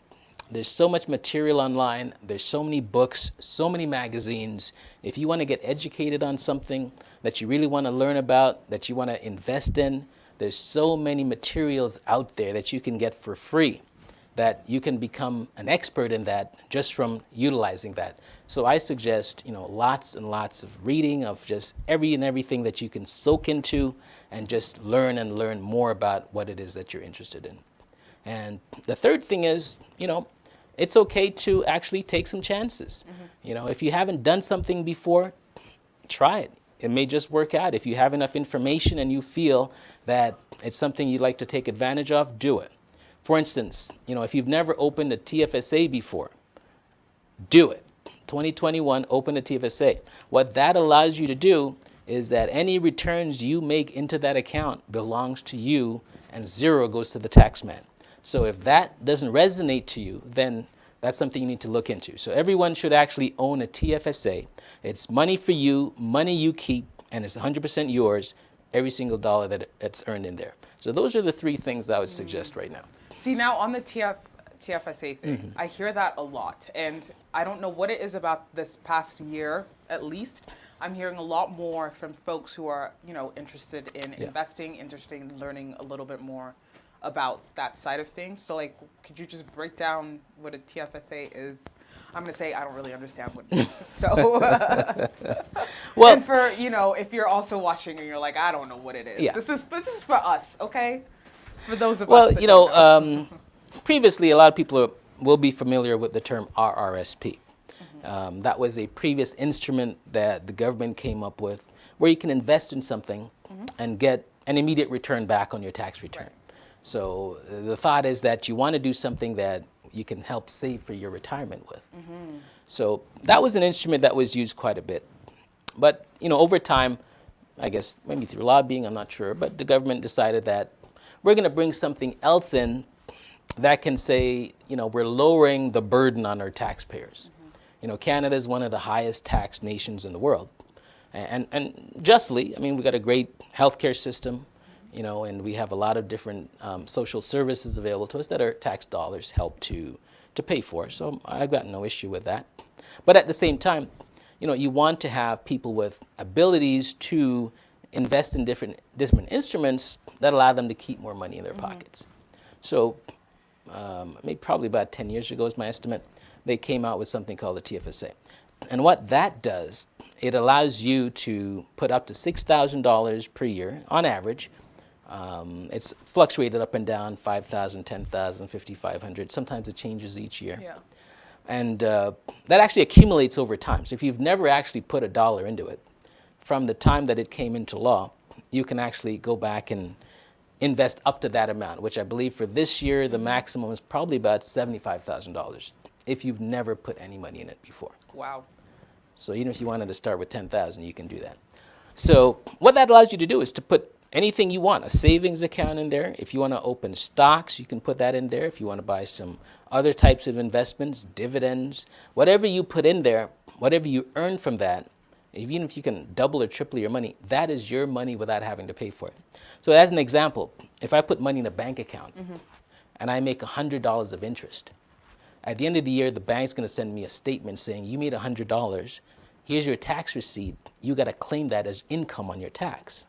There's so much material online. There's so many books, so many magazines. If you want to get educated on something that you really want to learn about, that you want to invest in, there's so many materials out there that you can get for free, that you can become an expert in that just from utilizing that. So I suggest, you know, lots and lots of reading of just everything that you can soak into and just learn and learn more about what it is that you're interested in. And the third thing is, you know, it's okay to actually take some chances. You know, if you haven't done something before, try it. It may just work out. If you have enough information and you feel that it's something you'd like to take advantage of, do it. For instance, you know, if you've never opened a TFSA before, do it. 2021, open a TFSA. What that allows you to do is that any returns you make into that account belongs to you and 0 goes to the tax man. So if that doesn't resonate to you, then that's something you need to look into. So everyone should actually own a TFSA. It's money for you, money you keep, and it's 100% yours, every single dollar that's earned in there. So those are the 3 things I would suggest right now. See, now on the TFSA thing, I hear that a lot. And I don't know what it is about this past year, at least. I'm hearing a lot more from folks who are, you know, interested in investing, interested in learning a little bit more about that side of things. So, like, could you just break down what a TFSA is? I'm going to say I don't really understand what it is. So, well, and for, you know, if you're also watching and you're like, I don't know what it is. Yeah. This is for us, okay? For those of us well, that you don't know, previously a lot of people will be familiar with the term RRSP. That was a previous instrument that the government came up with where you can invest in something and get an immediate return back on your tax return. Right. So the thought is that you want to do something that you can help save for your retirement with. So that was an instrument that was used quite a bit. But, you know, over time, I guess maybe through lobbying, I'm not sure, but the government decided that we're going to bring something else in that can say, you know, we're lowering the burden on our taxpayers. You know, Canada is one of the highest taxed nations in the world. And justly, I mean, we've got a great healthcare system, you know, and we have a lot of different social services available to us that our tax dollars help to pay for. So I've got no issue with that. But at the same time, you know, you want to have people with abilities to invest in different instruments that allow them to keep more money in their pockets. So maybe probably about 10 years ago is my estimate, they came out with something called the TFSA. And what that does, it allows you to put up to $6,000 per year on average. It's fluctuated up and down, $5,000, $10,000, $5,500. Sometimes it changes each year. Yeah. And that actually accumulates over time. So if you've never actually put $1 into it, from the time that it came into law, you can actually go back and invest up to that amount, which I believe for this year, the maximum is probably about $75,000 if you've never put any money in it before. Wow. So even if you wanted to start with 10,000, you can do that. So what that allows you to do is to put anything you want, a savings account in there. If you want to open stocks, you can put that in there. If you want to buy some other types of investments, dividends, whatever you put in there, whatever you earn from that, even if you can double or triple your money, that is your money without having to pay for it. So as an example, if I put money in a bank account and I make $100 of interest, at the end of the year, the bank's going to send me a statement saying, you made $100. Here's your tax receipt. You got to claim that as income on your tax.